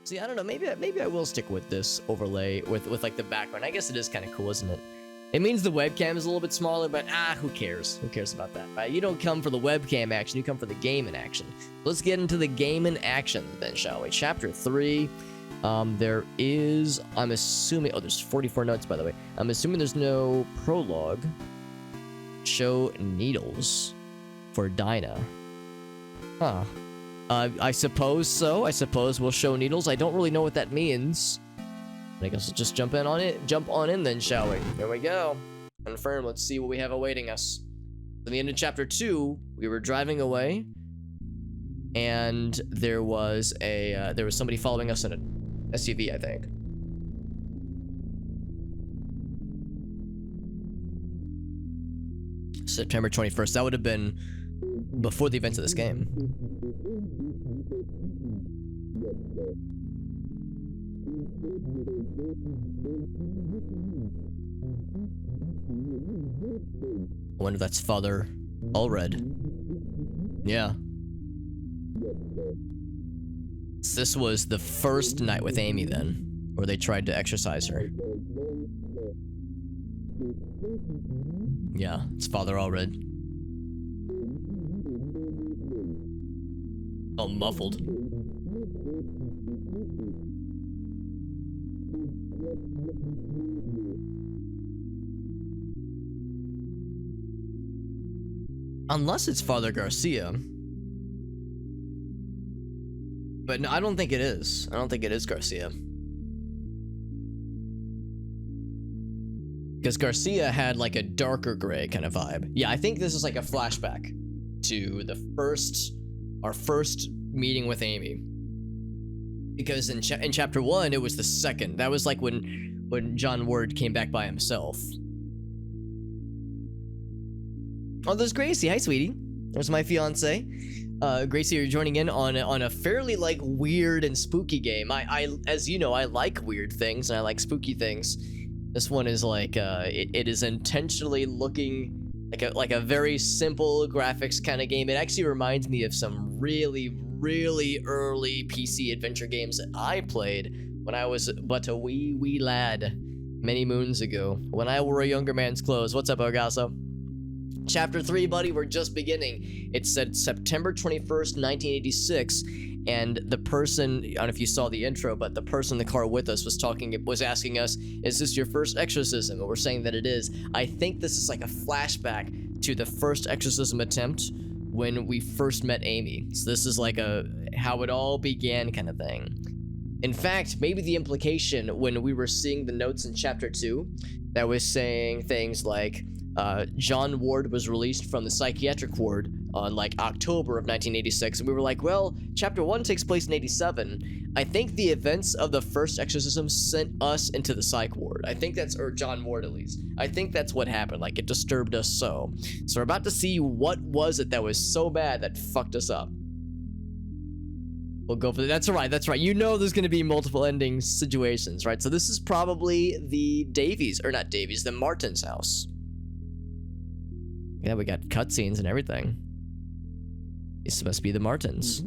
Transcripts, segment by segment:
See, I don't know. Maybe I will stick with this overlay with like the background. I guess it is kind of cool, isn't it? It means the webcam is a little bit smaller, but who cares? Who cares about that? Right? You don't come for the webcam action. You come for the game in action. Let's get into the game in action then, shall we? Chapter 3. There is, I'm assuming, there's 44 notes, by the way. I'm assuming there's no prologue. Show needles for Dinah. Huh. I suppose so. I suppose we'll show needles. I don't really know what that means. I guess we'll just jump on in then, shall we? Here we go. Confirm. Let's see what we have awaiting us. At the end of chapter 2, we were driving away, and there was somebody following us in an SUV, I think. September 21st. That would have been before the events of this game. I wonder if that's Father Allred. Yeah. So this was the first night with Amy then, where they tried to exorcise her. Yeah, it's Father Allred. Oh, muffled. Unless it's Father Garcia. But no, I don't think it is. I don't think it is Garcia. Because Garcia had like a darker gray kind of vibe. Yeah, I think this is like a flashback to our first meeting with Amy. Because in chapter 1, it was the second. That was like when John Ward came back by himself. Oh, there's Gracie. Hi, sweetie. There's my fiance. Gracie, you're joining in on a fairly like weird and spooky game. I as you know, I like weird things and I like spooky things. This one is like it is intentionally looking like a very simple graphics kind of game. It actually reminds me of some really early PC adventure games that I played when I was but a wee lad many moons ago, when I wore a younger man's clothes. What's up, Ogasso? Chapter 3, buddy, we're just beginning. It said September 21st, 1986, and the person, I don't know if you saw the intro, but the person in the car with us was asking us, is this your first exorcism? And we're saying that it is. I think this is like a flashback to the first exorcism attempt when we first met Amy. So this is like a how it all began kind of thing. In fact, maybe the implication when we were seeing the notes in chapter 2 that was saying things like, John Ward was released from the psychiatric ward on like October of 1986, and we were like, well, chapter 1 takes place in 87. I think the events of the first exorcism sent us into the psych ward. I think that's, or John Ward at least. I think that's what happened. Like, it disturbed us so. So we're about to see what was it that was so bad that fucked us up. We'll go for that. That's right. You know there's going to be multiple ending situations, right? So this is probably the the Martins' house. Yeah, we got cutscenes and everything. This must be the Martins.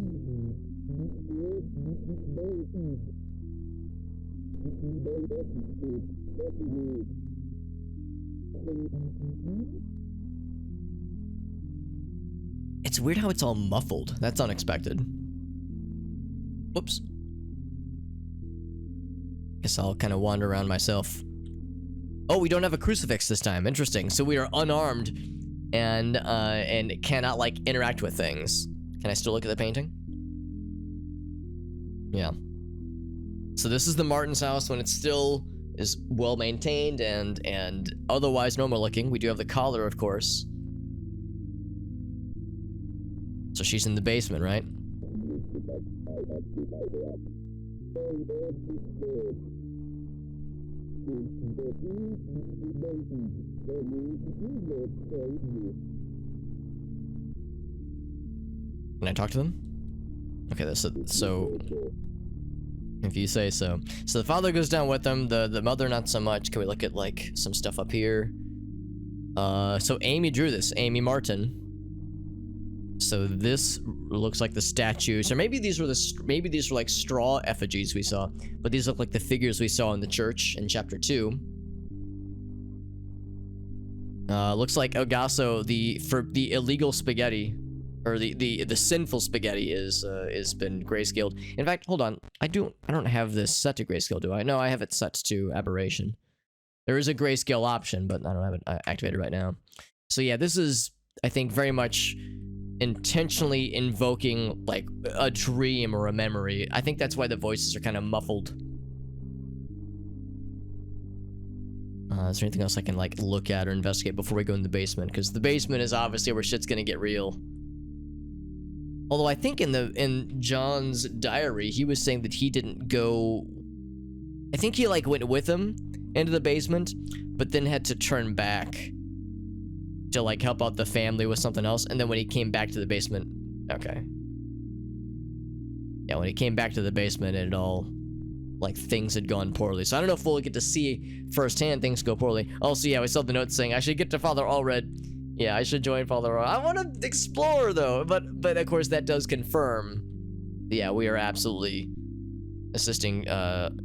It's weird how it's all muffled. That's unexpected. Whoops. Guess I'll kind of wander around myself. Oh, we don't have a crucifix this time. Interesting. So we are unarmed and cannot like interact with things. Can I still look at the painting? Yeah. So this is the Martin's house when it still is well maintained and otherwise normal looking. We do have the collar, of course. So she's in the basement, right? Can I talk to them? Okay, so if you say so. So the father goes down with them, the mother not so much. Can we look at like some stuff up here? So Amy drew this, Amy Martin. So this looks like the statues, or maybe these were like straw effigies we saw, but these look like the figures we saw in the church in chapter 2. Looks like Ogasso, the illegal spaghetti, or the sinful spaghetti is been grayscaled. In fact, hold on, I don't have this set to grayscale, do I? No, I have it set to aberration. There is a grayscale option, but I don't have it activated right now. So yeah, this is, I think, very much intentionally invoking like a dream or a memory. I think that's why the voices are kind of muffled. Is there anything else I can like look at or investigate before we go in the basement? Because the basement is obviously where shit's gonna get real. Although I think in John's diary, he was saying that he didn't go. I think he like went with him into the basement, but then had to turn back to like help out the family with something else. And then when he came back to the basement, okay. Yeah, when he came back to the basement, it all like things had gone poorly. So I don't know if we'll get to see firsthand things go poorly. Also, yeah, we saw the note saying I should get to Father Allred. Yeah, I should join Father Allred. I want to explore though, but of course that does confirm. Yeah, we are absolutely assisting.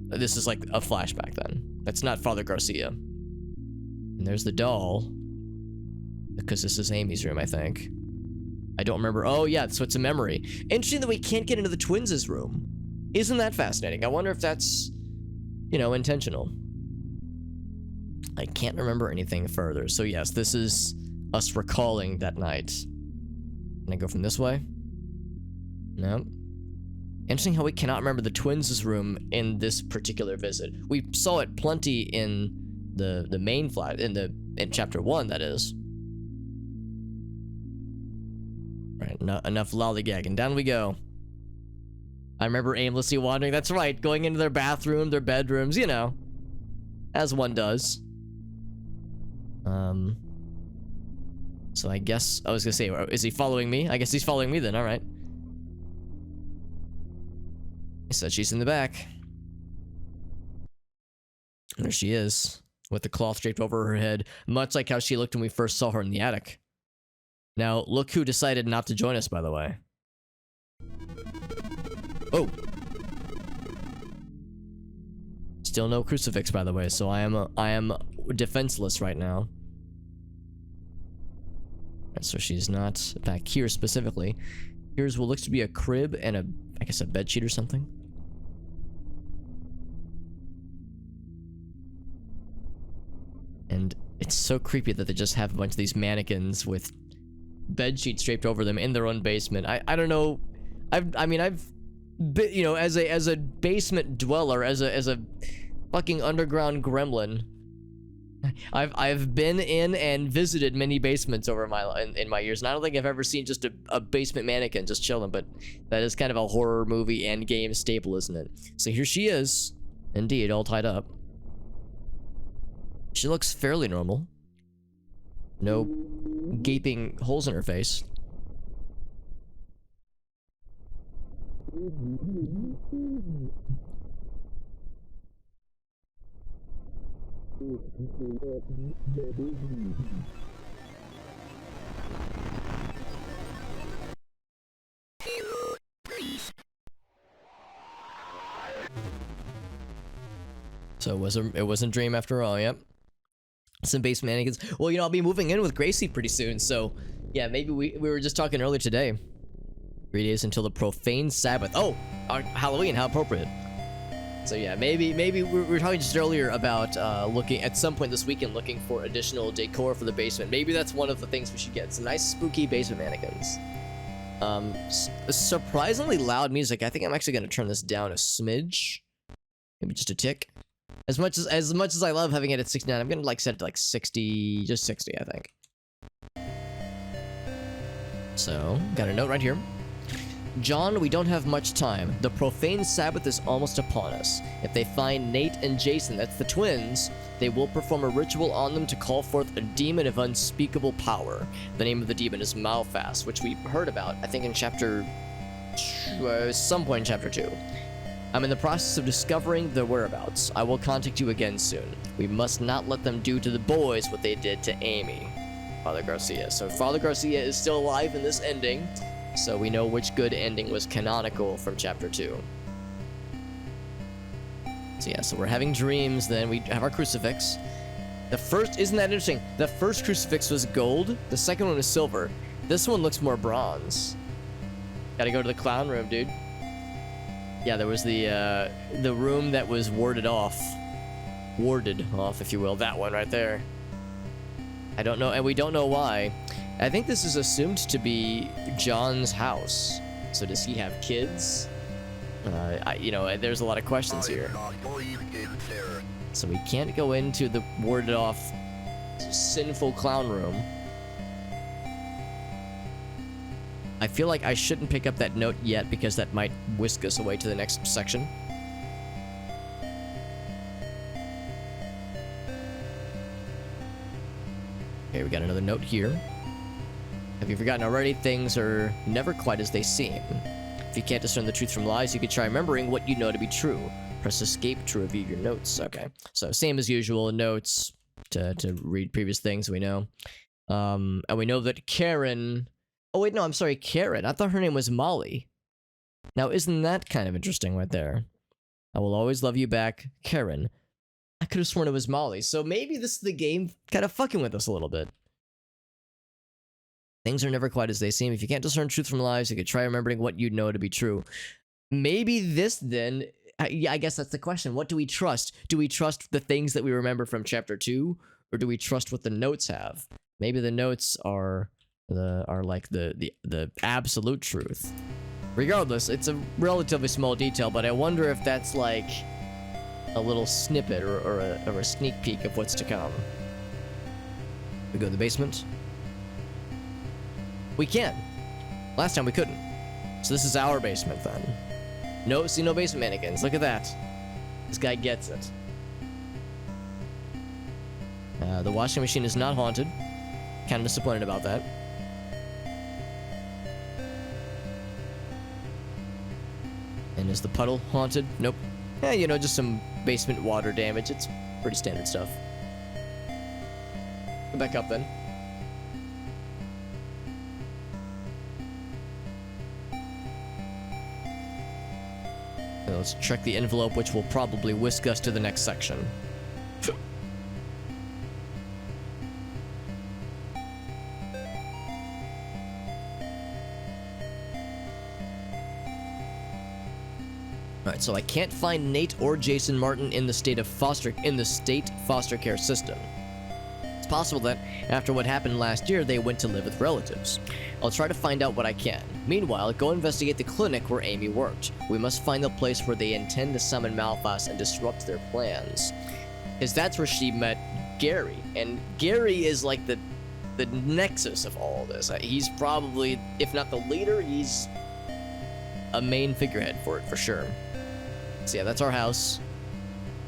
This is like a flashback then. That's not Father Garcia. And there's the doll. Because this is Amy's room, I think. I don't remember. Oh, yeah, so it's a memory. Interesting that we can't get into the twins' room. Isn't that fascinating? I wonder if that's, you know, intentional. I can't remember anything further. So, yes, this is us recalling that night. Can I go from this way? No. Interesting how we cannot remember the twins' room in this particular visit. We saw it plenty in the main flat, in chapter 1, that is. Right, enough lollygagging. Down we go. I remember aimlessly wandering. That's right, going into their bathroom, their bedrooms, you know. As one does. So I guess, I was gonna say, is he following me? I guess he's following me then, alright. He said she's in the back. There she is, with the cloth draped over her head, much like how she looked when we first saw her in the attic. Now, look who decided not to join us, by the way. Oh. Still no crucifix, by the way, so I am defenseless right now. Right, so she's not back here specifically. Here's what looks to be a crib and I guess a bedsheet or something. And it's so creepy that they just have a bunch of these mannequins with bed sheets draped over them in their own basement. I don't know. I mean I've been, you know, as a basement dweller, as a fucking underground gremlin, I've been in and visited many basements over in my years, and I don't think I've ever seen just a basement mannequin just chilling, but that is kind of a horror movie and game staple, isn't it? So here she is, indeed, all tied up. She looks fairly normal. No gaping holes in her face. So it wasn't a dream after all, yep. Some basement mannequins. Well, you know, I'll be moving in with Gracie pretty soon, so yeah, maybe we were just talking earlier today. 3 days until the profane Sabbath. Oh, Halloween, how appropriate. So yeah, maybe we were talking just earlier about looking at some point this weekend, looking for additional decor for the basement. Maybe that's one of the things we should get. Some nice spooky basement mannequins. Surprisingly loud music. I think I'm actually going to turn this down a smidge, maybe just a tick. As much as I love having it at 69, I'm gonna like set it to like 60, just 60, I think. So, got a note right here. John, we don't have much time. The profane Sabbath is almost upon us. If they find Nate and Jason, that's the twins, they will perform a ritual on them to call forth a demon of unspeakable power. The name of the demon is Malfast, which we heard about, I think in chapter... some point in chapter 2. I'm in the process of discovering their whereabouts. I will contact you again soon. We must not let them do to the boys what they did to Amy. Father Garcia. So Father Garcia is still alive in this ending. So we know which good ending was canonical from chapter 2. So yeah, so we're having dreams, then we have our crucifix. The first, isn't that interesting? The first crucifix was gold, the second one was silver. This one looks more bronze. Gotta go to the clown room, dude. Yeah, there was the room that was warded off, if you will. That one right there. I don't know, and we don't know why. I think this is assumed to be John's house. So does he have kids? There's a lot of questions here. So we can't go into the warded off sinful clown room. I feel like I shouldn't pick up that note yet because that might whisk us away to the next section. Okay, we got another note here. Have you forgotten already? Things are never quite as they seem. If you can't discern the truth from lies, you could try remembering what you know to be true. Press escape to review your notes. Okay, so same as usual, notes to read previous things we know. And we know that Karen... Oh wait, no, I'm sorry, Karen. I thought her name was Molly. Now, isn't that kind of interesting right there? I will always love you back, Karen. I could have sworn it was Molly, so maybe this is the game kind of fucking with us a little bit. Things are never quite as they seem. If you can't discern truth from lies, you could try remembering what you know to be true. Maybe this then... I guess that's the question. What do we trust? Do we trust the things that we remember from chapter 2? Or do we trust what the notes have? Maybe the notes are like the absolute truth. Regardless, it's a relatively small detail, but I wonder if that's like a little snippet or a sneak peek of what's to come. We go to the basement. We can. Last time we couldn't. So this is our basement then. No, see no basement mannequins. Look at that. This guy gets it. The washing machine is not haunted. Kind of disappointed about that. And is the puddle haunted? Nope. Yeah, just some basement water damage. It's pretty standard stuff. Go back up then. Let's check the envelope, which will probably whisk us to the next section. Alright, so I can't find Nate or Jason Martin in the state foster care system. It's possible that after what happened last year, they went to live with relatives. I'll try to find out what I can. Meanwhile, go investigate the clinic where Amy worked. We must find the place where they intend to summon Malphas and disrupt their plans. Because that's where she met Gary. And Gary is like the nexus of all this. He's probably, if not the leader, he's a main figurehead for it, for sure. So yeah, that's our house.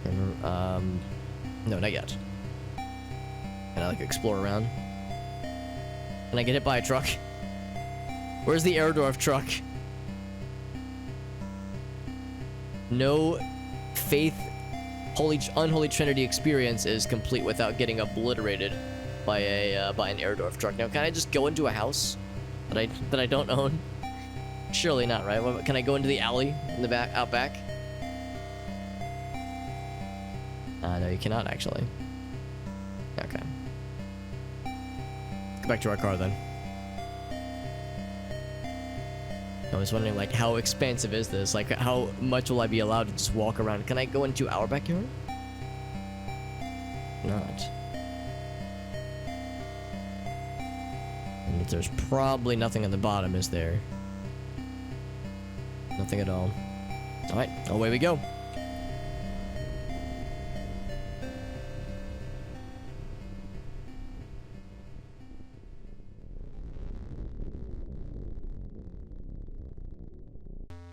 And, no, not yet. Can I, like, explore around? Can I get hit by a truck? Where's the Erdorf truck? No faith, unholy Trinity experience is complete without getting obliterated by an Erdorf truck. Now, can I just go into a house that I don't own? Surely not, right? Well, can I go into the alley in the back, out back? No, you cannot actually. Okay. Go back to our car then. I was wondering, like, how expansive is this? Like, how much will I be allowed to just walk around? Can I go into our backyard? Not. And there's probably nothing on the bottom, is there? Nothing at all. Alright, away we go.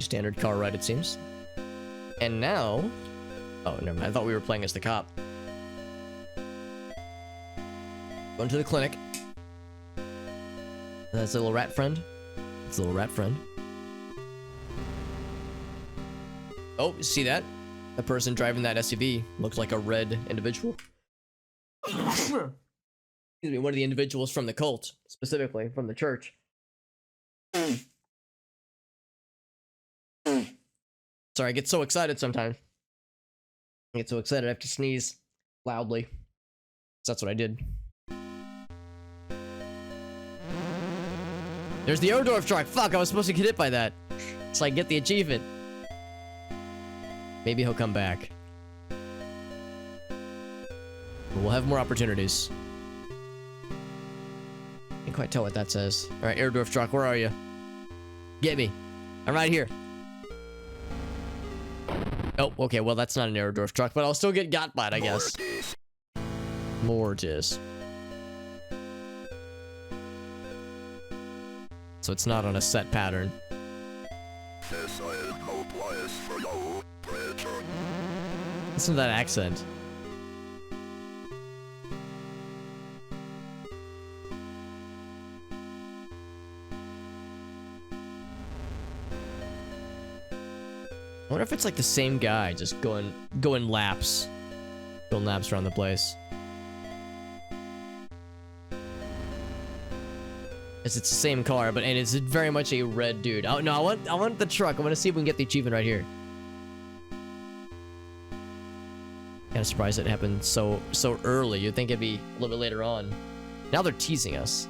Standard car ride, it seems. And now... Oh, never mind. I thought we were playing as the cop. Going to the clinic. That's a little rat friend. It's a little rat friend. Oh, see that? The person driving that SUV looks like a red individual. Excuse me, one of the individuals from the cult, specifically from the church. Sorry, I get so excited sometimes. I get so excited I have to sneeze loudly. So that's what I did. There's the Erdorf truck. Fuck, I was supposed to get hit by that. So I get the achievement. Maybe he'll come back. But we'll have more opportunities. Can't quite tell what that says. Alright, Erdorf truck, where are you? Get me. I'm right here. Oh, okay, well that's not an Erdorf truck, but I'll still get got by it, I guess. Mortis. So it's not on a set pattern. Listen to that accent. I wonder if it's like the same guy just going laps. Going laps around the place. It's the same car, and it's very much a red dude. Oh no, I want the truck. I want to see if we can get the achievement right here. Kind of surprised it happened so early. You'd think it'd be a little bit later on. Now they're teasing us.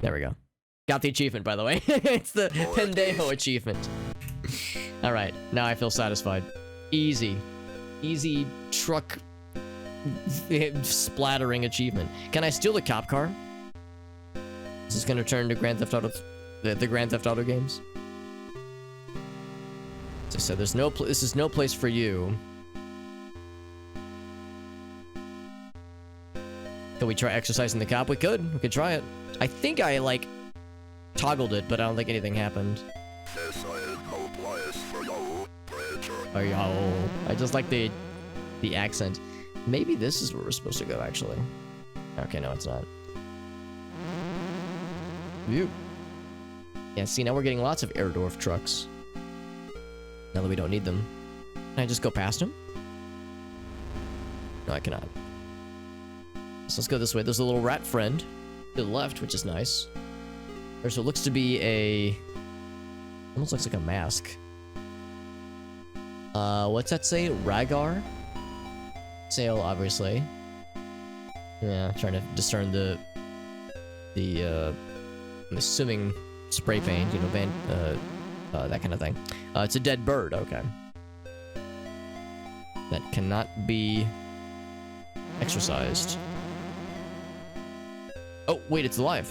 There we go. Got the achievement, by the way. It's the Pendejo achievement. Alright, now I feel satisfied. Easy. Easy truck splattering achievement. Can I steal the cop car? Is this gonna turn to Grand Theft Auto, the Grand Theft Auto games? As I said, this is no place for you. Can we try exercising the cop? We could try it. I think I like toggled it, but I don't think anything happened. Oh, yo. I just like the accent. Maybe this is where we're supposed to go, actually. Okay, no, it's not. View. Yeah, see, now we're getting lots of Erdorf trucks. Now that we don't need them. Can I just go past them? No, I cannot. So let's go this way. There's a little rat friend to the left, which is nice. There's what looks to be a... almost looks like a mask. What's that say? Ragar? Sail, obviously. Yeah, trying to discern the I'm assuming spray paint, you know, that kind of thing. It's a dead bird, okay. That cannot be exercised. Oh, wait, it's alive.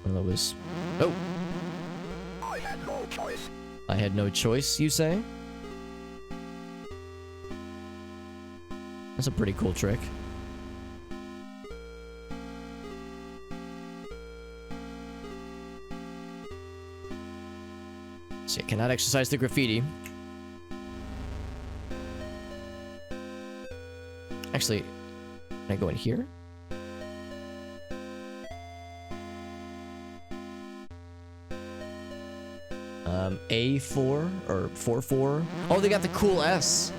Well, that was... oh. I had no choice. I had no choice, you say? That's a pretty cool trick. So you cannot exercise the graffiti. Actually, can I go in here? A4 or 44. Oh, they got the cool S.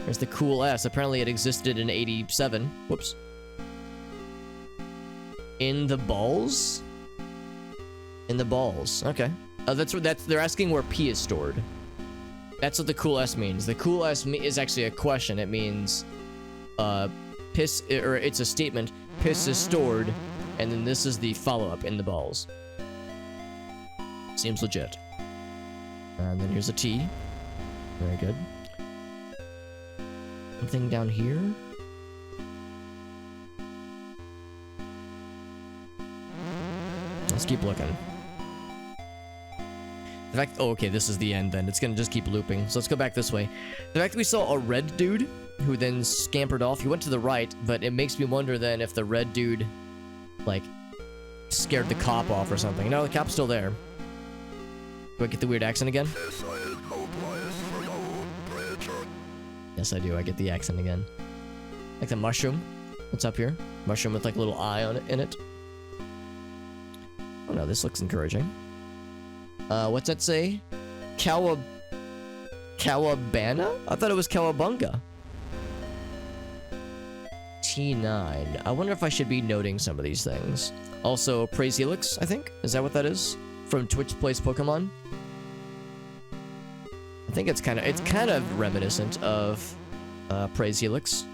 There's the cool S. Apparently it existed in 87. Whoops. In the balls? In the balls. Okay. They're asking where P is stored. That's what the cool S means. The cool S is actually a question. It means piss, or it's a statement. Piss is stored, and then this is the follow-up in the balls. Seems legit. And then here's a T. Very good. Something down here? Let's keep looking. The fact, oh, okay, this is the end then. It's gonna just keep looping. So let's go back this way. The fact that we saw a red dude who then scampered off. He went to the right, but it makes me wonder then if the red dude, like, scared the cop off or something. No, the cop's still there. Do I get the weird accent again? Yes, I do. I get the accent again. Like the mushroom. What's up here? Mushroom with like a little eye on it, in it. Oh no, this looks encouraging. What's that say? Cowabana? I thought it was Cowabunga. T9. I wonder if I should be noting some of these things. Also, Praise Helix, I think. Is that what that is? From Twitch Plays Pokemon? I think it's kind of reminiscent of Praise Helix.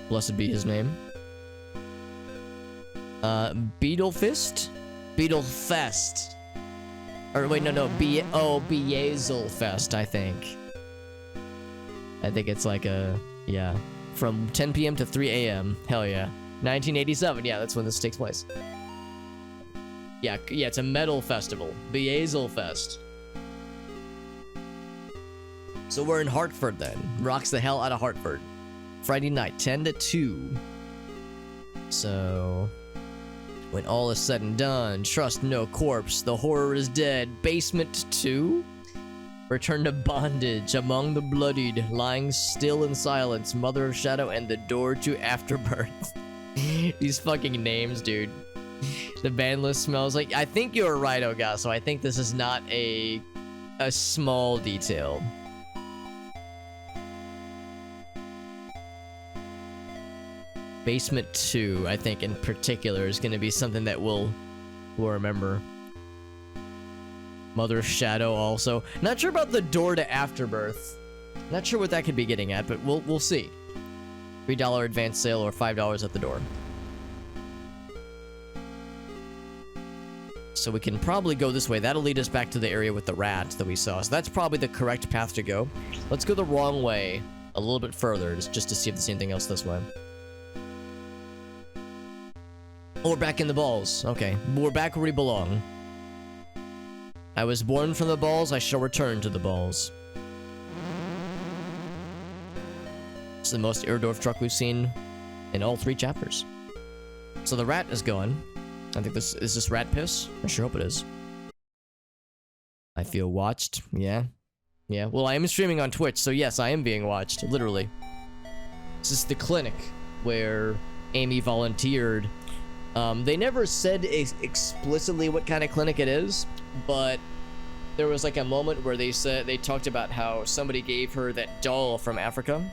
Blessed be his name. Beetlefist? Beetlefest. Or wait, no, Beazelfest, I think. I think it's like a, yeah. From 10 p.m. to 3 a.m. Hell yeah. 1987, yeah, that's when this takes place. Yeah, it's a metal festival. Beazelfest. So we're in Hartford then. Rocks the hell out of Hartford. Friday night, 10 to 2. So... when all is said and done, trust no corpse, the horror is dead. Basement 2? Return to bondage among the bloodied, lying still in silence, Mother of Shadow, and the door to afterbirth. These fucking names, dude. The band list smells like... I think you're right, Ogaso. I think this is not a small detail. Basement 2, I think, in particular, is going to be something that we'll remember. Mother of Shadow also. Not sure about the door to afterbirth. Not sure what that could be getting at, but we'll see. $3 advance sale or $5 at the door. So we can probably go this way. That'll lead us back to the area with the rat that we saw. So that's probably the correct path to go. Let's go the wrong way a little bit further just to see if there's anything else this way. Oh, we're back in the balls. Okay, we're back where we belong. I was born from the balls, I shall return to the balls. It's the most Iridorf truck we've seen in all 3 chapters. So the rat is gone. I think is this rat piss? I sure hope it is. I feel watched. Yeah. Yeah, well, I am streaming on Twitch, so yes, I am being watched, literally. This is the clinic where Amy volunteered. They never said explicitly what kind of clinic it is, but there was like a moment where they talked about how somebody gave her that doll from Africa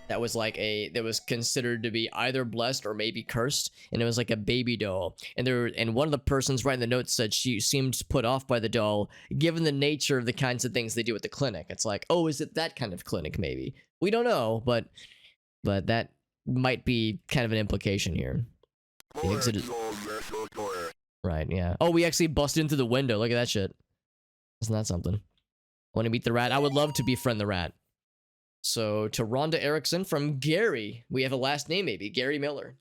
that was like that was considered to be either blessed or maybe cursed, and it was like a baby doll. And one of the persons writing the notes said she seemed put off by the doll, given the nature of the kinds of things they do at the clinic. It's like, oh, is it that kind of clinic? Maybe we don't know, but that might be kind of an implication here. The exit is... right, yeah. Oh, we actually busted into the window. Look at that shit. Isn't that something? Want to meet the rat? I would love to befriend the rat. So, to Rhonda Erickson from Gary. We have a last name, maybe. Gary Miller.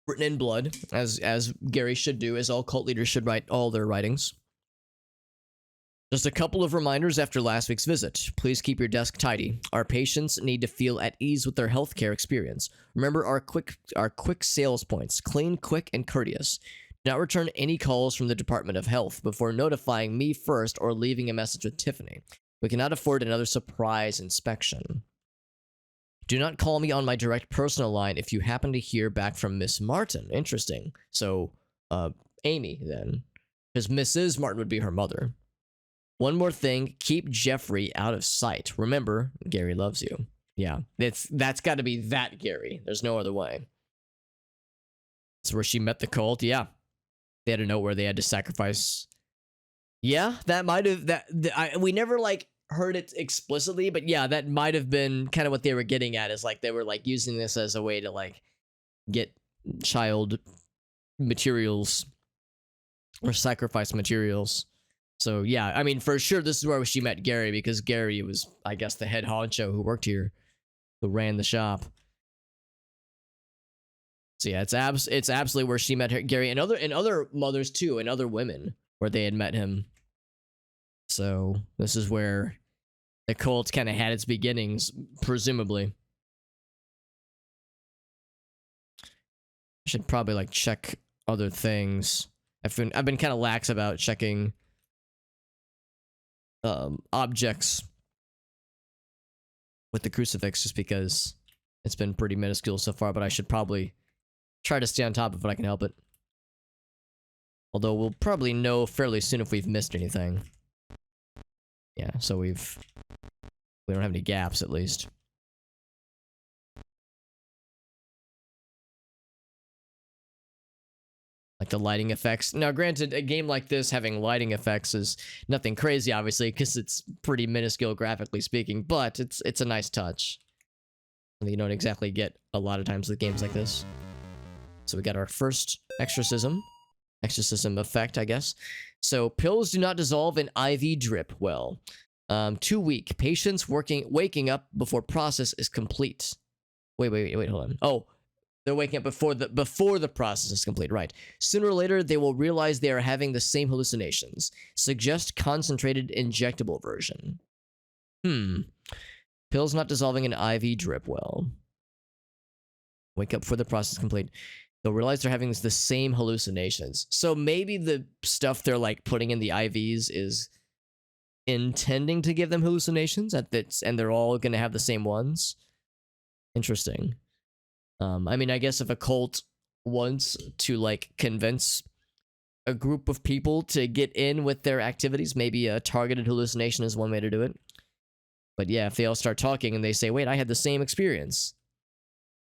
Written in blood, as Gary should do, as all cult leaders should write all their writings. Just a couple of reminders after last week's visit. Please keep your desk tidy. Our patients need to feel at ease with their healthcare experience. Remember our quick sales points. Clean, quick, and courteous. Do not return any calls from the Department of Health before notifying me first or leaving a message with Tiffany. We cannot afford another surprise inspection. Do not call me on my direct personal line if you happen to hear back from Miss Martin. Interesting. So, Amy, then. Because Mrs. Martin would be her mother. One more thing, keep Jeffrey out of sight. Remember, Gary loves you. Yeah, that's got to be that Gary. There's no other way. That's where she met the cult. Yeah, they had to know where they had to sacrifice. Yeah, that might have we never like heard it explicitly, but yeah, that might have been kind of what they were getting at. Is like they were like using this as a way to like get child materials or sacrifice materials. So yeah, I mean, for sure, this is where she met Gary, because Gary was, I guess, the head honcho who worked here, who ran the shop. So yeah, it's absolutely where she met Gary, and other mothers too, and other women where they had met him. So this is where the cult kind of had its beginnings, presumably. I should probably like check other things. I've been kind of lax about checking objects with the crucifix, just because it's been pretty minuscule so far, but I should probably try to stay on top of it if I can help it. Although we'll probably know fairly soon if we've missed anything. Yeah, so we've We don't have any gaps, at least. Like the lighting effects. Now, granted, a game like this having lighting effects is nothing crazy, obviously, because it's pretty minuscule graphically speaking, but it's a nice touch. You don't exactly get a lot of times with games like this. So we got our first exorcism effect, I guess. So pills do not dissolve in IV drip well. Too weak. Patients waking up before process is complete. Wait, hold on. Oh, they're waking up before the process is complete, right? Sooner or later, they will realize they are having the same hallucinations. Suggest concentrated injectable version. Pills not dissolving in IV drip well. Wake up before the process is complete. They'll realize they're having the same hallucinations. So maybe the stuff they're like putting in the IVs is intending to give them hallucinations, and they're all going to have the same ones. Interesting. I mean, I guess if a cult wants to like convince a group of people to get in with their activities, maybe a targeted hallucination is one way to do it. But yeah, if they all start talking and they say, wait, I had the same experience.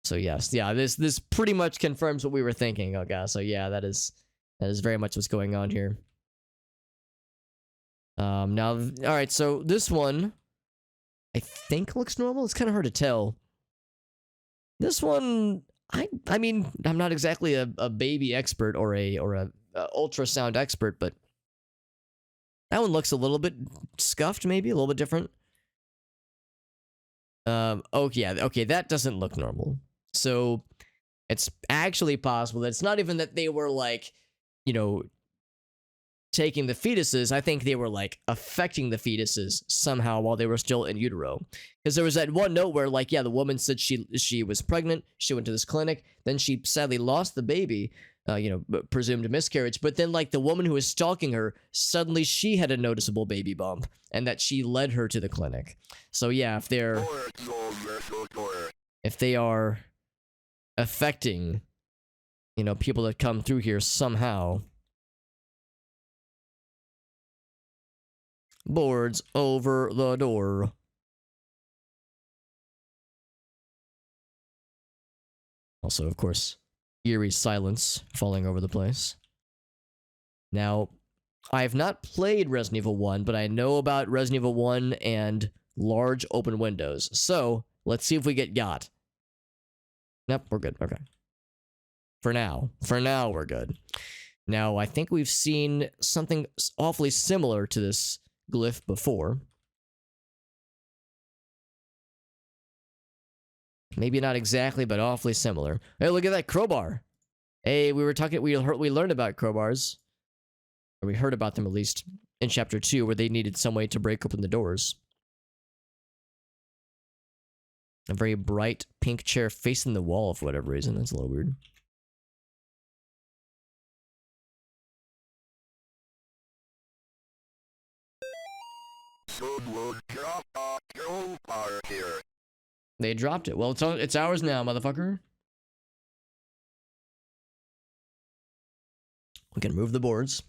So yes, yeah, this pretty much confirms what we were thinking, okay? So yeah, that is very much what's going on here. Now, all right, so this one, I think looks normal. It's kind of hard to tell. This one, I mean, I'm not exactly a baby expert or a ultrasound expert, but that one looks a little bit scuffed, maybe a little bit different. Oh yeah, okay, that doesn't look normal. So it's actually possible that it's not even that they were like, you know, taking the fetuses. I think they were like affecting the fetuses somehow while they were still in utero. Because there was that one note where like, yeah, the woman said she was pregnant, she went to this clinic, then she sadly lost the baby, presumed miscarriage, but then like the woman who was stalking her, suddenly she had a noticeable baby bump, and that she led her to the clinic. So yeah, if they are affecting, people that come through here somehow. Boards over the door. Also, of course, eerie silence falling over the place. Now, I have not played Resident Evil 1, but I know about Resident Evil 1 and large open windows. So, let's see if we get got. Nope, we're good. Okay. For now, we're good. Now, I think we've seen something awfully similar to this glyph before. Maybe not exactly, but awfully similar. Hey, look at that crowbar. Hey, we learned about crowbars. Or we heard about them at least in chapter 2, where they needed some way to break open the doors. A very bright pink chair facing the wall for whatever reason. That's a little weird. They dropped it. Well, it's ours now, motherfucker. We can move the boards.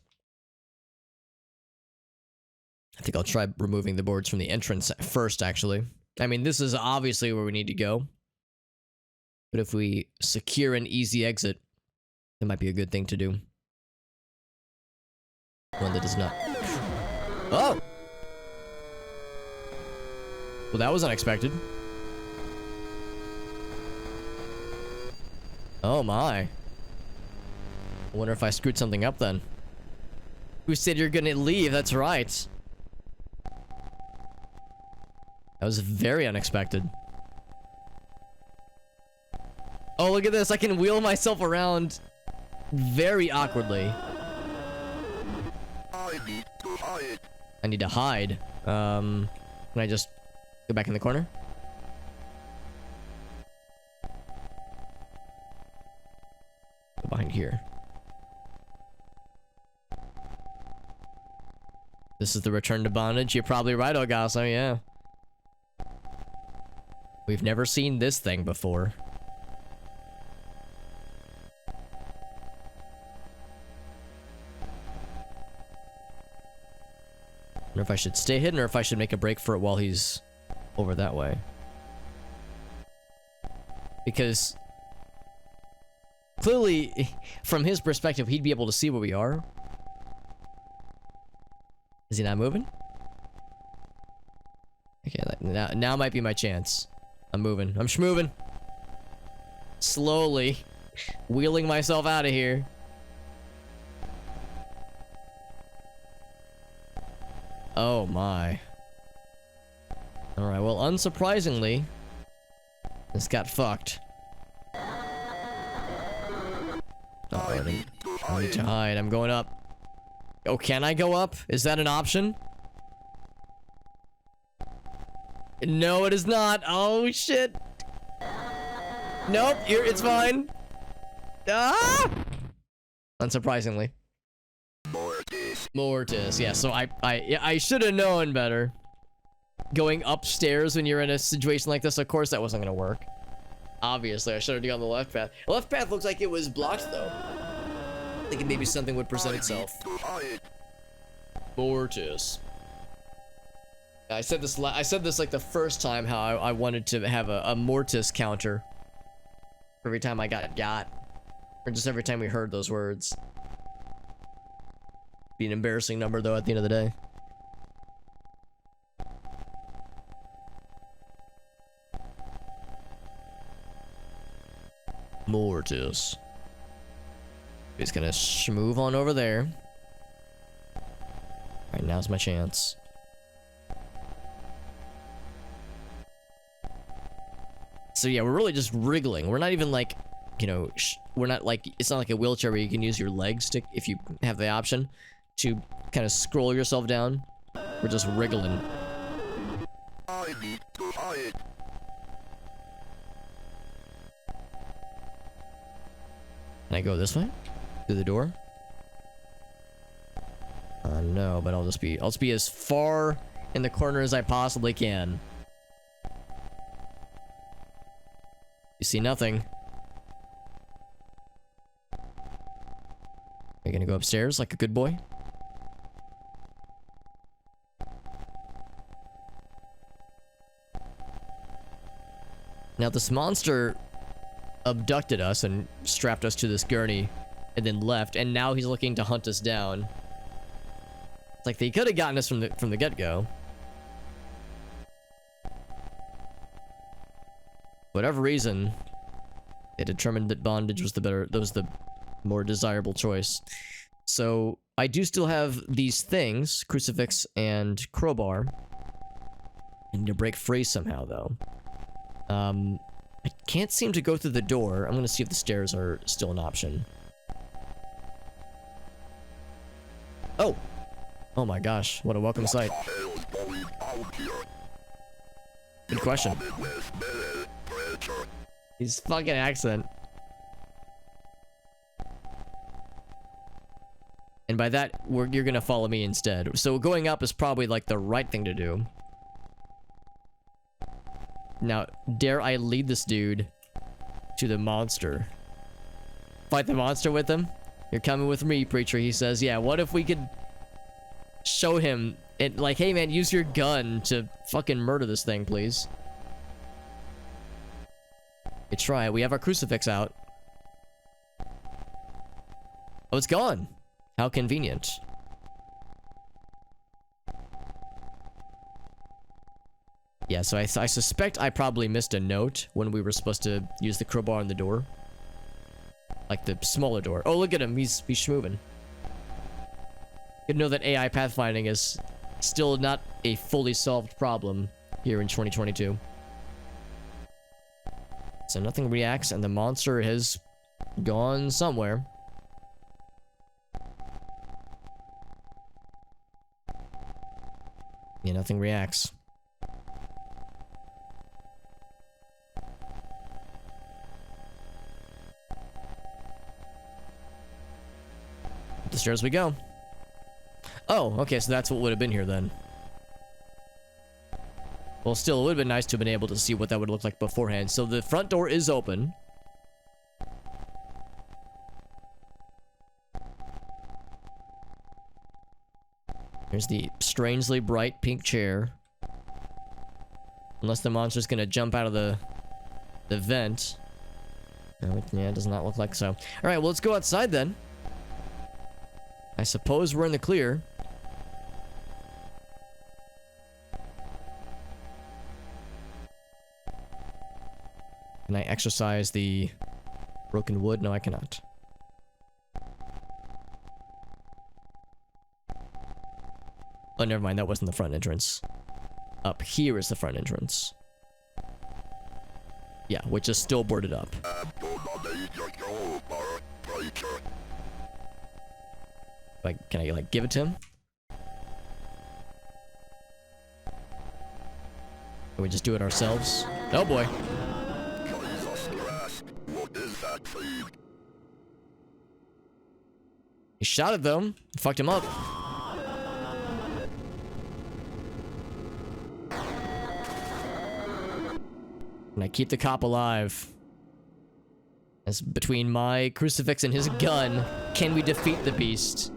I think I'll try removing the boards from the entrance first, actually. I mean, this is obviously where we need to go. But if we secure an easy exit, it might be a good thing to do. One that does not... Oh! Well, that was unexpected. Oh my. I wonder if I screwed something up then. Who said you're gonna leave? That's right. That was very unexpected. Oh, look at this. I can wheel myself around very awkwardly. I need to hide. Can I just go back in the corner? Go behind here. This is the return to bondage. You're probably right, Ogaso, yeah. We've never seen this thing before. I wonder if I should stay hidden or if I should make a break for it while he's over that way. Because clearly, from his perspective, he'd be able to see where we are. Is he not moving? Okay, now might be my chance. I'm moving. I'm schmoving. Slowly wheeling myself out of here. Oh my. Alright, well, unsurprisingly, this got fucked. I need to hide. I'm going up. Oh, can I go up? Is that an option? No, it is not. Oh, shit. Nope, it's fine. Ah! Unsurprisingly. Mortis. Yeah, so I should have known better. Going upstairs when you're in a situation like this, of course that wasn't gonna work. Obviously, I should have gone the left path. The left path looks like it was blocked, though. Thinking maybe something would present itself. Mortis. I said this like the first time how I wanted to have a Mortis counter. Every time I got. Or just every time we heard those words. Be an embarrassing number, though, at the end of the day. Mortis. He's gonna move on over there. Alright, now's my chance. So yeah, we're really just wriggling. We're not even like, you know, we're not like, it's not like a wheelchair where you can use your legs to, if you have the option, to kind of scroll yourself down. We're just wriggling. I need to hide. Can I go this way? Through the door? No, but I'll just be as far in the corner as I possibly can. You see nothing. Are you gonna go upstairs like a good boy? Now this monster abducted us and strapped us to this gurney and then left, and now he's looking to hunt us down. It's like they could have gotten us from the get-go. Whatever reason, they determined that bondage was the more desirable choice. So I do still have these things, crucifix and crowbar. I need to break free somehow, though. I can't seem to go through the door. I'm gonna see if the stairs are still an option. Oh! Oh my gosh, what a welcome sight. Good question. His fucking accent. And by that, you're gonna follow me instead. So going up is probably like the right thing to do. Now, dare I lead this dude to the monster? Fight the monster with him? You're coming with me, preacher, he says. Yeah, what if we could show him it, like, hey man, use your gun to fucking murder this thing, please. Okay, try it. We have our crucifix out. Oh, it's gone. How convenient. Yeah, so I suspect I probably missed a note when we were supposed to use the crowbar on the door. Like the smaller door. Oh, look at him. He's schmoving. You know that AI pathfinding is still not a fully solved problem here in 2022. So nothing reacts, and the monster has gone somewhere. Yeah, nothing reacts. Up the stairs we go. Oh, okay, so that's what would have been here then. Well, still, it would have been nice to have been able to see what that would look like beforehand. So the front door is open. There's the strangely bright pink chair. Unless the monster's gonna jump out of the vent. No, yeah, it does not look like so. Alright, well, let's go outside then. I suppose we're in the clear. Can I exercise the broken wood? No, I cannot. Oh, never mind. That wasn't the front entrance. Up here is the front entrance. Yeah, which is still boarded up. Like, can I, like, give it to him? Can we just do it ourselves? Oh, boy. He shot at them. Fucked him up. And I keep the cop alive. As between my crucifix and his gun, can we defeat the beast?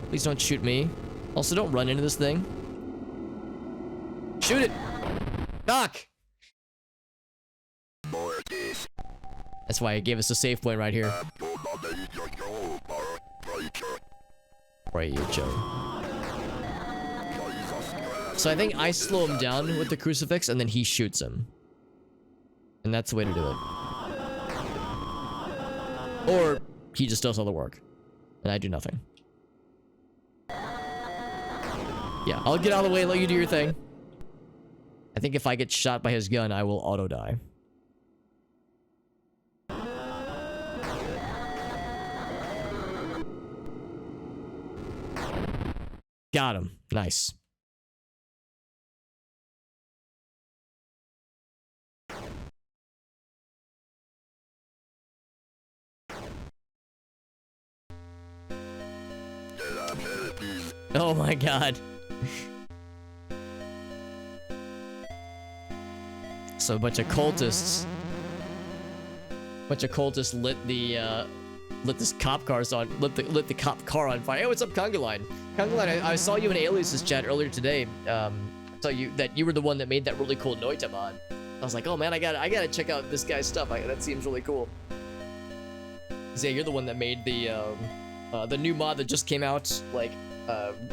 Please don't shoot me. Also, don't run into this thing. Shoot it! Knock! That's why it gave us a save point right here. Right, you Joe. So I think I slow him down with the crucifix and then he shoots him. And that's the way to do it. Or he just does all the work. And I do nothing. Yeah, I'll get out of the way and let you do your thing. I think if I get shot by his gun, I will auto-die. Got him. Nice. Oh my god. So a bunch of cultists lit this cop cars on lit the cop car on fire. Hey, what's up, Congaline? Congaline, I saw you in Alias's chat earlier today. Saw you that you were the one that made that really cool Noita mod. I was like, oh man, I gotta check out this guy's stuff. That seems really cool. Yeah, you're the one that made the new mod that just came out like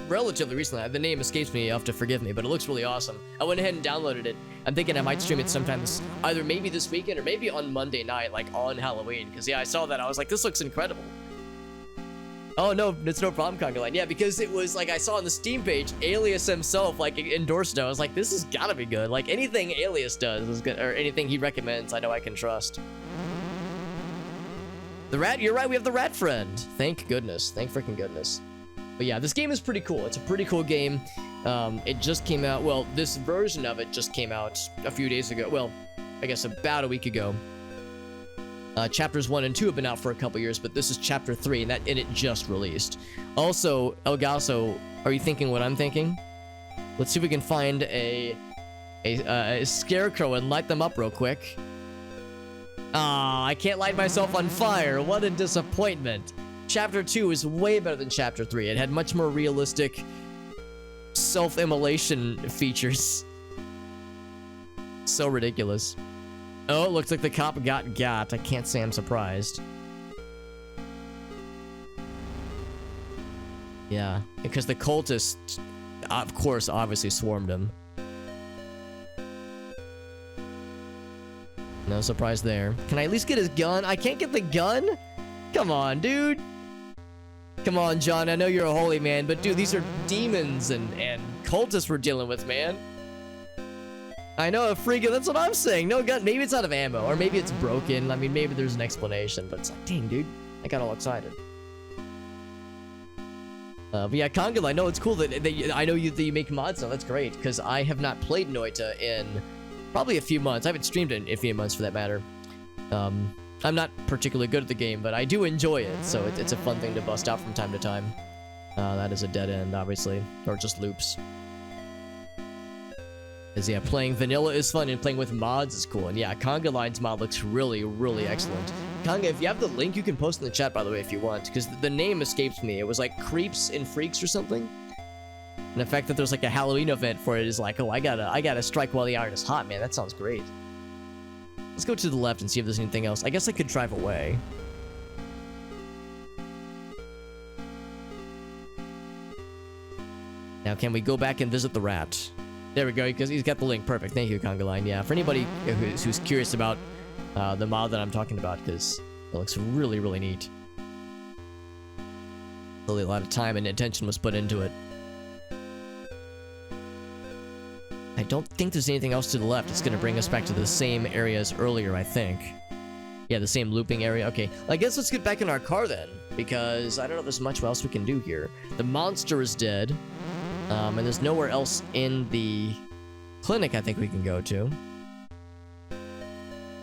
relatively recently. The name escapes me, you have to forgive me, but it looks really awesome. I went ahead and downloaded it. I'm thinking I might stream it sometime either maybe this weekend or maybe on Monday night, like on Halloween. Because yeah, I saw that, I was like, this looks incredible. Oh no, it's no problem, Congaline. Yeah, because it was like I saw on the Steam page, Alias himself like endorsed it. I was like, this has gotta be good. Like anything Alias does is good, or anything he recommends, I know I can trust. The rat, you're right, we have the rat friend. Thank goodness, thank freaking goodness. But yeah, this game is pretty cool. It's a pretty cool game. It just came out, well, this version of it just came out a few days ago. Well, I guess about a week ago. Chapters 1 and 2 have been out for a couple years, but this is chapter 3, and it just released. Also, El Gaso, are you thinking what I'm thinking? Let's see if we can find a scarecrow and light them up real quick. Ah, I can't light myself on fire. What a disappointment. Chapter 2 is way better than Chapter 3. It had much more realistic self-immolation features. So ridiculous. Oh, it looks like the cop got. I can't say I'm surprised. Yeah, because the cultists, of course, obviously swarmed him. No surprise there. Can I at least get his gun? I can't get the gun? Come on, dude. Come on, John. I know you're a holy man, but dude, these are demons and cultists we're dealing with, man. I know, a freak. That's what I'm saying. No gun. Maybe it's out of ammo, or maybe it's broken. I mean, maybe there's an explanation, but it's like, dang, dude. I got all excited. But yeah, Kongal, I know it's cool that I know that you make mods now. That's great, because I have not played Noita in probably a few months. I haven't streamed it in a few months, for that matter. I'm not particularly good at the game, but I do enjoy it, so it's a fun thing to bust out from time to time. That is a dead end, obviously, or just loops. Because yeah, playing vanilla is fun, and playing with mods is cool. And yeah, Conga Line's mod looks really, really excellent. Conga, if you have the link, you can post in the chat, by the way, if you want, because the name escapes me. It was like Creeps and Freaks or something. And the fact that there's like a Halloween event for it is like, oh, I gotta strike while the iron is hot, man. That sounds great. Let's go to the left and see if there's anything else. I guess I could drive away. Now, can we go back and visit the rat? There we go, because he's got the link. Perfect. Thank you, Conga Line. Yeah, for anybody who's curious about the mod that I'm talking about, because it looks really, really neat. Really, a lot of time and attention was put into it. I don't think there's anything else to the left. It's going to bring us back to the same area as earlier, I think. Yeah, the same looping area. Okay, I guess let's get back in our car then, because I don't know if there's much else we can do here. The monster is dead, and there's nowhere else in the clinic I think we can go to.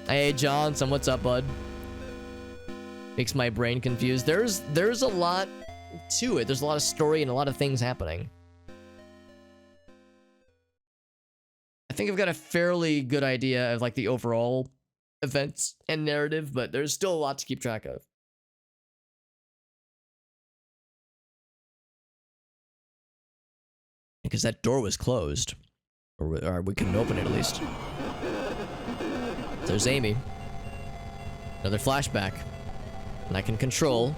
Hey, Johnson, what's up, bud? Makes my brain confused. There's a lot to it. There's a lot of story and a lot of things happening. I think I've got a fairly good idea of like the overall events and narrative, but there's still a lot to keep track of. Because that door was closed. Or we couldn't open it at least. There's Amy. Another flashback. And I can control.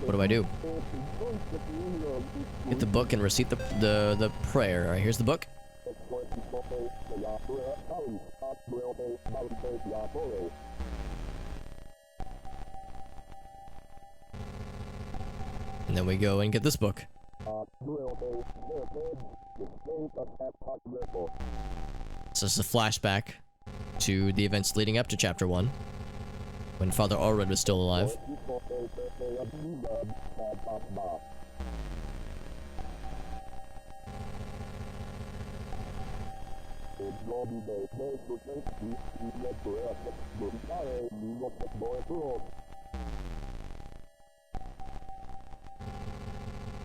What do I do? Get the book and recite the prayer. Alright, here's the book. And then we go and get this book. So it's a flashback to the events leading up to Chapter 1, when Father Allred was still alive.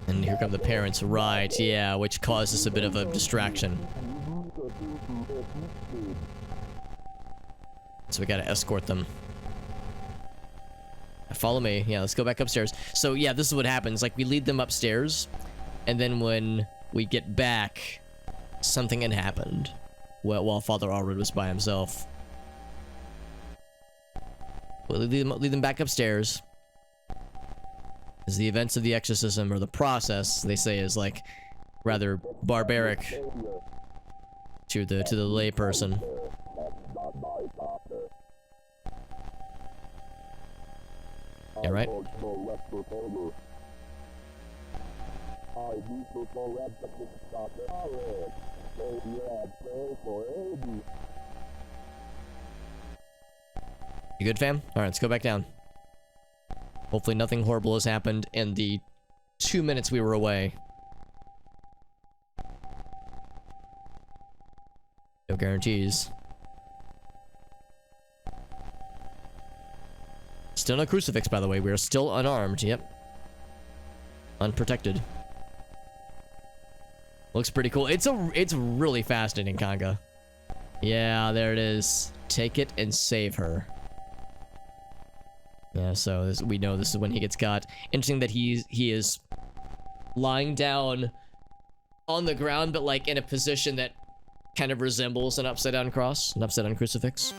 And here come the parents, right, yeah, which causes a bit of a distraction. So we gotta escort them. Follow me. Yeah, let's go back upstairs. So yeah, this is what happens. Like, we lead them upstairs, and then when we get back, something had happened while Father Allred was by himself. We'll lead them back upstairs. As the events of the exorcism, or the process, they say, is like rather barbaric to the lay person. Yeah, right? You good, fam? Alright, let's go back down. Hopefully nothing horrible has happened in the 2 minutes we were away. No guarantees. Still no crucifix, by the way. We are still unarmed. Yep. Unprotected. Looks pretty cool. It's really fascinating, Conga. Yeah, there it is. Take it and save her. Yeah, so we know this is when he gets got. Interesting that he is lying down on the ground, but like in a position that kind of resembles an upside down cross, an upside down crucifix.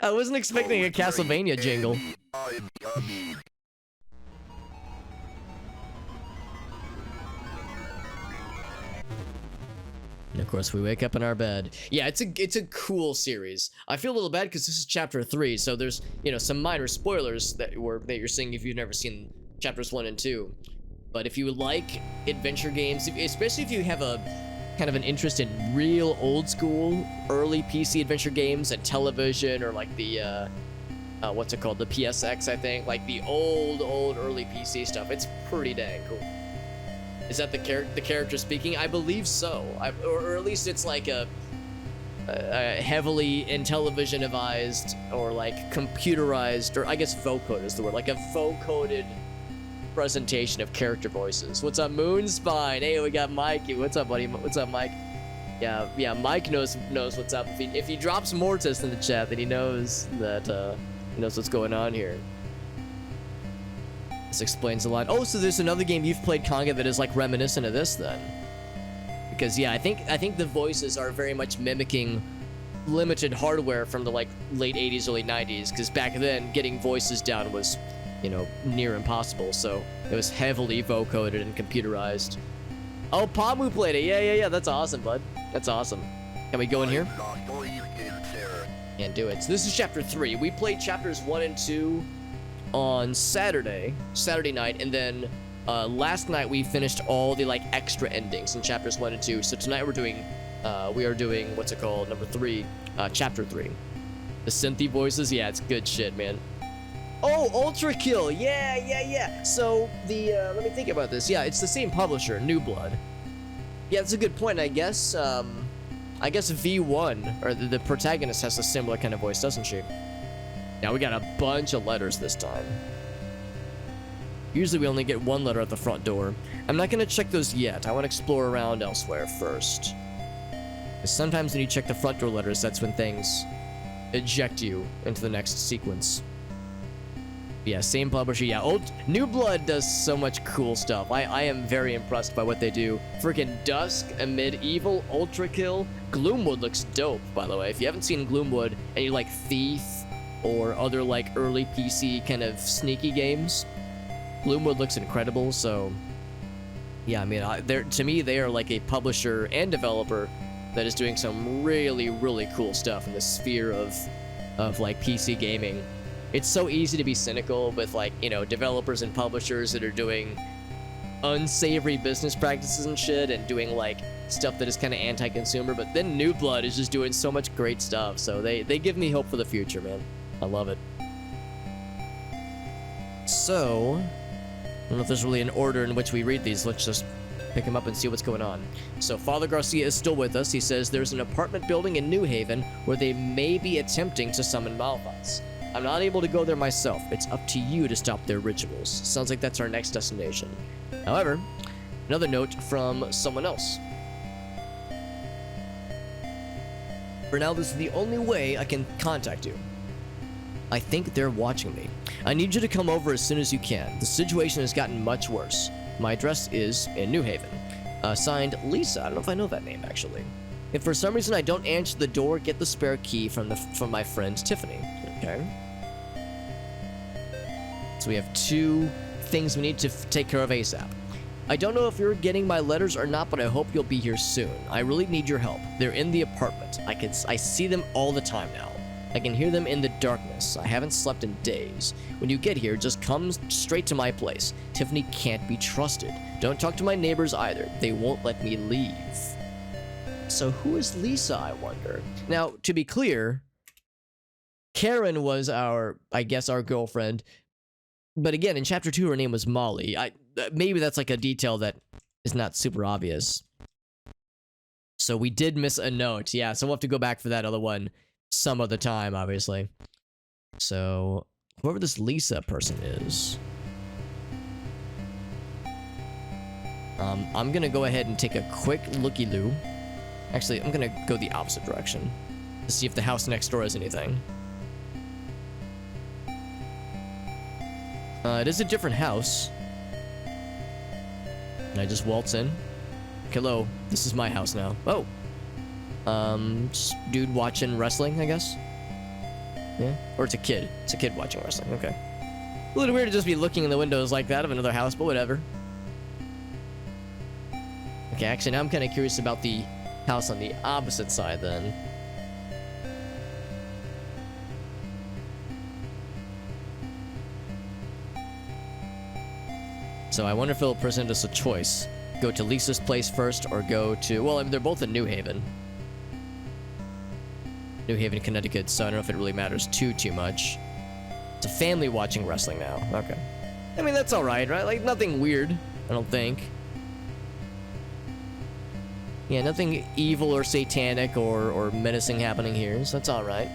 I wasn't expecting a Castlevania jingle. And of course, we wake up in our bed. Yeah, it's a cool series. I feel a little bad because this is chapter 3, so there's, you know, some minor spoilers that you're seeing if you've never seen chapters 1 and 2. But if you like adventure games, especially if you have a kind of an interest in real old school early PC adventure games and television, or like the what's it called, the PSX, I think, like the old early PC stuff, it's pretty dang cool. Is that the character speaking? I believe so. Or at least it's like a heavily Intellivision-advised or like computerized, or I guess vocode is the word, like a vocoded presentation of character voices. What's up, Moonspine? Hey, we got Mikey. What's up, buddy? What's up, Mike? Yeah, Mike knows what's up. If he drops Mortis in the chat, then he knows that he knows what's going on here. This explains a lot. Oh, so there's another game you've played, Kanga, that is like reminiscent of this then. Because yeah, I think the voices are very much mimicking limited hardware from the like late 80s, early 90s, because back then getting voices down was, you know, near impossible. So it was heavily vocoded and computerized. Oh, Pamu played it. Yeah. That's awesome, bud. That's awesome. Can we go in here? Can't do it. So this is chapter 3. We played chapters 1 and 2 on Saturday night, and then last night we finished all the like extra endings in chapters 1 and 2. So tonight we are doing what's it called, number 3, chapter 3. The synthy voices, yeah, it's good shit, man. Oh, Ultra Kill, yeah. So the let me think about this. Yeah, it's the same publisher, New Blood. Yeah, that's a good point. I guess V1 or the protagonist has a similar kind of voice, doesn't she? Now we got a bunch of letters this time. Usually we only get one letter at the front door. I'm not gonna check those yet. I want to explore around elsewhere first. Because sometimes when you check the front door letters, that's when things eject you into the next sequence. Yeah, same publisher. Yeah, New Blood does so much cool stuff. I am very impressed by what they do. Freaking Dusk, Amid Evil, Ultra Kill. Gloomwood looks dope, by the way. If you haven't seen Gloomwood and you like Thief or other like early PC kind of sneaky games, Gloomwood looks incredible. So yeah, I mean, to me they are like a publisher and developer that is doing some really, really cool stuff in the sphere of like PC gaming. It's so easy to be cynical with like, you know, developers and publishers that are doing unsavory business practices and shit and doing like stuff that is kind of anti-consumer, but then New Blood is just doing so much great stuff. So they give me hope for the future, man. I love it. So I don't know if there's really an order in which we read these. Let's just pick him up and see what's going on. So Father Garcia is still with us. He says there's an apartment building in New Haven where they may be attempting to summon Malphas. I'm not able to go there myself. It's up to you to stop their rituals. Sounds like that's our next destination. However, another note from someone else. For now, this is the only way I can contact you. I think they're watching me. I need you to come over as soon as you can. The situation has gotten much worse. My address is in New Haven. Signed, Lisa. I don't know if I know that name, actually. If for some reason I don't answer the door, get the spare key from my friend Tiffany. Okay. So we have 2 things we need to take care of ASAP. I don't know if you're getting my letters or not, but I hope you'll be here soon. I really need your help. They're in the apartment. I see them all the time now. I can hear them in the darkness. I haven't slept in days. When you get here, just come straight to my place. Tiffany can't be trusted. Don't talk to my neighbors either. They won't let me leave. So who is Lisa, I wonder? Now, to be clear, Karen was I guess our girlfriend. But again, in chapter 2, her name was Molly. Maybe that's like a detail that is not super obvious. So we did miss a note. Yeah, so we'll have to go back for that other one some other time, obviously. So whoever this Lisa person is, I'm gonna go ahead and take a quick looky-loo. Actually, I'm gonna go the opposite direction to see if the house next door has anything. It is a different house. And I just waltz in. Hello, this is my house now. Oh. Just dude watching wrestling, I guess. Yeah? Or it's a kid. It's a kid watching wrestling, okay. A little weird to just be looking in the windows like that of another house, but whatever. Okay, actually now I'm kind of curious about the house on the opposite side then. So I wonder if it'll present us a choice. Go to Lisa's place first or go to... Well, I mean, they're both in New Haven. New Haven, Connecticut, so I don't know if it really matters too much. It's a family watching wrestling now. Okay. I mean, that's alright, right? Like, nothing weird, I don't think. Yeah, nothing evil or satanic or menacing happening here, so that's alright.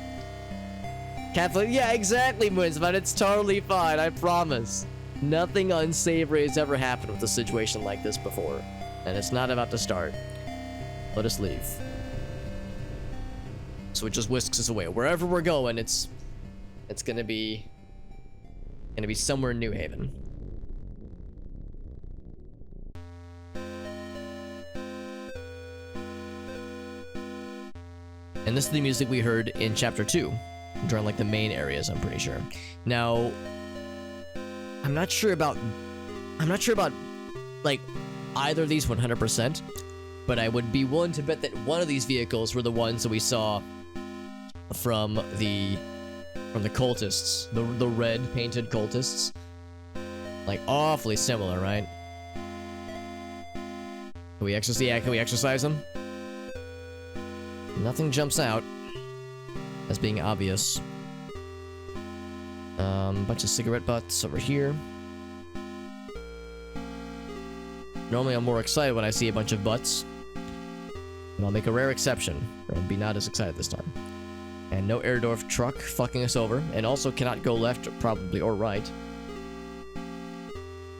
Catholic... Yeah, exactly, Moons, but it's totally fine, I promise. Nothing unsavory has ever happened with a situation like this before. And it's not about to start. Let us leave. So it just whisks us away. Wherever we're going, it's gonna be somewhere in New Haven. And this is the music we heard in Chapter 2, during like the main areas, I'm pretty sure. Now, I'm not sure about like either of these 100%, but I would be willing to bet that one of these vehicles were the ones that we saw from the cultists, the red painted cultists. Like awfully similar, right? Can we exercise them? Nothing jumps out as being obvious. Bunch of cigarette butts over here. Normally I'm more excited when I see a bunch of butts. And I'll make a rare exception. I'll be not as excited this time. And no Airdorf truck fucking us over. And also cannot go left, probably, or right.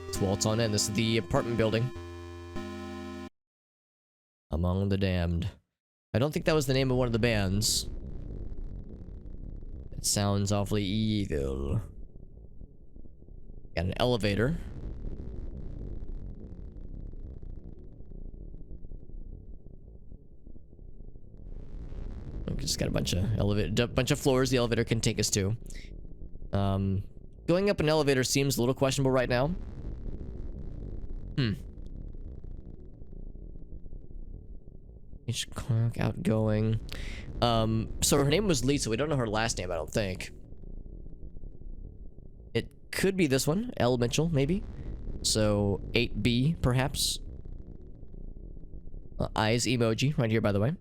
Let's waltz on in. This is the apartment building. Among the Damned. I don't think that was the name of one of the bands. It sounds awfully evil. Got an elevator. Just got a bunch of floors the elevator can take us to. Going up an elevator seems a little questionable right now. Each clock outgoing. So her name was Lisa. We don't know her last name, I don't think. It could be this one, L Mitchell, maybe. So 8B, perhaps. Eyes emoji right here, by the way.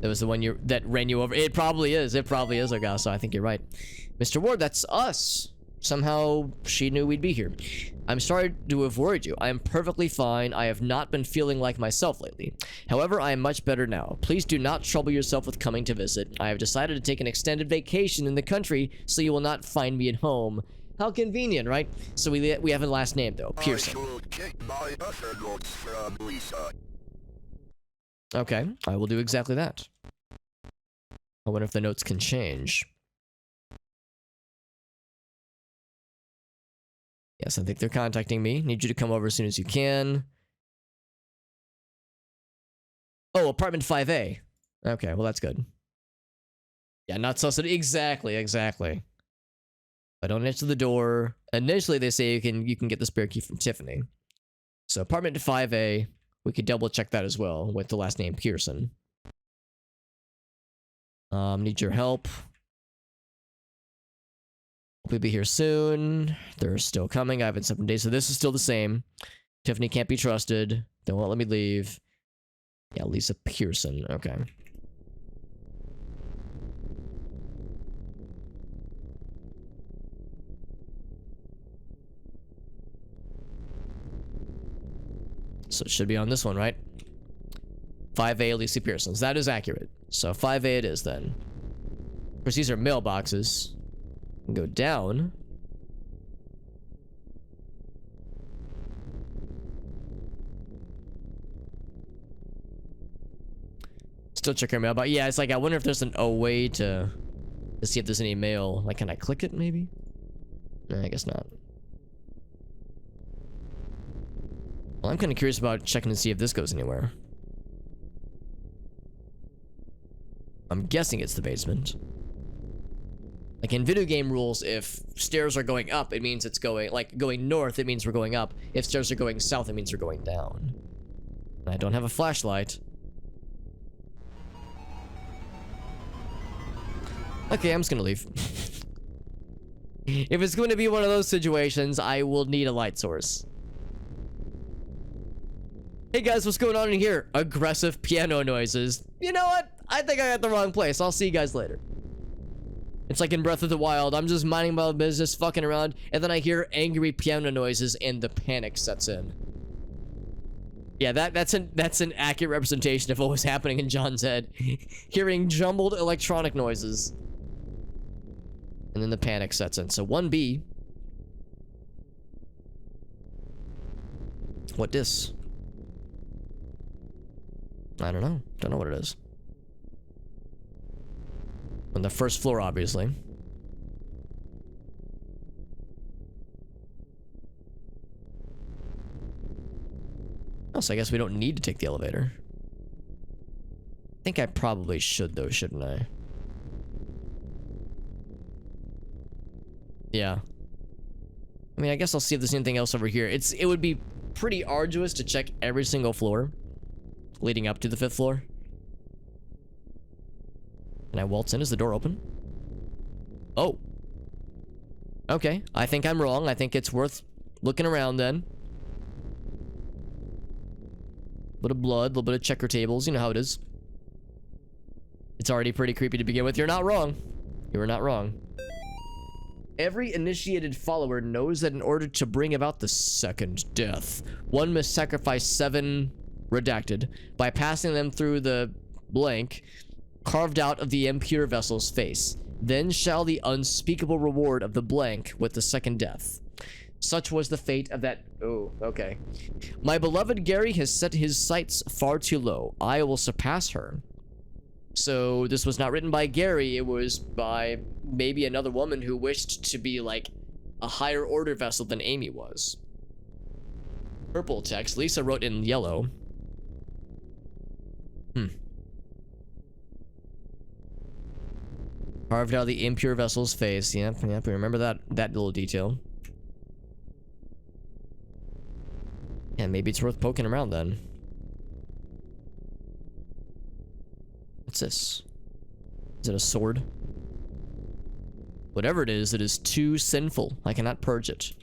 That was the one that ran you over. It probably is. It probably is, Augusto. I think you're right. Mr. Ward, that's us. Somehow she knew we'd be here. I'm sorry to have worried you. I am perfectly fine. I have not been feeling like myself lately. However, I am much better now. Please do not trouble yourself with coming to visit. I have decided to take an extended vacation in the country, so you will not find me at home. How convenient, right? So we have a last name, though. Pearson. Okay, I will do exactly that. I wonder if the notes can change. Yes, I think they're contacting me. Need you to come over as soon as you can. Oh, apartment 5A. Okay, well that's good. Yeah, not sus. Exactly. I don't answer the door. Initially, they say you can get the spare key from Tiffany. So apartment 5A. We could double check that as well with the last name Pearson. Need your help. Hope you'll be here soon. They're still coming. I have been 7 days, so this is still the same. Tiffany can't be trusted. They won't let me leave. Yeah, Lisa Pearson. Okay. So it should be on this one, right? 5A, Lisa Pearson's. That is accurate. So 5A it is then. Of course, these are mailboxes. Go down. Still check our mailbox. Yeah, it's like, I wonder if there's a way to see if there's any mail. Like, can I click it, maybe? No, I guess not. Well, I'm kind of curious about checking to see if this goes anywhere. I'm guessing it's the basement. Like in video game rules, if stairs are going up, it means it's going, like going north, it means we're going up. If stairs are going south, it means we're going down. And I don't have a flashlight. Okay, I'm just gonna leave. If it's going to be one of those situations, I will need a light source. Hey guys, what's going on in here? Aggressive piano noises. You know what? I think I got the wrong place. I'll see you guys later. It's like in Breath of the Wild. I'm just minding my own business, fucking around, and then I hear angry piano noises and the panic sets in. Yeah, that's an accurate representation of what was happening in John's head. Hearing jumbled electronic noises. And then the panic sets in. So 1B. What this? I don't know. Don't know what it is. On the first floor, obviously. Oh, so I guess we don't need to take the elevator. I think I probably should though, shouldn't I? Yeah. I mean, I guess I'll see if there's anything else over here. It would be pretty arduous to check every single floor leading up to the 5th floor. Can I waltz in? Is the door open? Oh. Okay, I think I'm wrong. I think it's worth looking around then. A bit of blood, a little bit of checker tables. You know how it is. It's already pretty creepy to begin with. You're not wrong. You are not wrong. Every initiated follower knows that in order to bring about the second death, one must sacrifice 7 redacted by passing them through the blank carved out of the impure vessel's face. Then shall the unspeakable reward of the blank with the second death. Such was the fate of that. Oh, okay. My beloved Gary has set his sights far too low. I will surpass her. So this was not written by Gary. It was by maybe another woman who wished to be like a higher order vessel than Amy was. Purple text. Lisa wrote in yellow. Carved out of the impure vessel's face. Yep, we remember that little detail. Yeah, maybe it's worth poking around then. What's this? Is it a sword? Whatever it is too sinful. I cannot purge it.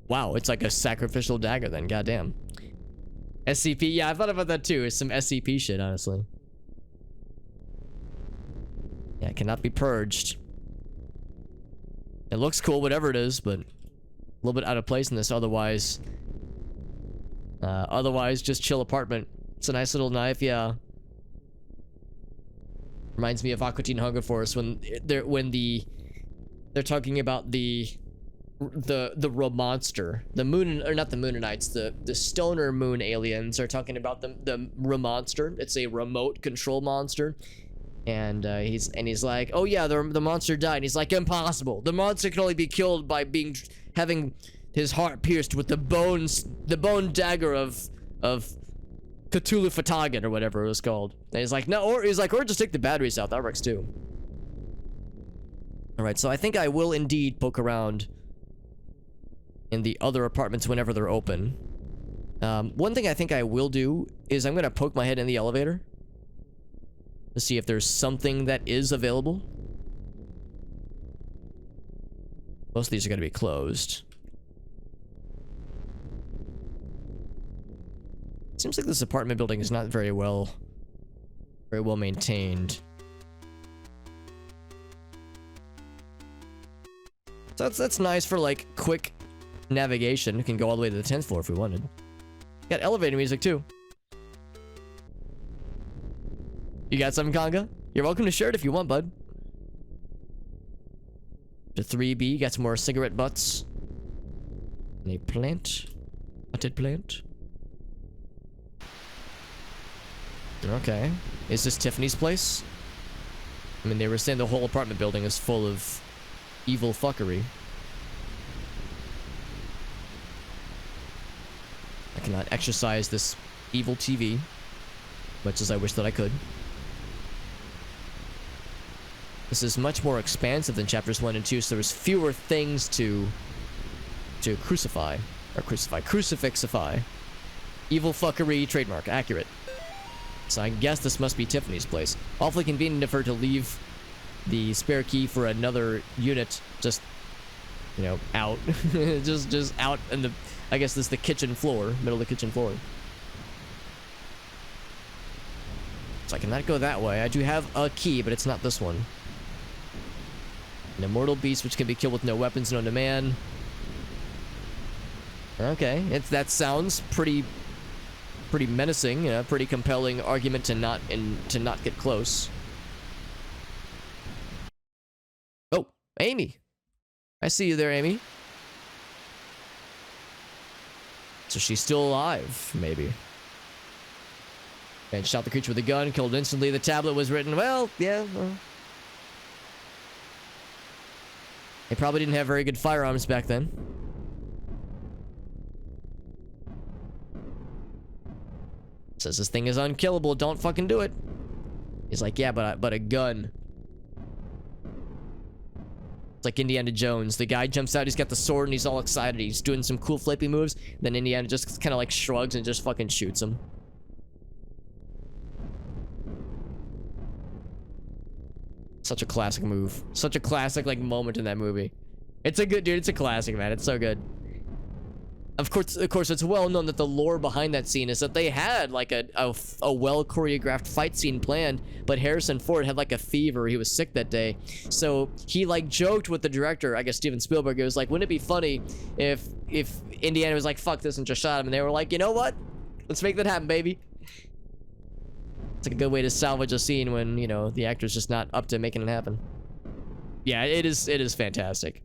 Wow, it's like a sacrificial dagger then, goddamn. SCP, yeah, I thought about that too. It's some SCP shit, honestly. Yeah, it cannot be purged. It looks cool, whatever it is, but a little bit out of place in this otherwise just chill apartment. It's a nice little knife, yeah. Reminds me of Aqua Teen Hunger Force when they're talking about the Remonster, the moon, or not the Moonanites, the stoner moon aliens are talking about the Remonster. It's a remote control monster. And he's like, oh yeah, the monster died. And he's like, impossible. The monster can only be killed by having his heart pierced with the bone dagger of Cthulhu Fatagan or whatever it was called. And he's like, no, or just take the batteries out. That works too. All right, so I think I will indeed poke around in the other apartments whenever they're open. One thing I think I will do is I'm gonna poke my head in the elevator to see if there's something that is available. Most of these are gonna be closed. Seems like this apartment building is not very well maintained. So that's nice for like quick navigation. We can go all the way to the 10th floor if we wanted. Got elevator music too. You got something, Conga? You're welcome to share it if you want, bud. To 3B, got some more cigarette butts. And a plant. Potted plant. Okay. Is this Tiffany's place? I mean, they were saying the whole apartment building is full of evil fuckery. I cannot exercise this evil TV, much as I wish that I could. This is much more expansive than chapters 1 and 2, so there's fewer things to crucifixify. Evil fuckery trademark, accurate. So I guess this must be Tiffany's place. Awfully convenient of her to leave the spare key for another unit just, you know, out. just out in the, I guess this is the kitchen floor, middle of the kitchen floor. So I cannot go that way. I do have a key, but it's not this one. An immortal beast which can be killed with no weapons known to man. Okay, that sounds pretty menacing, pretty compelling argument to not get close. Oh, Amy. I see you there, Amy. So she's still alive, maybe. And shot the creature with a gun, killed instantly. The tablet was written, well, yeah. Well. They probably didn't have very good firearms back then. Says this thing is unkillable. Don't fucking do it. He's like, yeah, but a gun. It's like Indiana Jones. The guy jumps out, he's got the sword, and he's all excited. He's doing some cool flippy moves. Then Indiana just kind of like shrugs and just fucking shoots him. Such a classic move. Such a classic like moment in that movie. It's a good, dude. It's a classic, man. It's so good. Of course, it's well known that the lore behind that scene is that they had like a well choreographed fight scene planned, but Harrison Ford had like a fever. He was sick that day, so he like joked with the director, I guess Steven Spielberg. It was like, wouldn't it be funny if Indiana was like, fuck this, and just shot him? And they were like, you know what? Let's make that happen, baby. It's like a good way to salvage a scene when, you know, the actor's just not up to making it happen. Yeah, it is fantastic.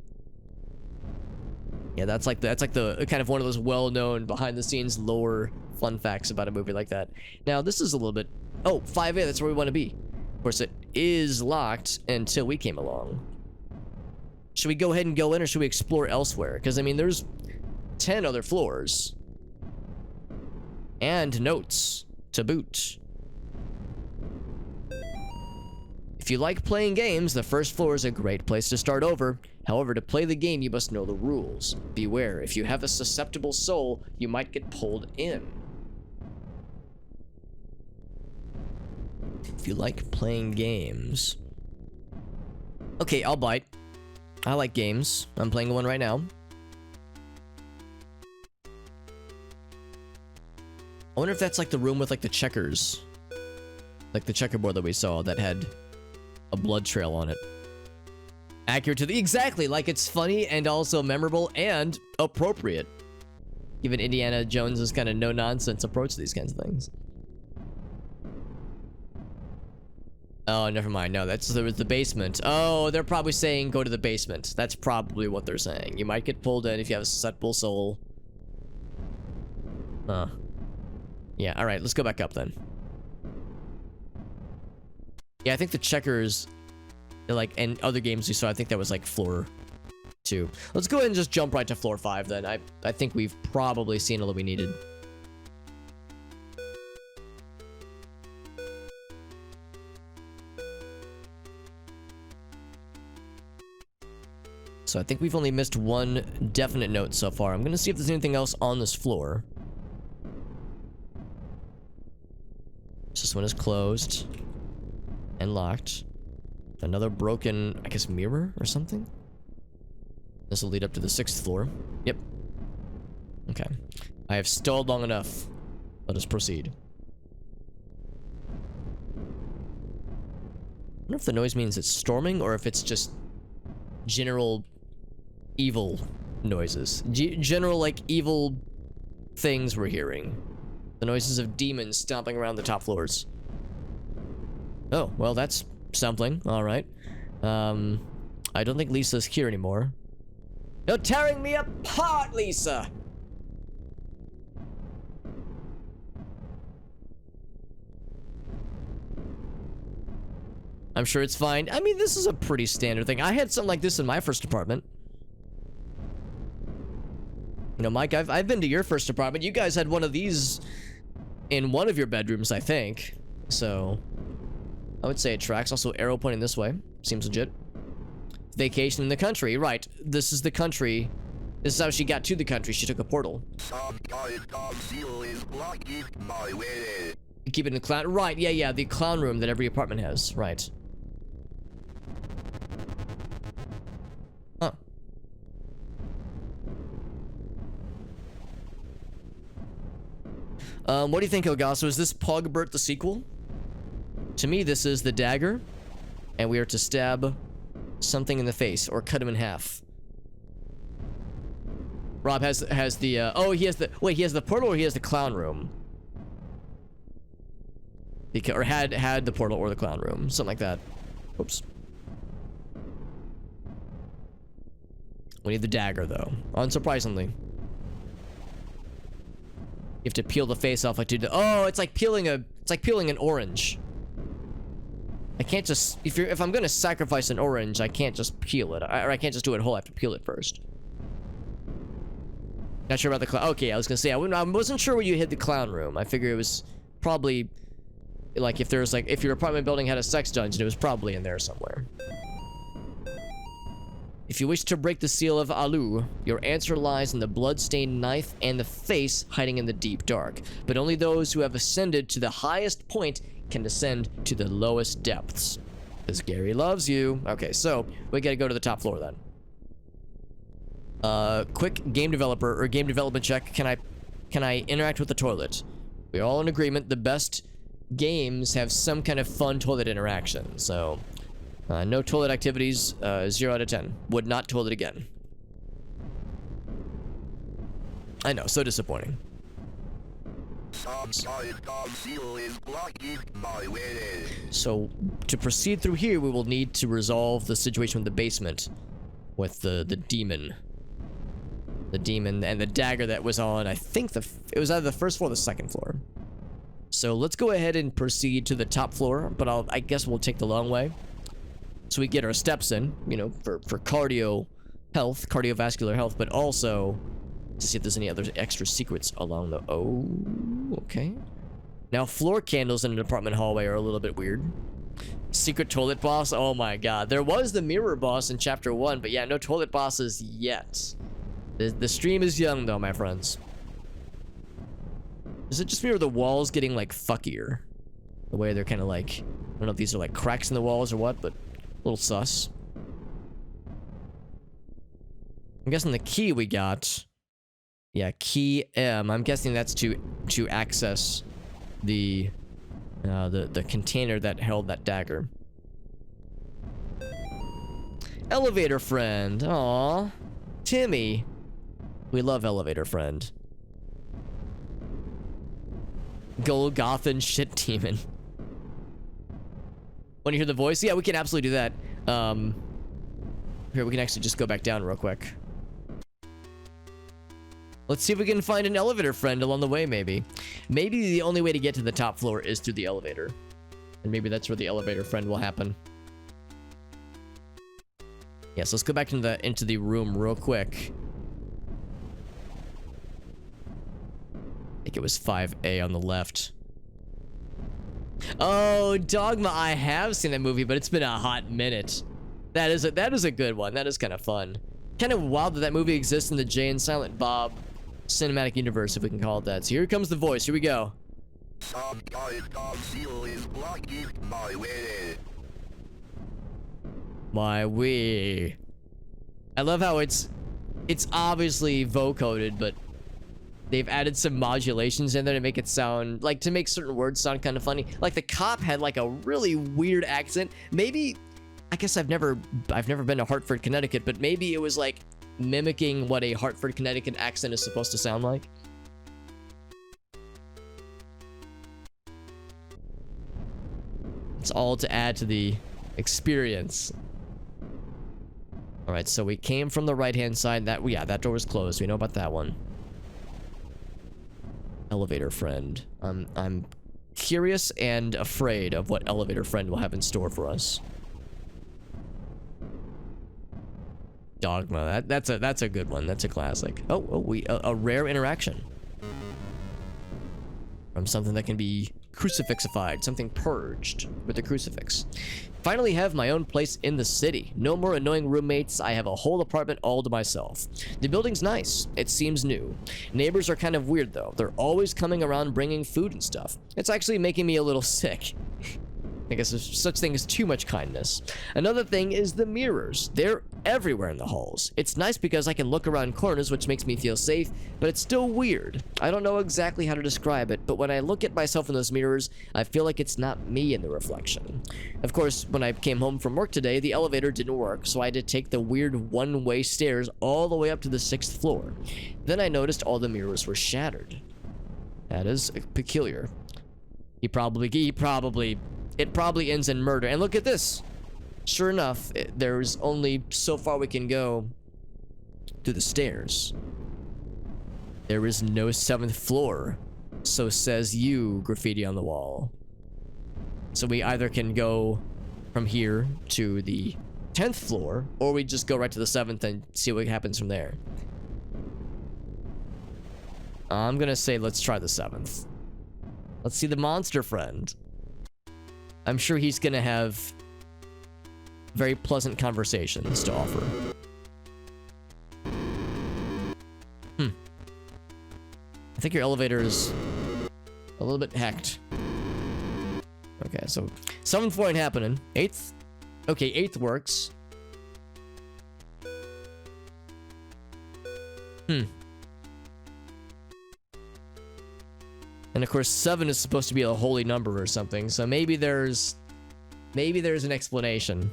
Yeah, that's like the kind of one of those well-known behind-the-scenes lore fun facts about a movie like that. Now, this is a little bit... Oh, 5A, that's where we want to be. Of course, it is locked until we came along. Should we go ahead and go in, or should we explore elsewhere? Because, I mean, there's 10 other floors. And notes to boot. If you like playing games, the first floor is a great place to start over. However, to play the game, you must know the rules. Beware, if you have a susceptible soul, you might get pulled in. If you like playing games... Okay, I'll bite. I like games. I'm playing one right now. I wonder if that's like the room with like the checkers. Like the checkerboard that we saw that had a blood trail on it. Accurate to the... Exactly, like it's funny and also memorable and appropriate. Given Indiana Jones's kind of no-nonsense approach to these kinds of things. Oh, never mind. No, there was the basement. Oh, they're probably saying go to the basement. That's probably what they're saying. You might get pulled in if you have a susceptible soul. Huh. Yeah, alright, let's go back up then. Yeah, I think the checkers... like, and other games we saw, I think that was like floor 2. Let's go ahead and just jump right to floor 5 then. I think we've probably seen all that we needed. So I think we've only missed one definite note so far. I'm gonna see if there's anything else on this floor. This one is closed and locked. Another broken, I guess, mirror or something? This will lead up to the 6th floor. Yep. Okay. I have stalled long enough. Let us proceed. I wonder if the noise means it's storming or if it's just general evil noises. General, like, evil things we're hearing. The noises of demons stomping around the top floors. Oh, well, that's... something. All right. I don't think Lisa's here anymore. You're tearing me apart, Lisa. I'm sure it's fine. I mean, this is a pretty standard thing. I had something like this in my first apartment. You know, Mike, I've been to your first apartment. You guys had one of these in one of your bedrooms, I think. So... I would say it tracks. Also, arrow pointing this way. Seems legit. Vacation in the country. Right. This is the country. This is how she got to the country. She took a portal. Keep it in the clown. Right. Yeah, yeah. The clown room that every apartment has. Right. Huh. What do you think, Elgaso? Is this Pugbert the sequel? To me, this is the dagger, and we are to stab something in the face or cut him in half. Rob has the oh, he has the... Wait, he has the portal or he has the clown room? Or had the portal or the clown room, something like that. Oops. We need the dagger though, unsurprisingly. You have to peel the face off like to... Oh, it's like peeling an orange. I can't just... If I'm gonna sacrifice an orange, I can't just peel it. Or I can't just do it whole, I have to peel it first. Not sure about the clown... Okay, I was gonna say, I wasn't sure where you hid the clown room. I figure it was probably like if there's like if your apartment building had a sex dungeon, it was probably in there somewhere. If you wish to break the seal of Alu, your answer lies in the blood-stained knife and the face hiding in the deep dark. But only those who have ascended to the highest point can descend to the lowest depths. Because Gary loves you. Okay, so we gotta go to the top floor then. Quick game developer or game development check. Can I interact with the toilet? We're all in agreement. The best games have some kind of fun toilet interaction. So, no toilet activities. 0 out of 10. Would not toilet again. I know, so disappointing. So, to proceed through here, we will need to resolve the situation with the basement. With the demon. The demon and the dagger that was on, I think it was either the first floor or the second floor. So let's go ahead and proceed to the top floor, but I guess we'll take the long way. So we get our steps in, you know, for cardiovascular health, but also to see if there's any other extra secrets along the... Oh, okay. Now, floor candles in an apartment hallway are a little bit weird. Secret toilet boss? Oh my god. There was the mirror boss in chapter 1, but yeah, no toilet bosses yet. The stream is young, though, my friends. Is it just me or the walls getting, like, fuckier? The way they're kind of like... I don't know if these are, like, cracks in the walls or what, but... a little sus. I'm guessing the key we got... Yeah, key M. I'm guessing that's to access the container that held that dagger. Elevator friend. Aww. Timmy. We love elevator friend. Golgothan shit demon. Want to hear the voice? Yeah, we can absolutely do that. Here, we can actually just go back down real quick. Let's see if we can find an elevator friend along the way, maybe. Maybe the only way to get to the top floor is through the elevator. And maybe that's where the elevator friend will happen. Yeah, so let's go back into the room real quick. I think it was 5A on the left. Oh, Dogma, I have seen that movie, but it's been a hot minute. That is a good one. That is kind of fun. Kind of wild that movie exists in the Jay and Silent Bob cinematic universe, if we can call it that. So here comes the voice. Here we go. My wee. I love how it's obviously vocoded, but they've added some modulations in there to make it sound like, to make certain words sound kind of funny. Like the cop had like a really weird accent. Maybe, I guess I've never been to Hartford, Connecticut, but maybe it was like mimicking what a Hartford, Connecticut accent is supposed to sound like. It's all to add to the experience. All right, so we came from the right-hand side. That door was closed. We know about that one. Elevator friend. I'm curious and afraid of what elevator friend will have in store for us. Dogma. That's a good one. That's a classic. A rare interaction from something that can be crucifixified, something purged with a crucifix. Finally have my own place in the city. No more annoying roommates. I have a whole apartment all to myself. The building's nice. It seems new. Neighbors are kind of weird though. They're always coming around bringing food and stuff. It's actually making me a little sick. I guess there's such thing as too much kindness. Another thing is the mirrors. They're everywhere in the halls. It's nice because I can look around corners, which makes me feel safe, but it's still weird. I don't know exactly how to describe it, but when I look at myself in those mirrors, I feel like it's not me in the reflection. Of course, when I came home from work today, the elevator didn't work, so I had to take the weird one-way stairs all the way up to the 6th floor. Then I noticed all the mirrors were shattered. That is peculiar. It probably ends in murder. And look at this. Sure enough, there's only so far we can go through the stairs. There is no 7th floor. So says you, graffiti on the wall. So we either can go from here to the 10th floor, or we just go right to the 7th and see what happens from there. I'm gonna say let's try the 7th. Let's see the monster friend. I'm sure he's gonna have very pleasant conversations to offer. I think your elevator is a little bit hacked. Okay, so 7th floor ain't happening. 8th? Okay, 8th works. And of course, 7 is supposed to be a holy number or something, so maybe there's an explanation.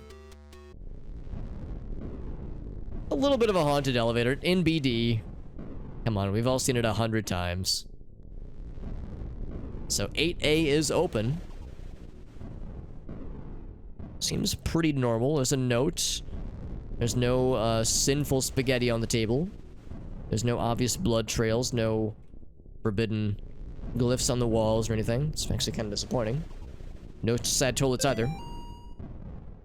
A little bit of a haunted elevator in BD. Come on, we've all seen it 100 times. So 8A is open. Seems pretty normal. There's a note. There's no sinful spaghetti on the table. There's no obvious blood trails, no forbidden glyphs on the walls or anything. It's actually kind of disappointing. No sad toilets either.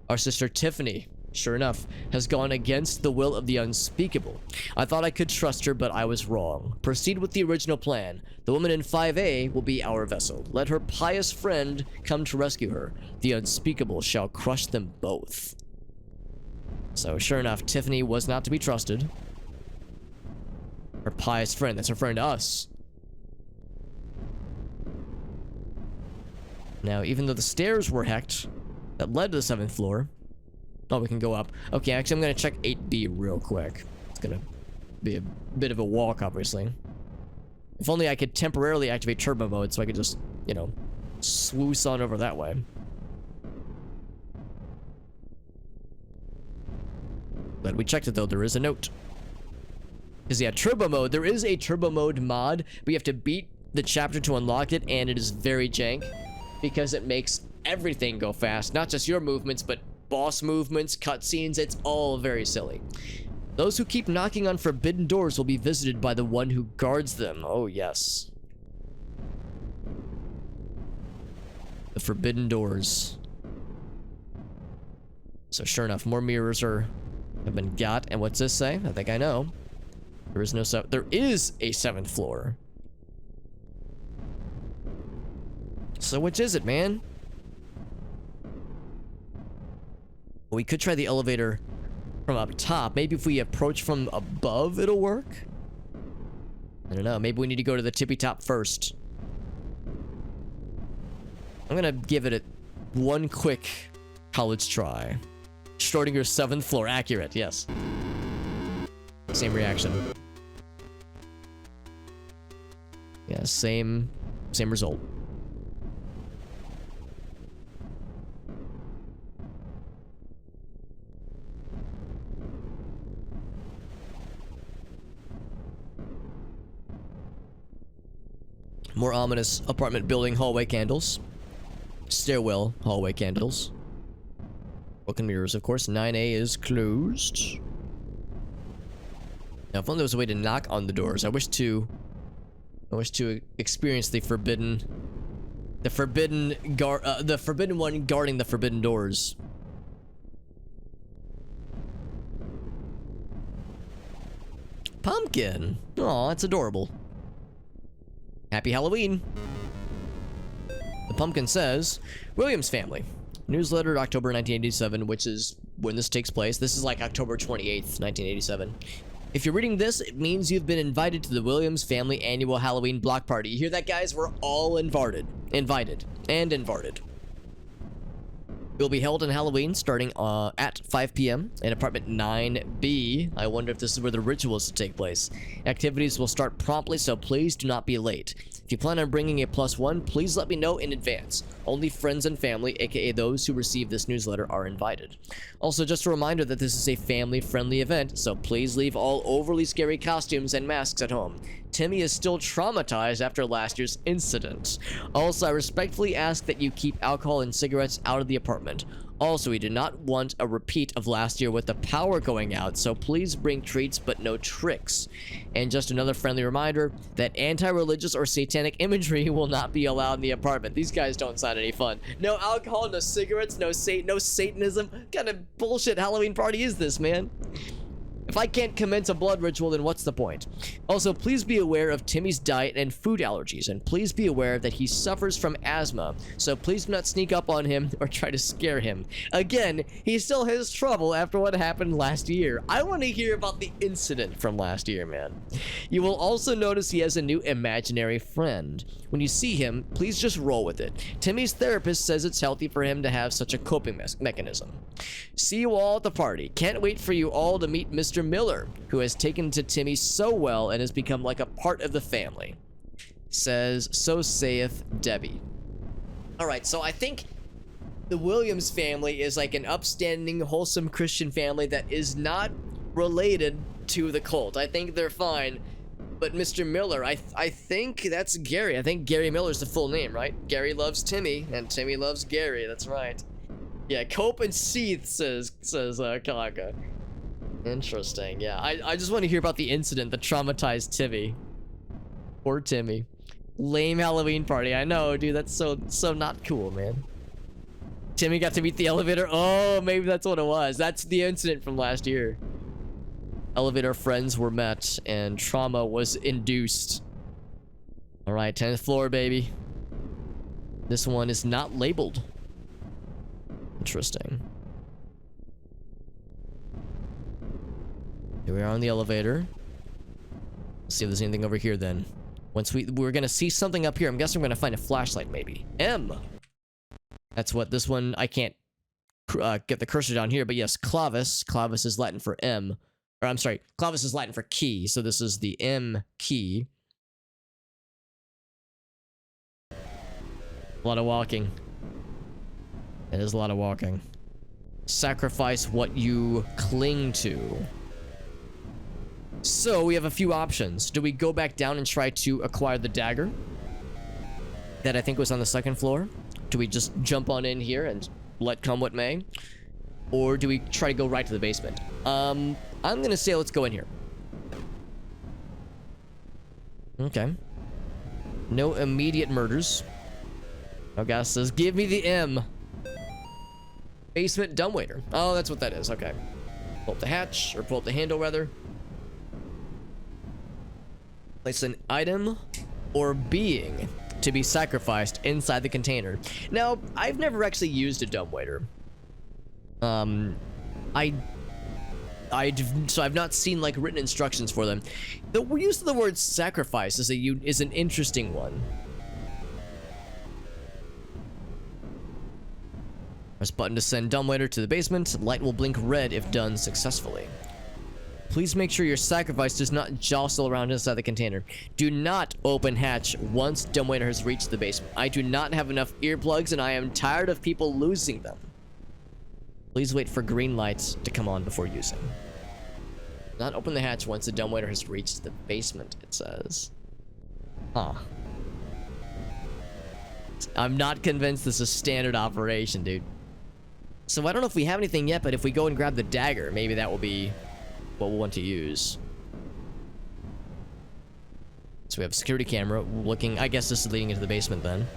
Our sister Tiffany, sure enough, has gone against the will of the unspeakable. I thought I could trust her, but I was wrong. Proceed with the original plan. The woman in 5A will be our vessel. Let her pious friend come to rescue her. The unspeakable shall crush them both. So, sure enough, Tiffany was not to be trusted. Her pious friend, that's her friend to us. Now, even though the stairs were hacked that led to the 7th floor, oh, we can go up. Okay, actually, I'm gonna check 8B real quick. It's gonna be a bit of a walk, obviously. If only I could temporarily activate turbo mode so I could just, you know, swoosh on over that way. But we checked it, though. There is a note. Because, yeah, turbo mode. There is a turbo mode mod, but you have to beat the chapter to unlock it, and it is very jank because it makes everything go fast. Not just your movements, but boss movements, cutscenes. It's all very silly. Those who keep knocking on forbidden doors will be visited by the one who guards them. Oh, yes. The forbidden doors. So, sure enough, more mirrors have been got. And what's this say? I think I know. There is no there is a 7th floor. So which is it, man? We could try the elevator from up top. Maybe if we approach from above, it'll work. I don't know. Maybe we need to go to the tippy top first. I'm gonna give it one quick college try. Schrodinger's 7th floor. Accurate, yes. Same reaction. Yeah, same result. More ominous apartment building hallway candles. Stairwell hallway candles. Broken mirrors, of course. 9A is closed. Now, if only there was a way to knock on the doors. I wish to experience the forbidden one guarding the forbidden doors. Pumpkin. Aw, that's adorable. Happy Halloween. The pumpkin says, Williams family. Newsletter, October 1987, which is when this takes place. This is like October 28th, 1987. If you're reading this, it means you've been invited to the Williams family annual Halloween block party. You hear that, guys? We're all invited. It will be held on Halloween starting at 5 p.m. in apartment 9B. I wonder if this is where the ritual is to take place. Activities will start promptly, so please do not be late. If you plan on bringing a +1, please let me know in advance. Only friends and family, aka those who receive this newsletter, are invited. Also, just a reminder that this is a family-friendly event, so please leave all overly scary costumes and masks at home. Timmy is still traumatized after last year's incident. Also, I respectfully ask that you keep alcohol and cigarettes out of the apartment. Also, we do not want a repeat of last year with the power going out, so please bring treats but no tricks. And just another friendly reminder that anti-religious or satanic imagery will not be allowed in the apartment. These guys don't sound any fun. No alcohol, no cigarettes, no Satanism. What kind of bullshit Halloween party is this, man? If I can't commence a blood ritual, then what's the point? Also, please be aware of Timmy's diet and food allergies, and please be aware that he suffers from asthma, so please do not sneak up on him or try to scare him. Again, he still has trouble after what happened last year. I want to hear about the incident from last year, man. You will also notice he has a new imaginary friend. When you see him, please just roll with it. Timmy's therapist says it's healthy for him to have such a coping mechanism. See you all at the party. Can't wait for you all to meet Mr. Miller, who has taken to Timmy so well and has become like a part of the family. Says, so saith Debbie. Alright, so I think the Williams family is like an upstanding, wholesome Christian family that is not related to the cult. I think they're fine. But Mr. Miller, I think that's Gary. I think Gary Miller's the full name, right? Gary loves Timmy, and Timmy loves Gary. That's right. Yeah, cope and seethe, says Kaka. Interesting. Yeah, I just want to hear about the incident that traumatized Timmy. Poor Timmy. Lame Halloween party. I know, dude. That's so not cool, man. Timmy got to meet the elevator. Oh, maybe that's what it was. That's the incident from last year. Elevator friends were met and trauma was induced. All right, 10th floor, baby. This one is not labeled. Interesting. Here we are on the elevator. Let's see if there's anything over here then. Once we're gonna see something up here. I'm guessing we're gonna find a flashlight maybe. M. That's what this one, I can't get the cursor down here, but yes, clavis. Clavis is Latin for M. Or I'm sorry, clavis is Latin for key, so this is the M key. A lot of walking. It is a lot of walking. Sacrifice what you cling to. So we have a few options. Do we go back down and try to acquire the dagger that I think was on the second floor? Do we just jump on in here and let come what may? Or do we try to go right to the basement? I'm gonna say let's go in here. Okay. No immediate murders. Oh gosh, says give me the M. Basement dumbwaiter. Oh, that's what that is. Okay. Pull up the hatch, or pull up the handle rather. Place an item or being to be sacrificed inside the container. Now, I've never actually used a dumbwaiter. So I've not seen like written instructions for them. The use of the word sacrifice is an interesting one. Press button to send dumbwaiter to the basement. Light will blink red if done successfully. Please make sure your sacrifice does not jostle around inside the container. Do not open hatch once dumbwaiter has reached the basement. I do not have enough earplugs and I am tired of people losing them. Please wait for green lights to come on before using. Not open the hatch once the dumbwaiter has reached the basement, it says. Huh. I'm not convinced this is standard operation, dude. So I don't know if we have anything yet, but if we go and grab the dagger, maybe that will be what we'll want to use. So we have a security camera looking. I guess this is leading into the basement then.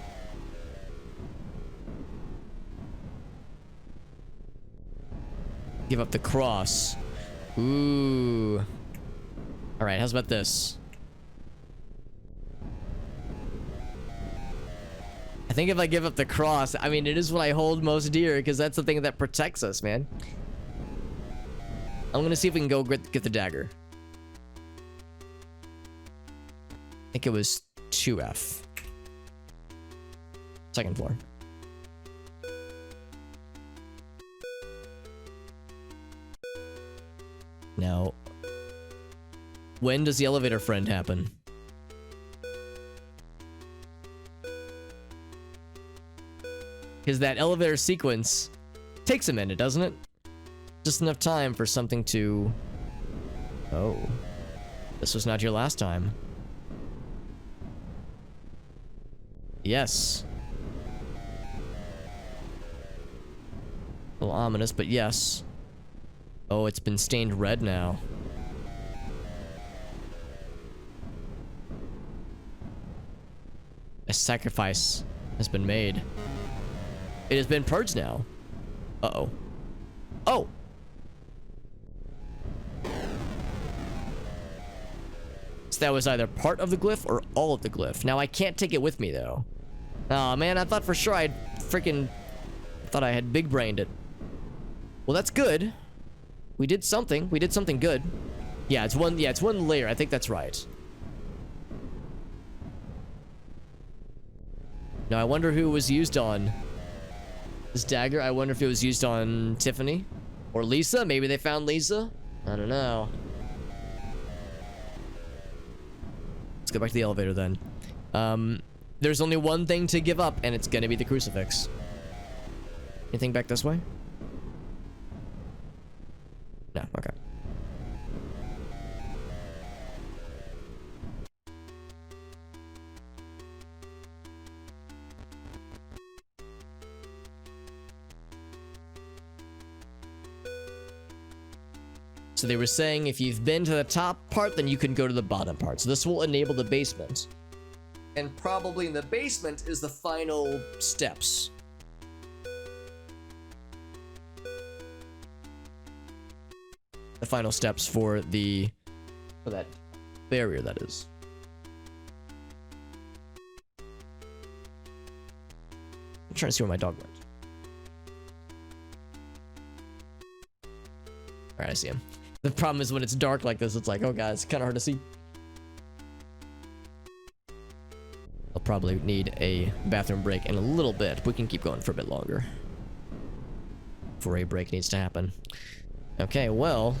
Give up the cross. Ooh. Alright, how's about this? I think if I give up the cross, I mean, it is what I hold most dear, because that's the thing that protects us, man. I'm gonna see if we can go get the dagger. I think it was 2F. Second floor. Now, when does the elevator friend happen? Because that elevator sequence takes a minute, doesn't it? Just enough time for something to... Oh. This was not your last time. Yes. A little ominous, but yes. Oh, it's been stained red now. A sacrifice has been made. It has been purged now. Uh-oh. Oh! So that was either part of the glyph or all of the glyph. Now I can't take it with me though. Oh man, I thought for sure I'd freaking thought I had big brained it. Well, that's good. We did something. We did something good. Yeah, it's one layer. I think that's right. Now I wonder who it was used on. This dagger, I wonder if it was used on Tiffany or Lisa. Maybe they found Lisa. I don't know. Let's go back to the elevator then. There's only one thing to give up, and it's gonna be the crucifix. Anything back this way? No, okay. So they were saying if you've been to the top part, then you can go to the bottom part. So this will enable the basement. And probably in the basement is the final steps. The final steps for that barrier, that is. I'm trying to see where my dog went. Alright, I see him. The problem is when it's dark like this, it's like, oh god, it's kind of hard to see. I'll probably need a bathroom break in a little bit. We can keep going for a bit longer before a break needs to happen. Okay, well,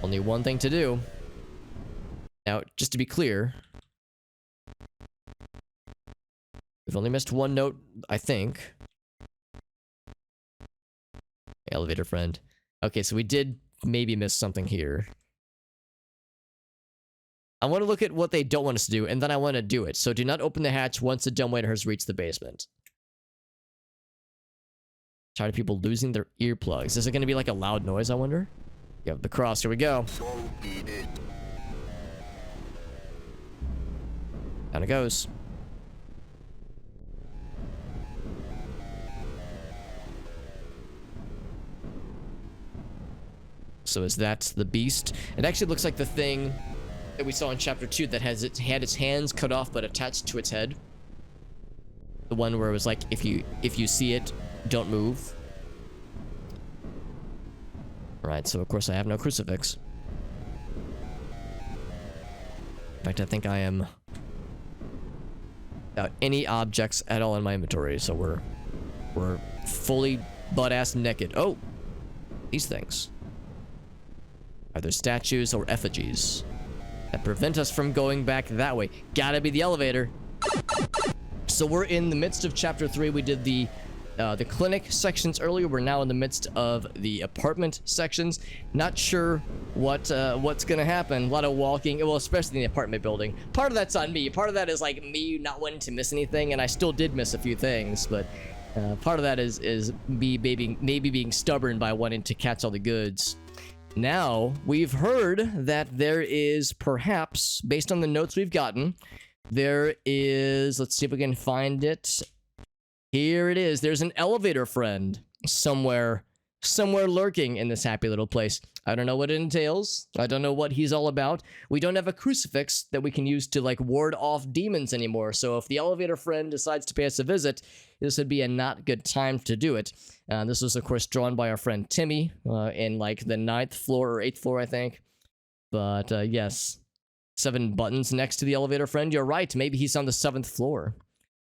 only one thing to do. Now, just to be clear, we've only missed one note, I think. Elevator friend. Okay, so we did maybe miss something here. I want to look at what they don't want us to do, and then I want to do it. So do not open the hatch once the dumbwaiter has reached the basement. Tired of people losing their earplugs. Is it going to be like a loud noise, I wonder? Yep, the cross. Here we go. Down it goes. So is that the beast? It actually looks like the thing that we saw in chapter 2 that had its hands cut off but attached to its head. The one where it was like, if you see it, don't move. Right, so of course I have no crucifix. In fact, I think I am without any objects at all in my inventory, so we're fully butt-ass naked. Oh! These things. Either statues or effigies that prevent us from going back that way. Gotta be the elevator. So we're in the midst of chapter 3. We did the clinic sections earlier. We're now in the midst of the apartment sections. Not sure what's gonna happen. A lot of walking, well, especially in the apartment building. Part of that's on me. Part of that is like me not wanting to miss anything, and I still did miss a few things. But part of that is me maybe being stubborn by wanting to catch all the goods. Now, we've heard that there is perhaps, based on the notes we've gotten, there is, let's see if we can find it. Here it is. There's an elevator friend somewhere lurking in this happy little place. I don't know what it entails. I don't know what he's all about. We don't have a crucifix that we can use to like ward off demons anymore. So if the elevator friend decides to pay us a visit, this would be a not good time to do it. This was of course drawn by our friend Timmy in like the 9th floor or 8th floor, I think. But yes, 7 buttons next to the elevator friend. You're right. Maybe he's on the 7th floor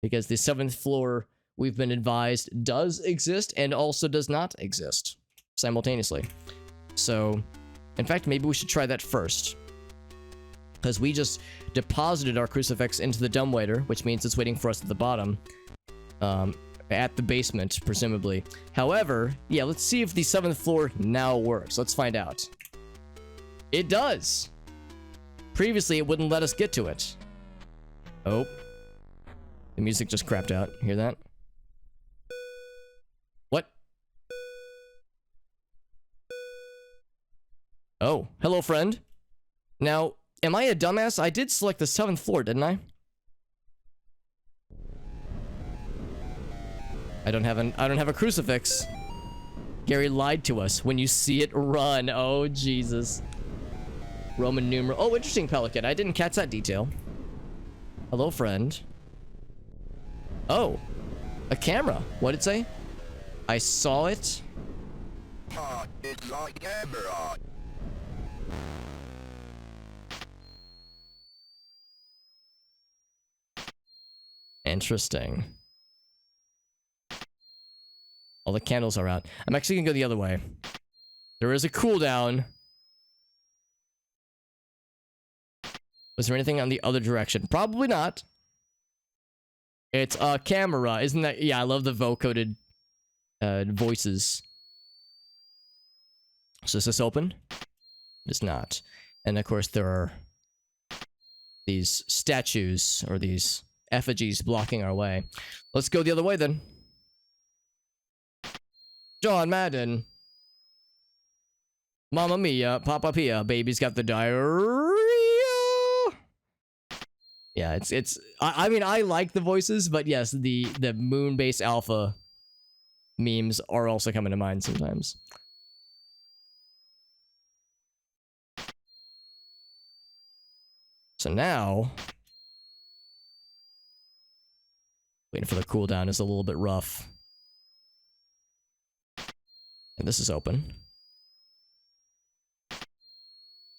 because the 7th floor, we've been advised, does exist and also does not exist simultaneously. So, in fact, maybe we should try that first. Because we just deposited our crucifix into the dumbwaiter, which means it's waiting for us at the bottom. At the basement, presumably. However, yeah, let's see if the 7th floor now works. Let's find out. It does! Previously, it wouldn't let us get to it. Oh. The music just crapped out. Hear that? What? Oh, hello, friend. Now, am I a dumbass? I did select the 7th floor, didn't I? I don't have a crucifix. Gary lied to us. When you see it, run. Oh, Jesus. Roman numeral. Oh, interesting, Pelican. I didn't catch that detail. Hello, friend. Oh, a camera. What did it say? I saw it. It's a camera. Interesting. All the candles are out. I'm actually gonna go the other way. There is a cooldown. Was there anything on the other direction? Probably not. It's a camera. Isn't that... Yeah, I love the vocoded voices. So is this open? It's not. And of course there are these statues or these effigies blocking our way. Let's go the other way then. John Madden. Mamma Mia, Papa Pia, baby's got the diarrhea. Yeah, I mean, I like the voices, but yes, the Moonbase Alpha memes are also coming to mind sometimes. So now, waiting for the cooldown is a little bit rough. And this is open.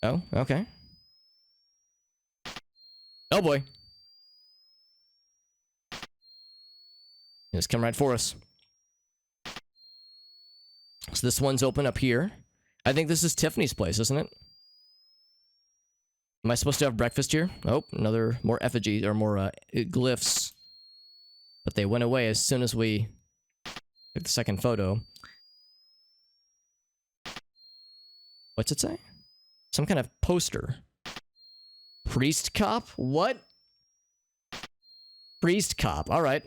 Oh, okay. Oh boy. Just come right for us. So this one's open up here. I think this is Tiffany's place, isn't it? Am I supposed to have breakfast here? Oh, more effigies or more glyphs. But they went away as soon as we took the second photo. What's it say? Some kind of poster. Priest cop? What? Priest cop. All right.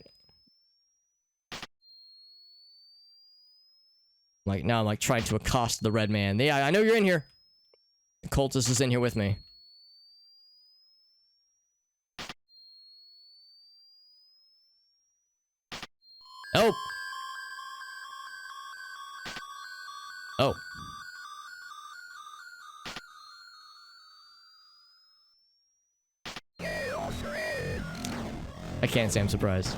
Like, now I'm like trying to accost the red man. Yeah, I know you're in here. The cultist is in here with me. Oh. Oh. I can't say I'm surprised.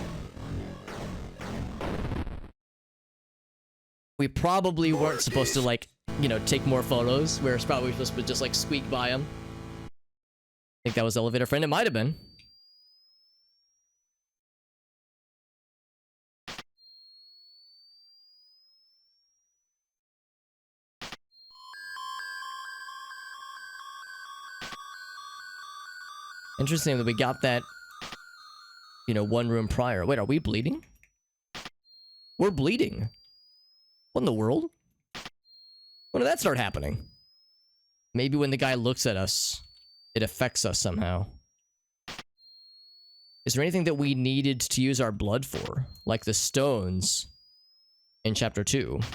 We probably weren't supposed to, like, you know, take more photos. We were probably supposed to just, like, squeak by them. I think that was Elevator Friend. It might have been. Interesting that we got that, you know, one room prior. Wait, are we bleeding? We're bleeding. What in the world? When did that start happening? Maybe when the guy looks at us, it affects us somehow. Is there anything that we needed to use our blood for? Like the stones in chapter 2. Can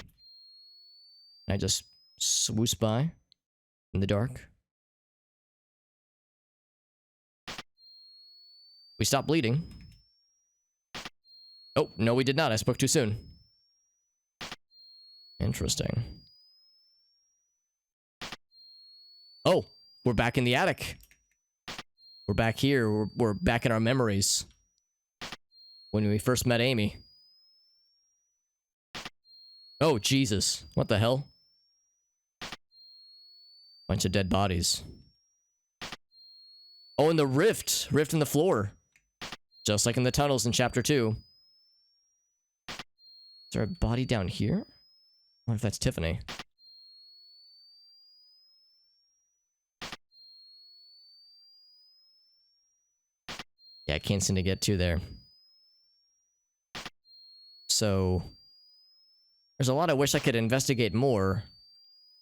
I just swoosh by in the dark? We stopped bleeding. Oh, no we did not. I spoke too soon. Interesting. Oh, we're back in the attic. We're back here. We're back in our memories. When we first met Amy. Oh, Jesus. What the hell? Bunch of dead bodies. Oh, and the rift. Rift in the floor. Just like in the tunnels in chapter 2. Is there a body down here? I wonder if that's Tiffany. Yeah, I can't seem to get to there. So there's a lot I wish I could investigate more.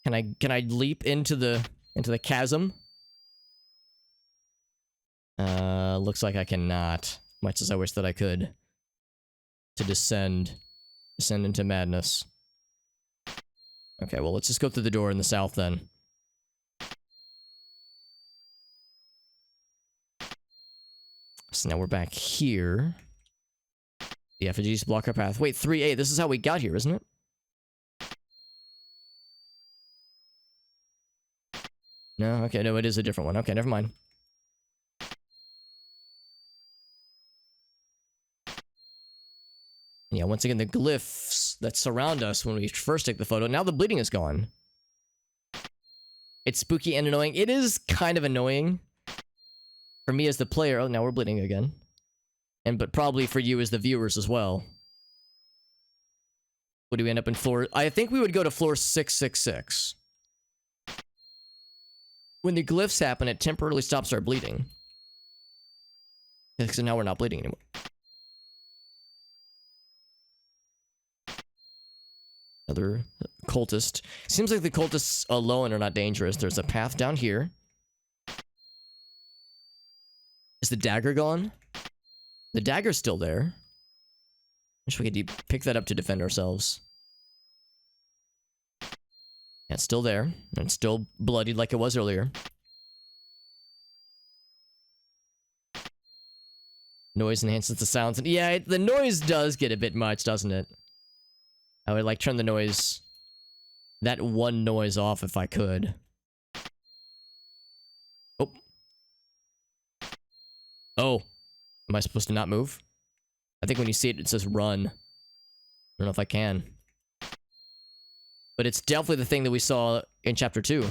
Can I leap into the chasm? Looks like I cannot. Much as I wish that I could. To descend into madness. Okay, well, let's just go through the door in the south then. So now we're back here. The effigies block our path. Wait, 3A, this is how we got here, isn't it? No, okay, no, it is a different one. Okay, never mind. Yeah, once again, the glyphs that surround us when we first take the photo. Now the bleeding is gone. It's spooky and annoying. It is kind of annoying for me as the player. Oh, now we're bleeding again. But probably for you as the viewers as well. Would we end up in floor? I think we would go to floor 666. When the glyphs happen, it temporarily stops our bleeding. So now we're not bleeding anymore. Another cultist. Seems like the cultists alone are not dangerous. There's a path down here. Is the dagger gone? The dagger's still there. Wish we could pick that up to defend ourselves. Yeah, it's still there. And it's still bloodied like it was earlier. Noise enhances the sounds. And yeah, the noise does get a bit much, doesn't it? I would like turn the noise, that one noise off if I could. Oh. Oh. Am I supposed to not move? I think when you see it, it says run. I don't know if I can. But it's definitely the thing that we saw in chapter 2.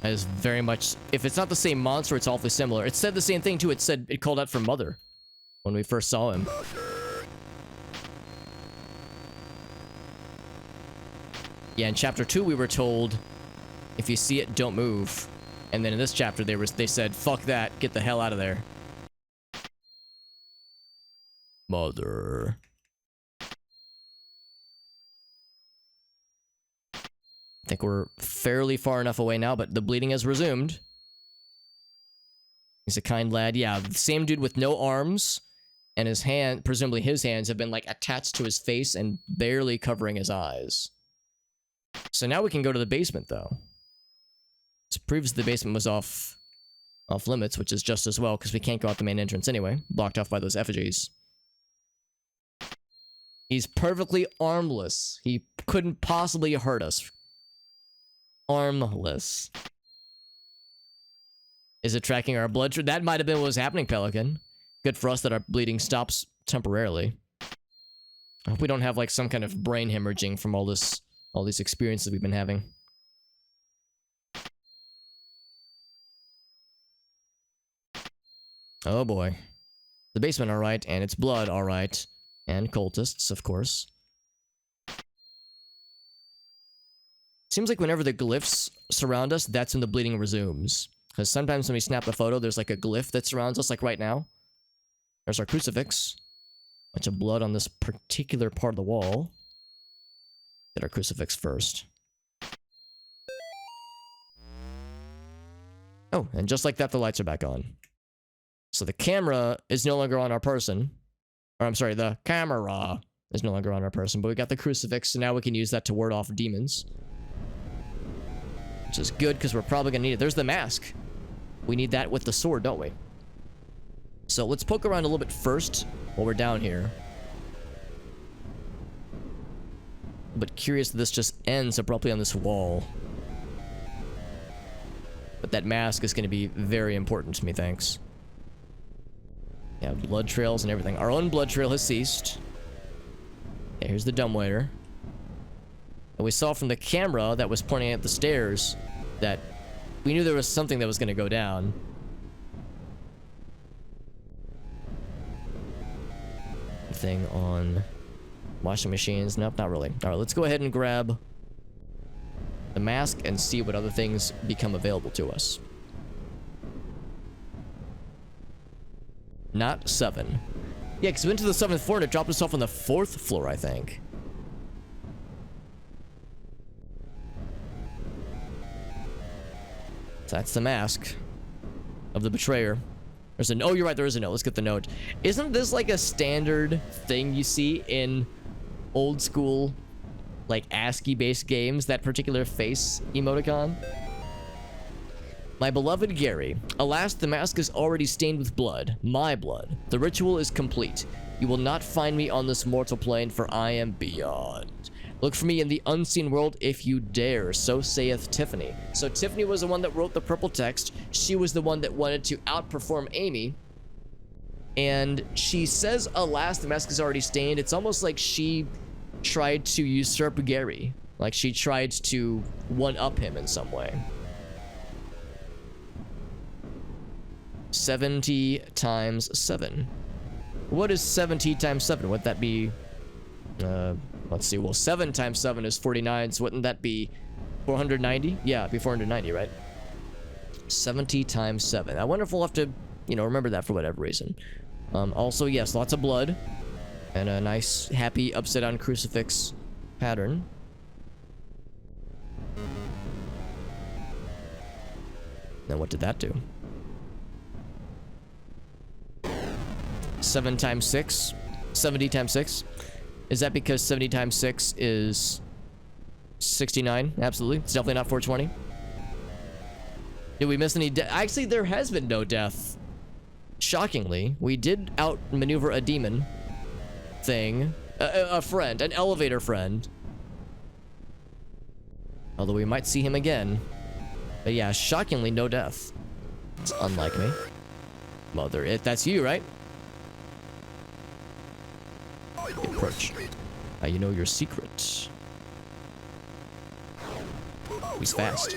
That is very much... If it's not the same monster, it's awfully similar. It said the same thing too. It called out for Mother when we first saw him. Yeah, in chapter 2 we were told, if you see it, don't move. And then in this chapter they said, fuck that, get the hell out of there. Mother. I think we're fairly far enough away now, but the bleeding has resumed. He's a kind lad. Yeah, the same dude with no arms, and his hand, presumably his hands, have been like attached to his face and barely covering his eyes. So now we can go to the basement, though. This proves the basement was off limits, which is just as well, because we can't go out the main entrance anyway, blocked off by those effigies. He's perfectly armless. He couldn't possibly hurt us. Armless. Is it tracking our blood? That might have been what was happening, Pelican. Good for us that our bleeding stops temporarily. I hope we don't have like some kind of brain hemorrhaging from all these experiences we've been having. Oh boy. The basement alright, and it's blood alright. And cultists, of course. Seems like whenever the glyphs surround us, that's when the bleeding resumes. Because sometimes when we snap a photo, there's like a glyph that surrounds us, like right now. There's our crucifix. Bunch of blood on this particular part of the wall. Get our crucifix first. Oh, and just like that, the lights are back on. So the camera is no longer on our person. Or I'm sorry, the camera is no longer on our person, but we got the crucifix, so now we can use that to ward off demons. Which is good, because we're probably going to need it. There's the mask. We need that with the sword, don't we? So let's poke around a little bit first while we're down here. But curious that this just ends abruptly on this wall. But that mask is going to be very important to me, thanks. Yeah, blood trails and everything. Our own blood trail has ceased. Yeah, here's the dumbwaiter. And we saw from the camera that was pointing at the stairs that we knew there was something that was going to go down. Thing on washing machines. Nope, not really. Alright, let's go ahead and grab the mask and see what other things become available to us. Not 7. Yeah, because we went to the 7th floor and it dropped us off on the 4th floor, I think. So that's the mask of the betrayer. There's a... Oh, you're right, there is a note. Let's get the note. Isn't this like a standard thing you see in old school, like ASCII-based games? That particular face emoticon? My beloved Gary, alas, the mask is already stained with blood. My blood. The ritual is complete. You will not find me on this mortal plane, for I am beyond. Look for me in the unseen world if you dare, so saith Tiffany. So Tiffany was the one that wrote the purple text. She was the one that wanted to outperform Amy. And she says, alas, the mask is already stained. It's almost like she tried to usurp Gary. Like she tried to one-up him in some way. 70 times 7. What is 70 times 7? Would that be... let's see. Well, 7 times 7 is 49, so wouldn't that be 490? Yeah, it'd be 490, right? 70 times 7. I wonder if we'll have to, you know, remember that for whatever reason. Also, yes, lots of blood. And a nice, happy, upside-down crucifix pattern. Now, what did that do? 7 times 6? 70 times 6? Is that because 70 times 6 is 69? Absolutely. It's definitely not 420. Did we miss any death? Actually, there has been no death. Shockingly. We did outmaneuver a demon thing. A friend. An elevator friend. Although we might see him again. But yeah, shockingly, no death. It's unlike me. Mother, that's you, right? Approach. You know your secret. He's fast.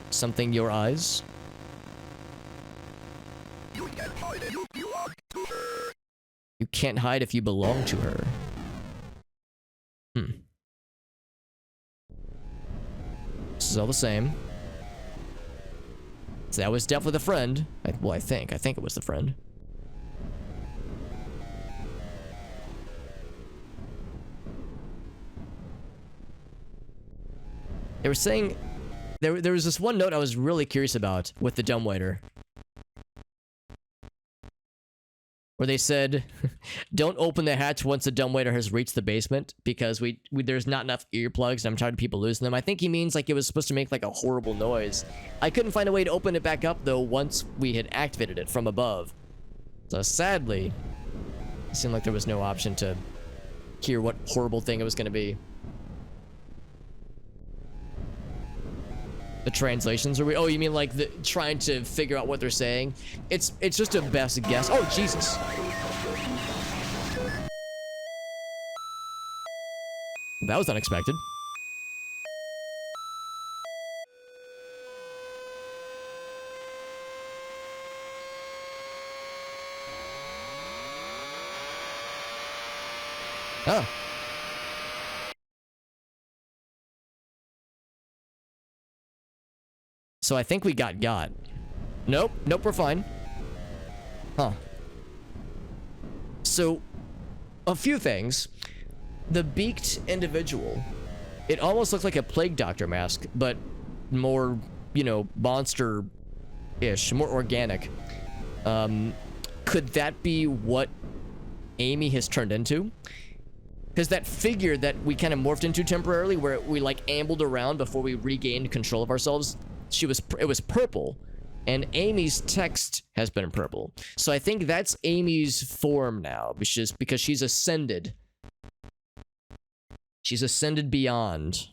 Something your eyes? You can't hide if you belong to her. This is all the same. So that was definitely the friend. Well, I think it was the friend. They were saying... There was this one note I was really curious about with the dumbwaiter. Where they said, don't open the hatch once the dumbwaiter has reached the basement because there's not enough earplugs and I'm tired of people losing them. I think he means like it was supposed to make like a horrible noise. I couldn't find a way to open it back up though once we had activated it from above. So sadly, it seemed like there was no option to hear what horrible thing it was going to be. The translations are we? Oh, you mean like trying to figure out what they're saying? It's just a best guess. Oh, Jesus. That was unexpected. Oh. So I think we got. Nope, we're fine. Huh. So, a few things. The beaked individual, it almost looked like a plague doctor mask, but more, you know, monster-ish, more organic. Could that be what Amy has turned into? Because that figure that we kind of morphed into temporarily, where we like ambled around before we regained control of ourselves, it was purple, and Amy's text has been purple. So I think that's Amy's form now, because she's ascended. She's ascended beyond.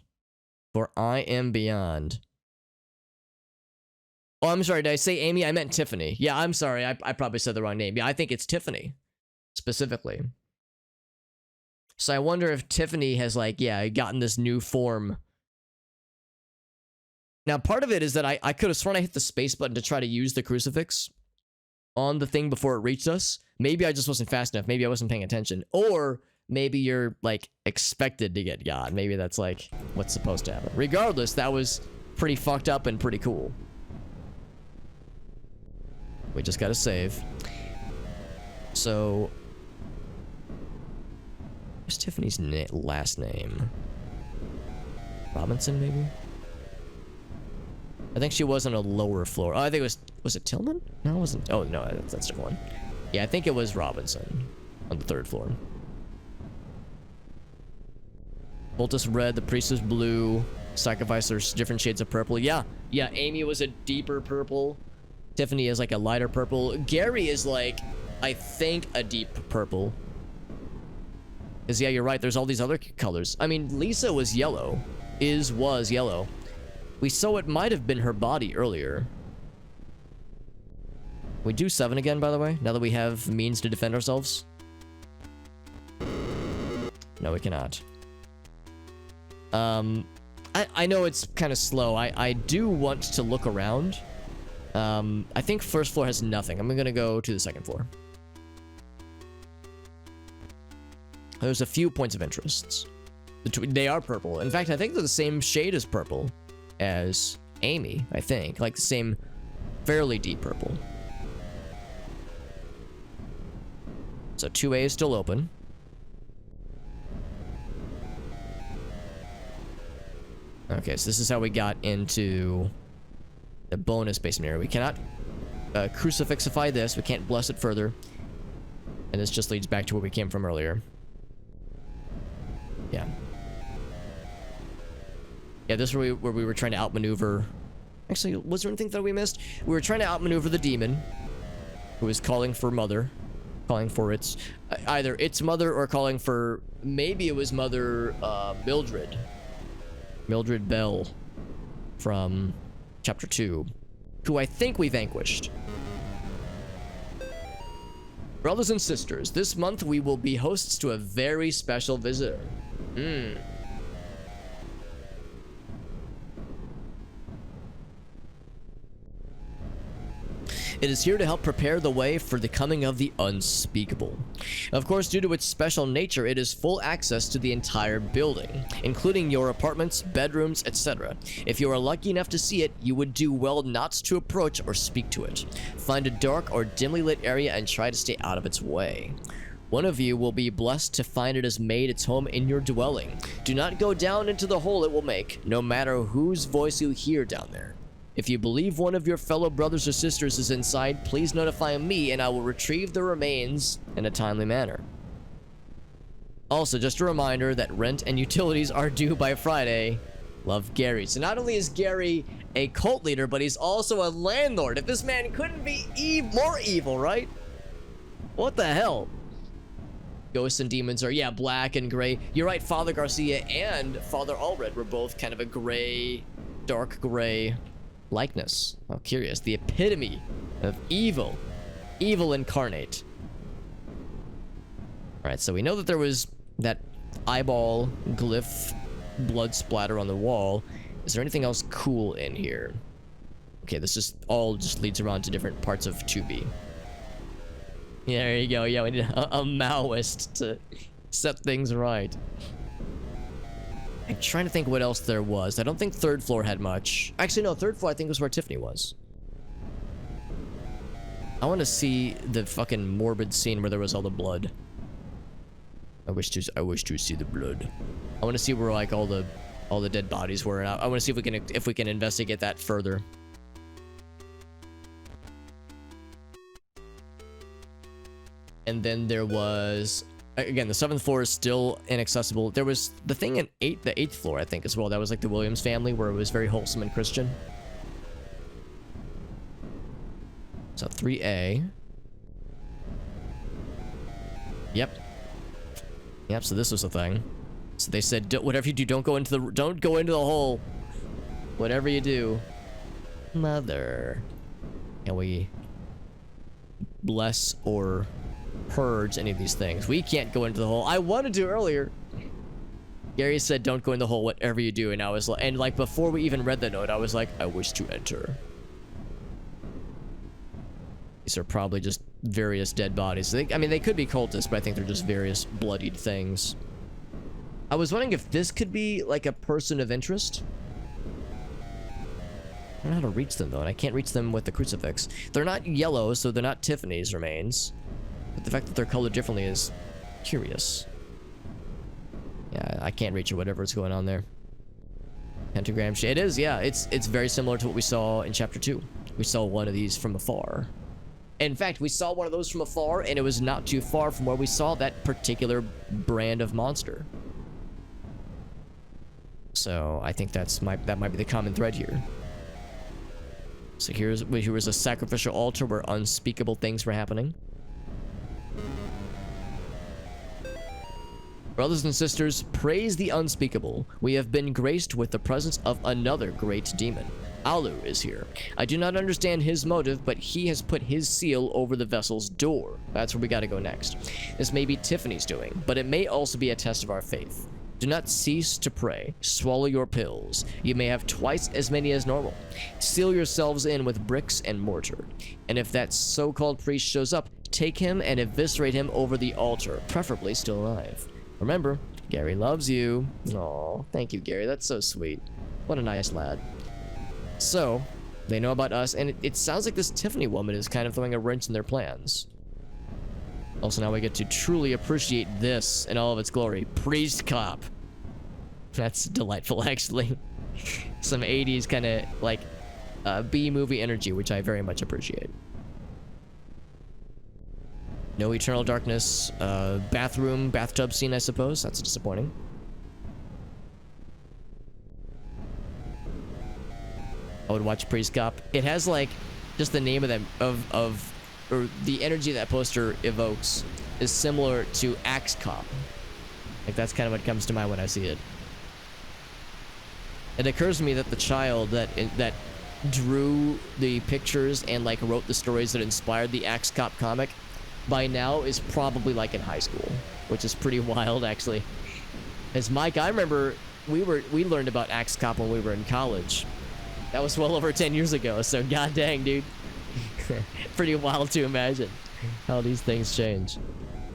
For I am beyond. Oh, I'm sorry. Did I say Amy? I meant Tiffany. Yeah, I'm sorry. I probably said the wrong name. Yeah, I think it's Tiffany, specifically. So I wonder if Tiffany has, like, yeah, gotten this new form. Now, part of it is that I could have sworn I hit the space button to try to use the crucifix on the thing before it reached us. Maybe I just wasn't fast enough. Maybe I wasn't paying attention. Or maybe you're, like, expected to get God. Maybe that's, like, what's supposed to happen. Regardless, that was pretty fucked up and pretty cool. We just gotta save. So... what's Tiffany's last name? Robinson, maybe? I think she was on a lower floor. Oh, I think it was it Tillman? No, it wasn't. Oh, no, that's a different one. Yeah, I think it was Robinson on the 3rd floor. Voltus red, the priest is blue. Sacrifice, there's different shades of purple. Yeah, Amy was a deeper purple. Tiffany is like a lighter purple. Gary is like, I think, a deep purple. Because, yeah, you're right. There's all these other colors. I mean, Lisa was yellow. Was yellow. We saw it might have been her body earlier. We do 7 again, by the way, now that we have means to defend ourselves. No, we cannot. I know it's kind of slow. I do want to look around. I think first floor has nothing. I'm gonna go to the second floor. There's a few points of interest. They are purple. In fact, I think they're the same shade as purple as Amy, I think. Like the same fairly deep purple. So 2A is still open. Okay, so this is how we got into the bonus basement area. We cannot crucifixify this. We can't bless it further. And this just leads back to where we came from earlier. Yeah. Yeah, this is where we were trying to outmaneuver. Actually, was there anything that we missed? We were trying to outmaneuver the demon, who was calling for mother. Calling for its... either its mother or calling for... maybe it was Mother Mildred. Mildred Bell from chapter 2, who I think we vanquished. Brothers and sisters, this month we will be hosts to a very special visitor. It is here to help prepare the way for the coming of the unspeakable. Of course, due to its special nature, it is full access to the entire building, including your apartments, bedrooms, etc. If you are lucky enough to see it, you would do well not to approach or speak to it. Find a dark or dimly lit area and try to stay out of its way. One of you will be blessed to find it has made its home in your dwelling. Do not go down into the hole it will make, no matter whose voice you hear down there. If you believe one of your fellow brothers or sisters is inside, please notify me and I will retrieve the remains in a timely manner. Also, just a reminder that rent and utilities are due by Friday. Love, Gary. So not only is Gary a cult leader, but he's also a landlord. If this man couldn't be more evil, right? What the hell? Ghosts and demons are, yeah, black and gray. You're right, Father Garcia and Father Allred were both kind of a gray, dark gray likeness. Oh, curious. The epitome of evil. Evil incarnate. Alright, so we know that there was that eyeball glyph blood splatter on the wall. Is there anything else cool in here? Okay, this just all just leads around to different parts of 2B. Yeah, there you go. Yeah, we need a Maoist to set things right. I'm trying to think what else there was. I don't think third floor had much. Actually, no, third floor I think was where Tiffany was. I want to see the fucking morbid scene where there was all the blood. I wish to see the blood. I want to see where like all the dead bodies were. And I want to see if we can investigate that further. And then there was, again, the 7th floor is still inaccessible. There was the thing in the 8th floor, I think, as well. That was like the Williams family, where it was very wholesome and Christian. So 3A. Yep. Yep. So this was the thing. So they said, whatever you do, don't go into the hole. Whatever you do, mother. Can we bless or purge any of these things? We can't go into the hole. I wanted to earlier. Gary said, don't go in the hole, whatever you do. And I was like, and like before we even read the note, I was like, I wish to enter. These are probably just various dead bodies. I mean, they could be cultists, but I think they're just various bloodied things. I was wondering if this could be like a person of interest. I don't know how to reach them though, and I can't reach them with the crucifix. They're not yellow, so they're not Tiffany's remains. But the fact that they're colored differently is curious. Yeah, I can't reach it, whatever is going on there. Pentagram shade. It is, yeah. It's very similar to what we saw in chapter 2. We saw one of these from afar. In fact, we saw one of those from afar, and it was not too far from where we saw that particular brand of monster. So I think that might be the common thread here. So here was a sacrificial altar where unspeakable things were happening. Brothers and sisters, praise the unspeakable. We have been graced with the presence of another great demon. Alu is here. I do not understand his motive, but he has put his seal over the vessel's door. That's where we gotta go next. This may be Tiffany's doing, but it may also be a test of our faith. Do not cease to pray. Swallow your pills. You may have twice as many as normal. Seal yourselves in with bricks and mortar. And if that so-called priest shows up, take him and eviscerate him over the altar, preferably still alive. Remember, Gary loves you. Aw, thank you, Gary. That's so sweet. What a nice lad. So, they know about us, and it sounds like this Tiffany woman is kind of throwing a wrench in their plans. Also, now we get to truly appreciate this in all of its glory. Priest cop. That's delightful, actually. Some 80s kind of, like, B-movie energy, which I very much appreciate. No eternal darkness. Bathtub scene, I suppose. That's disappointing. I would watch Priest Cop. It has, like, just the name of them, or the energy that poster evokes is similar to Axe Cop. Like, that's kind of what comes to mind when I see it. It occurs to me that the child that drew the pictures and, like, wrote the stories that inspired the Axe Cop comic by now is probably, like, in high school, which is pretty wild, actually. As Mike, I remember we learned about Axe Cop when we were in college. That was well over 10 years ago, so god dang, dude. Pretty wild to imagine how these things change.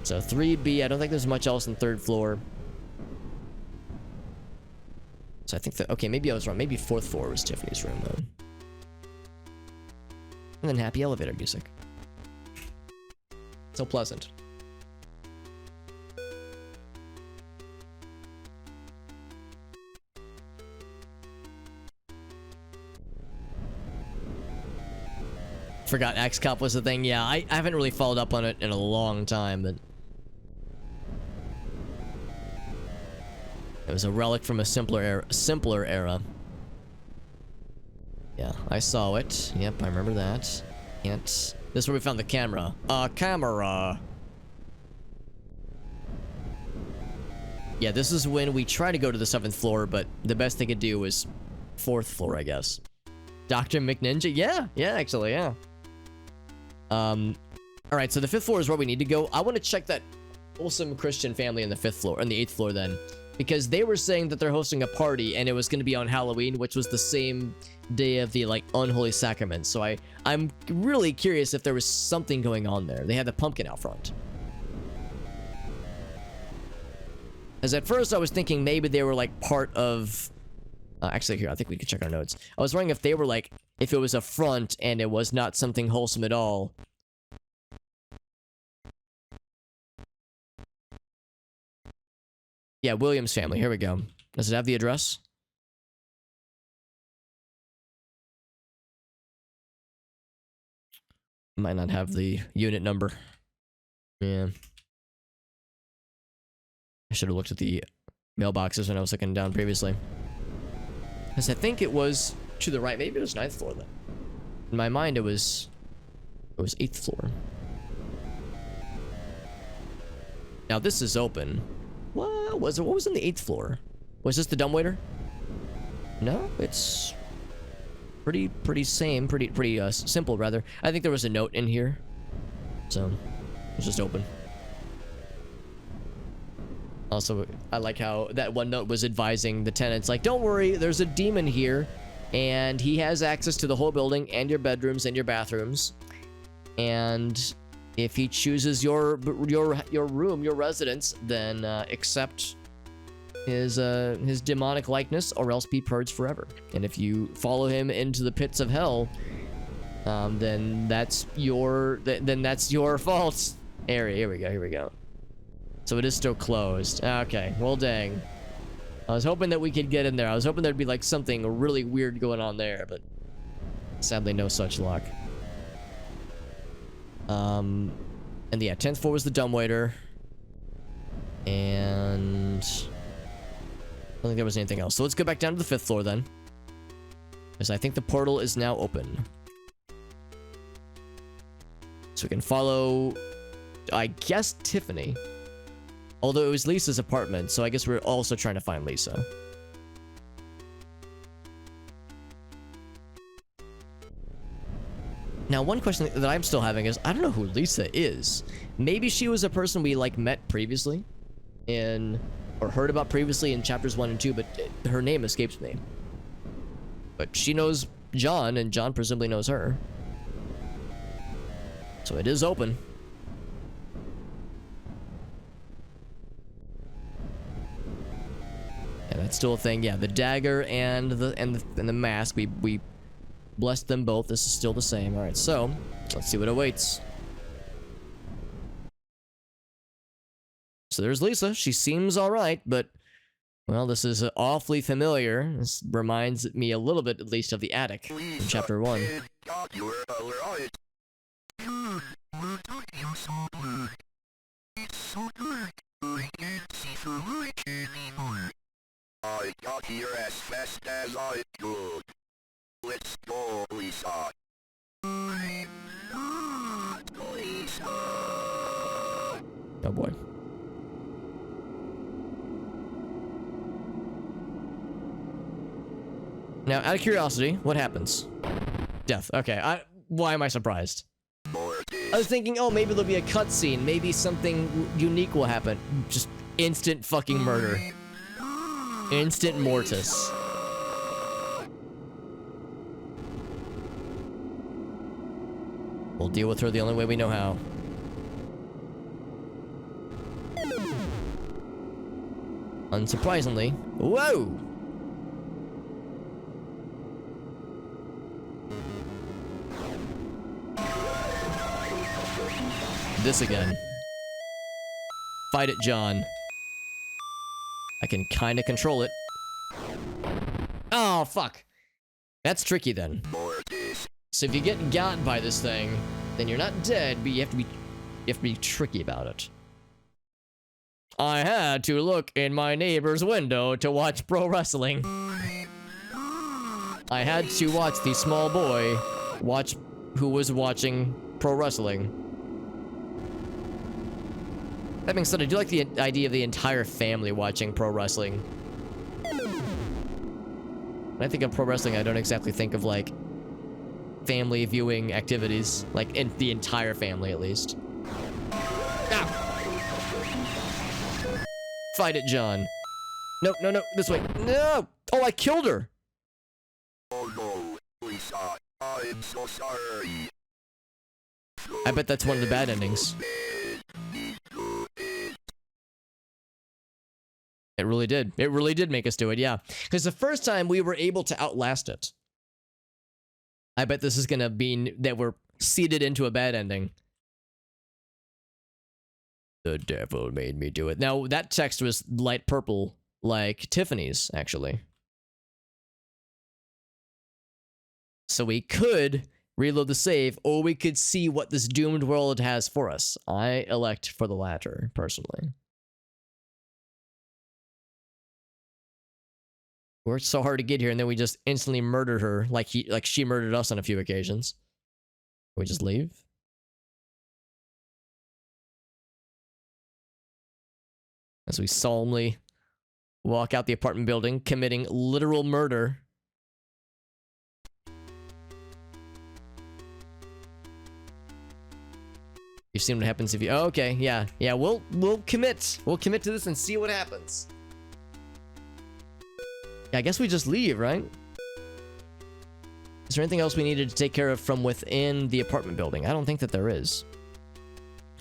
So 3B, I don't think there's much else on third floor. So I think that, okay, maybe I was wrong. Maybe fourth floor was Tiffany's room, though. And then happy elevator music. So pleasant. Forgot Axe Cop was the thing. Yeah, I haven't really followed up on it in a long time, but it was a relic from a simpler era. Yeah, I saw it. Yep, I remember that. Can't. This is where we found the camera. Camera. Yeah, this is when we tried to go to the 7th floor, but the best they could do was 4th floor, I guess. Dr. McNinja? Yeah, actually, yeah. Alright, so the 5th floor is where we need to go. I want to check that wholesome Christian family in the 5th floor, and the 8th floor then. Because they were saying that they're hosting a party, and it was going to be on Halloween, which was the same day of the, like, unholy sacrament. So I'm really curious if there was something going on there. They had the pumpkin out front. As at first I was thinking maybe they were, like, part of... actually, here, I think we could check our notes. I was wondering if they were, like, if it was a front and it was not something wholesome at all. Yeah, Williams family. Here we go. Does it have the address? Might not have the unit number. Yeah. I should have looked at the mailboxes when I was looking down previously. Because I think it was to the right. Maybe it was 9th floor then. In my mind, it was 8th floor. Now this is open. What was it? What was in the 8th floor? Was this the dumbwaiter? No, it's pretty simple rather. I think there was a note in here, so it's just open. Also, I like how that one note was advising the tenants, like, don't worry, there's a demon here, and he has access to the whole building and your bedrooms and your bathrooms, and if he chooses your room, your residence, then accept his demonic likeness, or else be purged forever. And if you follow him into the pits of hell, then that's your fault. Area. Here we go. So it is still closed. Okay, well dang. I was hoping that we could get in there. I was hoping there'd be like something really weird going on there, but sadly no such luck. And yeah, 10th floor was the dumbwaiter. And I don't think there was anything else. So let's go back down to the 5th floor then, because I think the portal is now open. So we can follow, I guess, Tiffany Although it was Lisa's apartment, so I guess we're also trying to find Lisa. Now, one question that I'm still having is, I don't know who Lisa is. Maybe she was a person we, like, met previously or heard about previously in chapters 1 and 2, but her name escapes me. But she knows John, and John presumably knows her. So it is open. And that's still a thing. Yeah, the dagger and the mask. We blessed them both. This is still the same. All right, so let's see what awaits. So there's Lisa. She seems all right, but well, this is awfully familiar. This reminds me a little bit, at least, of the attic in chapter 1. I got here as fast as I could. Let's go, Lisa. I'm not Lisa. Oh boy. Now, out of curiosity, what happens? Death. Okay, why am I surprised? I was thinking, oh, maybe there'll be a cutscene. Maybe something unique will happen. Just instant fucking murder. Instant mortis. We'll deal with her the only way we know how. Unsurprisingly. Whoa! This again. Fight it, John. I can kind of control it. Oh, fuck. That's tricky then. So if you get got by this thing, then you're not dead, but you have to be tricky about it. I had to look in my neighbor's window to watch pro wrestling. I had to watch the small boy who was watching pro wrestling. That being said, I do like the idea of the entire family watching pro wrestling. When I think of pro wrestling, I don't exactly think of, like, family viewing activities. Like, in the entire family, at least. Ow! Fight it, John. No, no, no, this way. No! Oh, I killed her! Oh no, Lisa, I'm so sorry. I bet that's one of the bad endings. It really did. It really did make us do it, yeah. Because the first time we were able to outlast it. I bet this is gonna be that we're seeded into a bad ending. The devil made me do it. Now, that text was light purple, like Tiffany's, actually. So we could reload the save, or we could see what this doomed world has for us. I elect for the latter, personally. Worked so hard to get here, and then we just instantly murdered her, like she murdered us on a few occasions. We just leave? As we solemnly walk out the apartment building, committing literal murder. You've seen what happens if you... Oh, okay, yeah. Yeah, we'll commit. We'll commit to this and see what happens. Yeah, I guess we just leave, right? Is there anything else we needed to take care of from within the apartment building? I don't think that there is.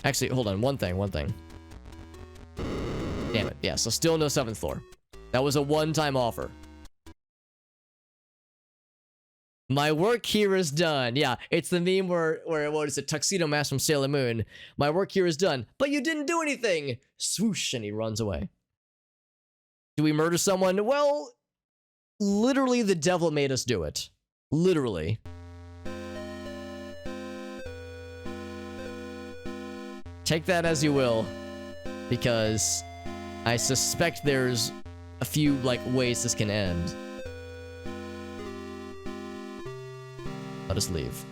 Actually, hold on. One thing. Damn it. Yeah, so still no 7th floor. That was a one-time offer. My work here is done. Yeah, it's the meme where what is it? Tuxedo Mask from Sailor Moon. My work here is done. But you didn't do anything. Swoosh, and he runs away. Do we murder someone? Well, literally the devil made us do it. Literally. Take that as you will, because I suspect there's a few, like, ways this can end. Let us leave.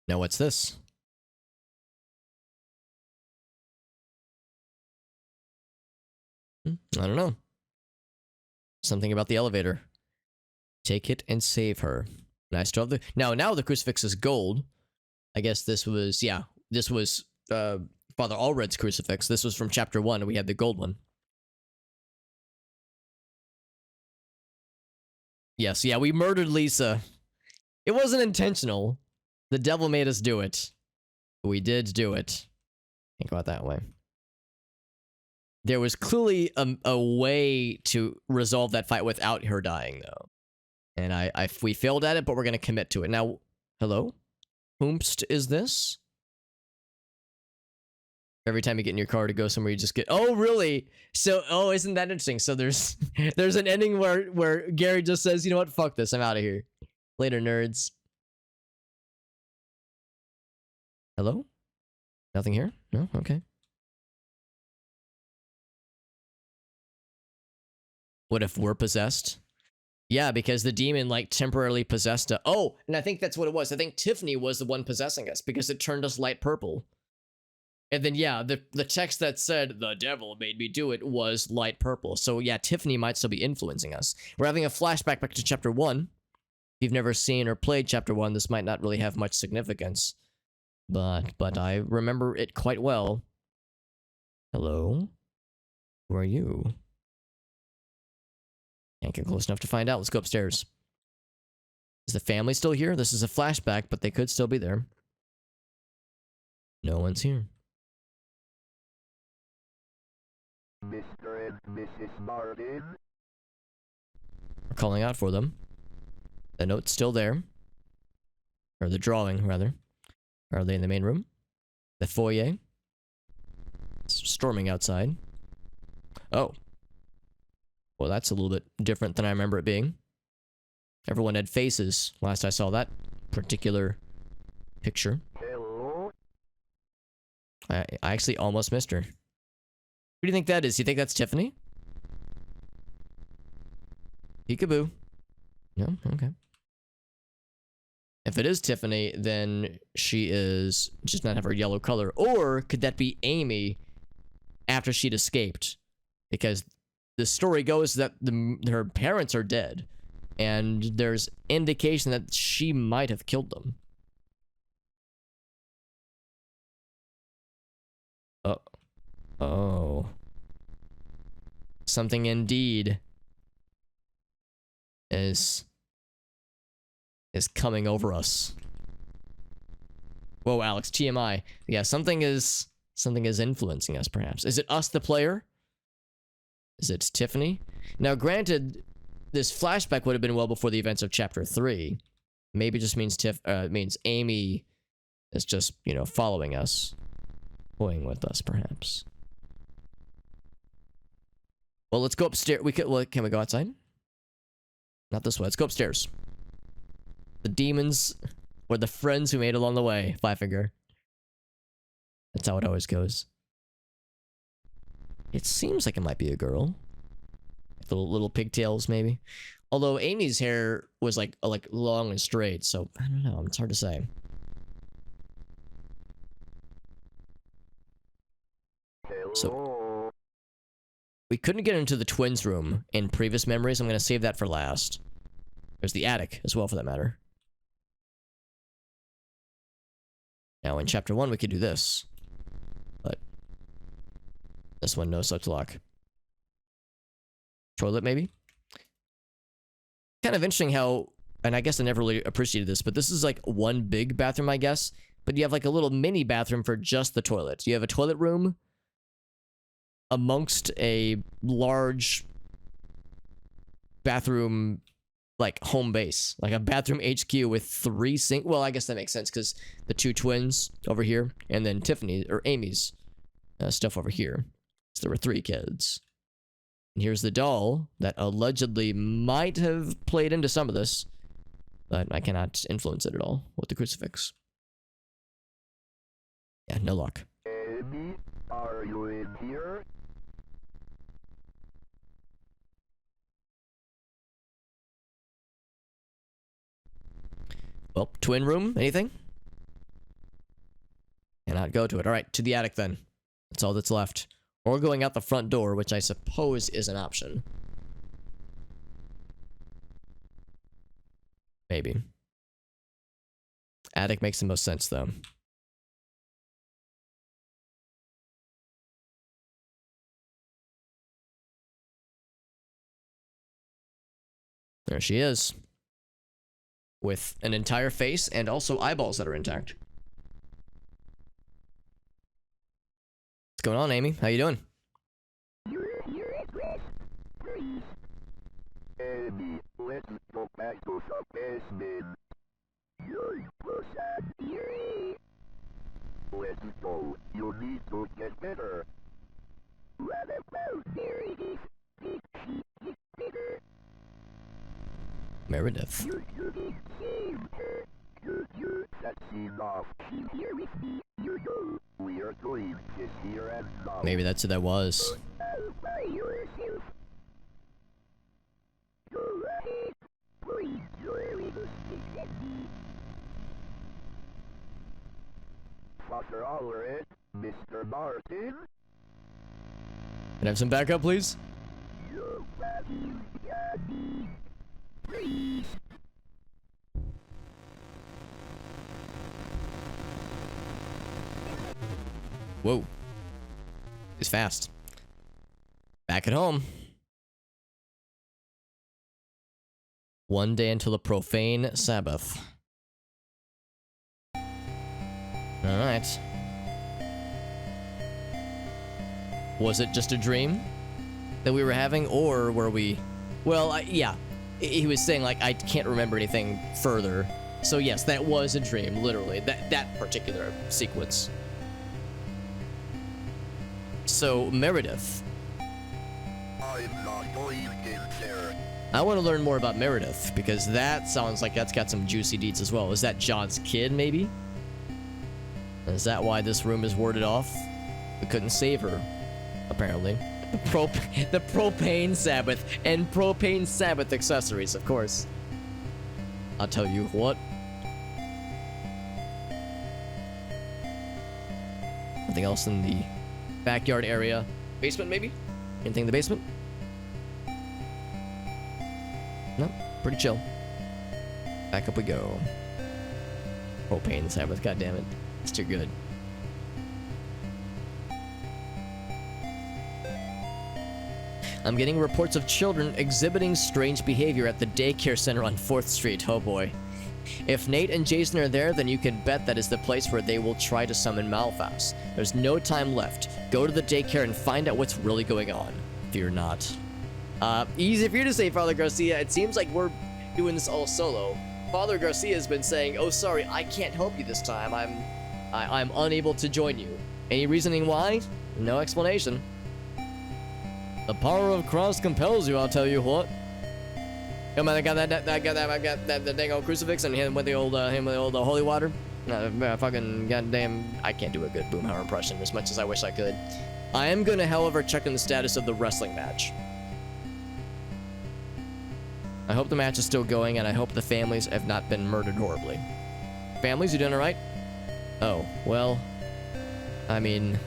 Now what's this? I don't know. Something about the elevator. Take it and save her. And I still have the... Now the crucifix is gold. I guess this was... Yeah, this was Father Allred's crucifix. This was from chapter 1, and we had the gold one. Yes, yeah, we murdered Lisa. It wasn't intentional. The devil made us do it. We did do it. Can't go out that way. There was clearly a way to resolve that fight without her dying, though. And we failed at it, but we're going to commit to it. Now, hello? Whomst is this? Every time you get in your car to go somewhere, you just get... Oh, really? So, oh, isn't that interesting? So there's an ending where Gary just says, you know what? Fuck this. I'm out of here. Later, nerds. Hello? Nothing here? No? Okay. What if we're possessed? Yeah, because the demon, like, temporarily possessed us. Oh, and I think that's what it was. I think Tiffany was the one possessing us because it turned us light purple. And then, yeah, the text that said, the devil made me do it, was light purple. So, yeah, Tiffany might still be influencing us. We're having a flashback back to chapter 1. If you've never seen or played chapter 1, this might not really have much significance. But I remember it quite well. Hello? Who are you? Can't get close enough to find out. Let's go upstairs. Is the family still here? This is a flashback, but they could still be there. No one's here. Mr. and Mrs. Martin? We're calling out for them. The note's still there. Or the drawing, rather. Are they in the main room? The foyer? It's storming outside. Oh. Well, that's a little bit different than I remember it being. Everyone had faces last I saw that particular picture. Hello? I actually almost missed her. Who do you think that is? Do you think that's Tiffany? Peekaboo. No? Okay. If it is Tiffany, then she is just not have her yellow color. Or could that be Amy after she'd escaped? Because the story goes that her parents are dead. And there's indication that she might have killed them. Oh. Oh. Something indeed is coming over us. Whoa, Alex, TMI. Yeah, something is influencing us, perhaps. Is it us, the player? Is it Tiffany? Now, granted, this flashback would have been well before the events of chapter 3. Maybe it just means means Amy is just, you know, following us. Toying with us, perhaps. Well, let's go upstairs. Can we go outside? Not this way. Let's go upstairs. The demons were the friends we made along the way. Five Finger. That's how it always goes. It seems like it might be a girl. Little pigtails, maybe. Although Amy's hair was like long and straight, so I don't know. It's hard to say. So we couldn't get into the twins' room in previous memories. I'm gonna save that for last. There's the attic as well, for that matter. Now in chapter 1 we could do this, but this one no such luck. Toilet, maybe? Kind of interesting how, and I guess I never really appreciated this, but this is like one big bathroom, I guess, but you have like a little mini bathroom for just the toilet. You have a toilet room amongst a large bathroom, like home base, like a bathroom HQ with 3 sink. Well, I guess that makes sense because the 2 twins over here, and then Tiffany or Amy's stuff over here. So there were 3 kids. And here's the doll that allegedly might have played into some of this, but I cannot influence it at all with the crucifix. Yeah, no luck. Amy, are you in here? Well, twin room, anything? Cannot go to it. Alright, to the attic then. That's all that's left. Or going out the front door, which I suppose is an option. Maybe. Attic makes the most sense, though. There she is. With an entire face and also eyeballs that are intact. What's going on, Amy? How you doing? Amy, let's go back to the basement. Let's go. You need to get better. What about Meredith? Did she get better? Meredith. You didn't save her. That's enough. She's here with me. You know. We are going this here and now. Maybe that's who that was. All by yourself. Go ahead. Please, your little stick at me. Father Allred, Mr. Martin. Can I have some backup, please? Nobody's got me. Please. Whoa. He's fast. Back at home. One day until the profane Sabbath. Alright. Was it just a dream that we were having, or were we... Well, yeah. He was saying, like, I can't remember anything further. So yes, that was a dream, literally. That particular sequence. So, Meredith. I'm not going in there. I want to learn more about Meredith, because that sounds like that's got some juicy deeds as well. Is that John's kid, maybe? Is that why this room is warded off? We couldn't save her, apparently. The propane Sabbath and propane Sabbath accessories, of course. I'll tell you what. Nothing else in the backyard area. Basement, maybe? Anything in the basement? No, pretty chill. Back up we go. Propane Sabbath, goddammit. It's too good. I'm getting reports of children exhibiting strange behavior at the daycare center on 4th Street. Oh boy. If Nate and Jason are there, then you can bet that is the place where they will try to summon Malphas. There's no time left. Go to the daycare and find out what's really going on. Fear not. Easy for you to say, Father Garcia. It seems like we're doing this all solo. Father Garcia has been saying, oh sorry, I can't help you this time. I'm unable to join you. Any reasoning why? No explanation. The power of cross compels you, I'll tell you what. Come on, I got that dang old crucifix and him with the old holy water. Fucking goddamn, I can't do a good Boomhauer impression as much as I wish I could. I am gonna, however, check on the status of the wrestling match. I hope the match is still going, and I hope the families have not been murdered horribly. Families, you doing alright? Oh, well, I mean,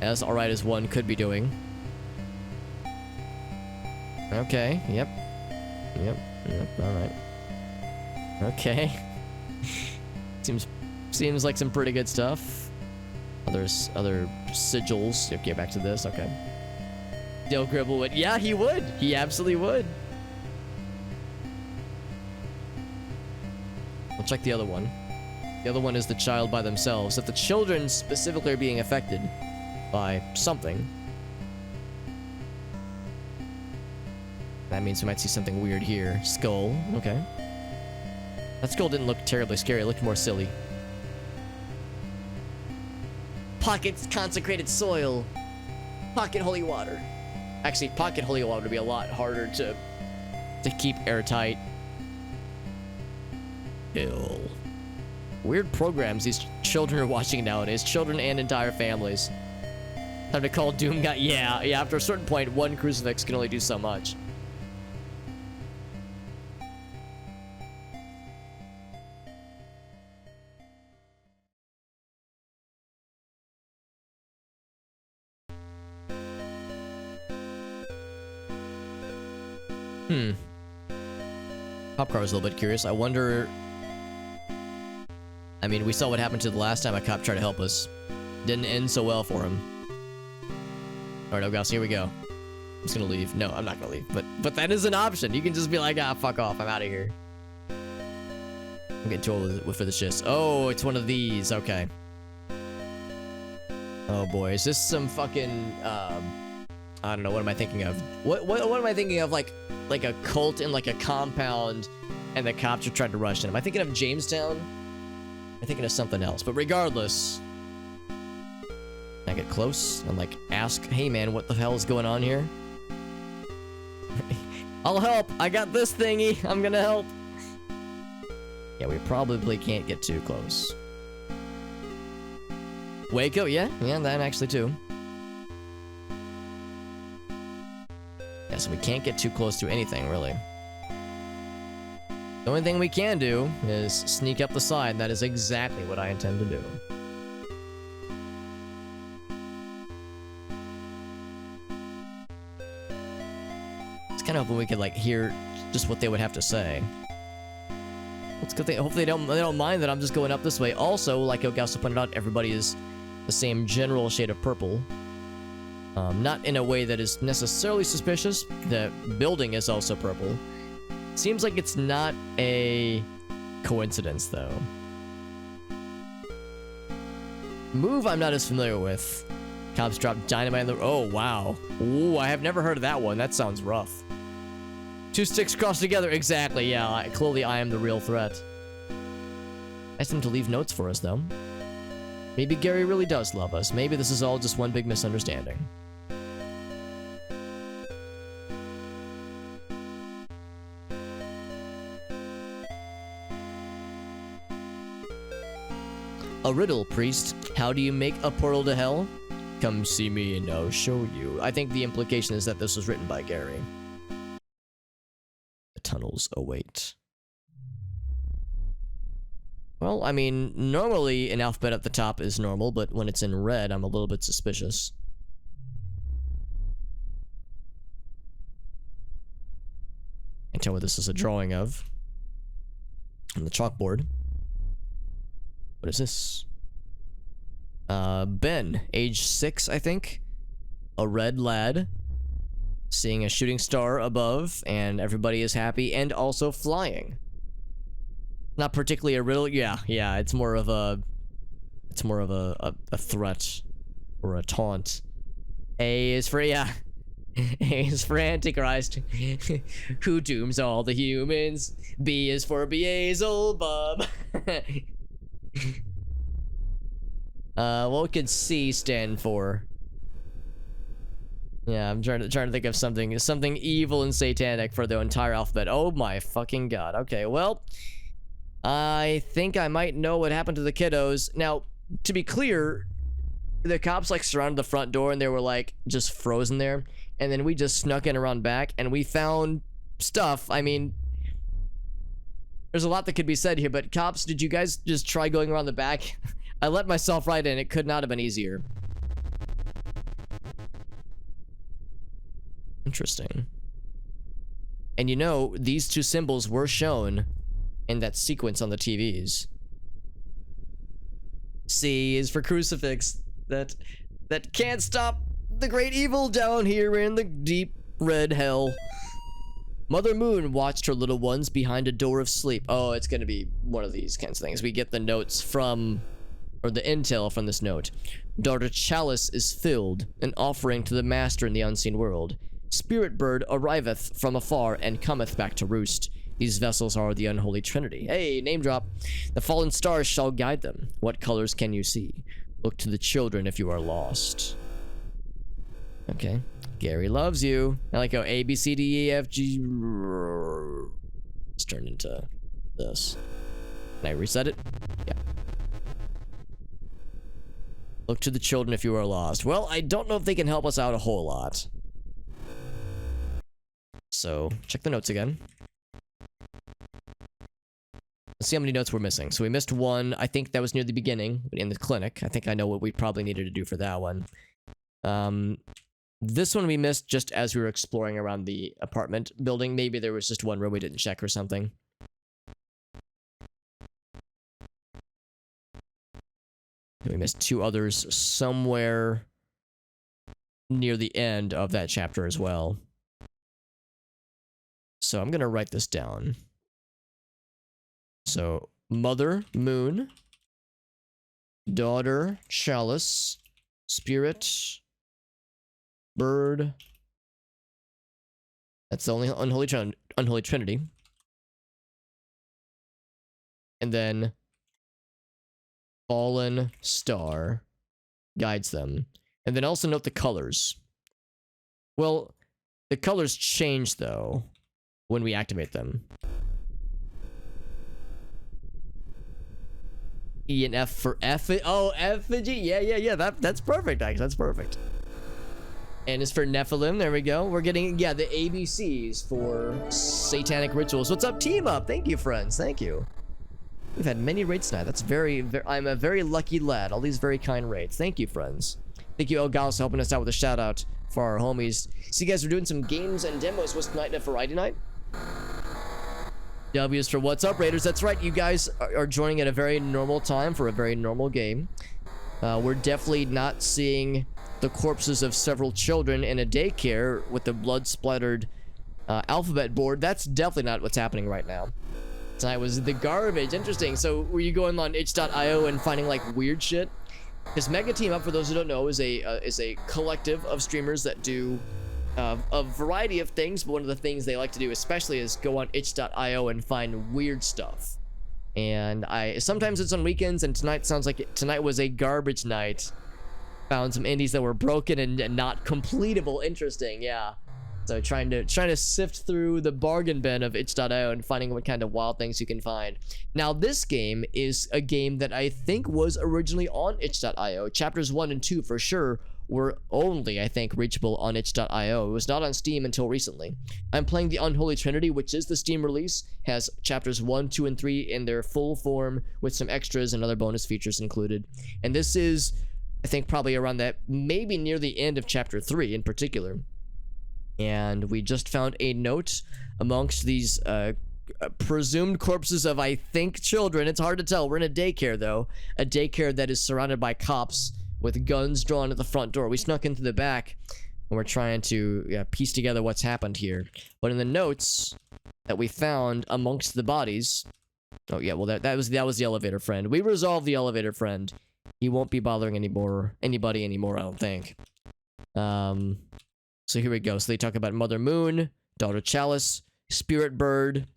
as alright as one could be doing. Okay, yep, alright. Okay. Seems like some pretty good stuff. Other sigils. Okay, back to this, okay. Dale Gribble would, yeah, he would. He absolutely would. We'll check the other one. The other one is the child by themselves. If the children specifically are being affected by something, that means we might see something weird here. Skull, okay. That skull didn't look terribly scary, it looked more silly. Pockets consecrated soil. Pocket holy water. Actually, pocket holy water would be a lot harder to keep airtight. Ew. Weird programs these children are watching nowadays. Children and entire families. Time to call Doom guy. Yeah, after a certain point, one crucifix can only do so much. Pop car was a little bit curious. I wonder... I mean, we saw what happened to the last time a cop tried to help us. Didn't end so well for him. Alright, Elgaso, here we go. I'm just gonna leave. No, I'm not gonna leave. But that is an option. You can just be like, ah, fuck off. I'm out of here. I'm getting too old for the shits. Oh, it's one of these. Okay. Oh boy, is this some fucking I don't know, what am I thinking of? What am I thinking of? Like a cult in like a compound and the cops are trying to rush in. Am I thinking of Jamestown? I'm thinking of something else. But regardless, I get close and like ask, hey man, what the hell is going on here? I'll help. I got this thingy. I'm gonna help. Yeah, we probably can't get too close. Waco, yeah, that actually too. Yeah, so we can't get too close to anything, really. The only thing we can do is sneak up the side, and that is exactly what I intend to do. It's kind of hoping we could, like, hear just what they would have to say. It's good thing. Hopefully they don't mind that I'm just going up this way. Also, like Elgaso pointed out, everybody is the same general shade of purple. Not in a way that is necessarily suspicious. The building is also purple. Seems like it's not a coincidence, though. Move I'm not as familiar with. Cops drop dynamite in the... Oh, wow. Ooh, I have never heard of that one. That sounds rough. Two sticks crossed together. Exactly, yeah. Clearly, I am the real threat. Asked him to leave notes for us, though. Maybe Gary really does love us. Maybe this is all just one big misunderstanding. A riddle, priest. How do you make a portal to hell? Come see me and I'll show you. I think the implication is that this was written by Gary. The tunnels await. Well, I mean, normally an alphabet at the top is normal, but when it's in red, I'm a little bit suspicious. I tell what this is a drawing of. On the chalkboard. What is this? Ben, age 6, I think. A red lad. Seeing a shooting star above, and everybody is happy, and also flying. Not particularly a riddle. Yeah, it's more of a... It's more of a threat. Or a taunt. A is for... Yeah. A is for Antichrist. Who dooms all the humans. B is for Beelzebub. What could C stand for? Yeah, I'm trying to think of something evil and satanic for the entire alphabet. Oh my fucking god. Okay, well, I think I might know what happened to the kiddos. Now, to be clear, the cops like surrounded the front door and they were like just frozen there, and then we just snuck in around back and we found stuff. I mean, there's a lot that could be said here, but cops, did you guys just try going around the back? I let myself right in. It could not have been easier. Interesting. And you know, these two symbols were shown in that sequence on the TVs. C is for crucifix. That can't stop the great evil down here in the deep red hell. Mother Moon watched her little ones behind a door of sleep. Oh, it's gonna be one of these kinds of things. We get the notes from, or the intel from this note. Daughter Chalice is filled, an offering to the master in the unseen world. Spirit bird arriveth from afar and cometh back to roost. These vessels are the unholy Trinity. Hey, name drop. The fallen stars shall guide them. What colors can you see? Look to the children if you are lost. Okay. Gary loves you. I like how A, B, C, D, E, F, G... It's turned into this. Can I reset it? Yeah. Look to the children if you are lost. Well, I don't know if they can help us out a whole lot. So, check the notes again. Let's see how many notes we're missing. So we missed one. I think that was near the beginning in the clinic. I think I know what we probably needed to do for that one. This one we missed just as we were exploring around the apartment building. Maybe there was just one room we didn't check or something. We missed 2 others somewhere near the end of that chapter as well. So I'm going to write this down. So, Mother, Moon. Daughter, Chalice. Spirit. Bird. That's the only Unholy Trinity. And then Fallen Star guides them. And then also note the colors. Well, the colors change, though, when we activate them. E and F for effigy? Yeah. That's perfect, actually. That's perfect. And as for Nephilim, there we go. We're getting, the ABCs for satanic rituals. What's up, Team Up? Thank you, friends. Thank you. We've had many rates tonight. That's I'm a very lucky lad. All these very kind rates. Thank you, friends. Thank you, Elgaus, for helping us out with a shout out for our homies. See, you guys are doing some games and demos. What's tonight a variety night? W's for what's up, Raiders. That's right. You guys are joining at a very normal time for a very normal game. We're definitely not seeing the corpses of several children in a daycare with the blood-splattered alphabet board. That's definitely not what's happening right now. Tonight was the garbage. Interesting. So were you going on itch.io and finding like weird shit? Because Mega Team Up, for those who don't know, is a collective of streamers that do a variety of things. But one of the things they like to do especially is go on itch.io and find weird stuff. And sometimes it's on weekends, and tonight was a garbage night. Found some indies that were broken and not completable. Interesting, yeah. So trying to sift through the bargain bin of itch.io and finding what kind of wild things you can find. Now, this game is a game that I think was originally on itch.io. Chapters 1 and 2 for sure were only, I think, reachable on itch.io. It was not on Steam until recently. I'm playing the Unholy Trinity, which is the Steam release. Has chapters 1, 2, and 3 in their full form with some extras and other bonus features included. And this is, I think, probably around that, maybe near the end of chapter 3 in particular. And we just found a note amongst these presumed corpses of, I think, children. It's hard to tell. We're in a daycare, though. A daycare that is surrounded by cops with guns drawn at the front door. We snuck into the back, and we're trying to piece together what's happened here. But in the notes that we found amongst the bodies... Oh, yeah, well, that was the elevator friend. We resolved the elevator friend. He won't be bothering anybody anymore, I don't think. So here we go. So they talk about Mother Moon, Daughter Chalice, Spirit Bird.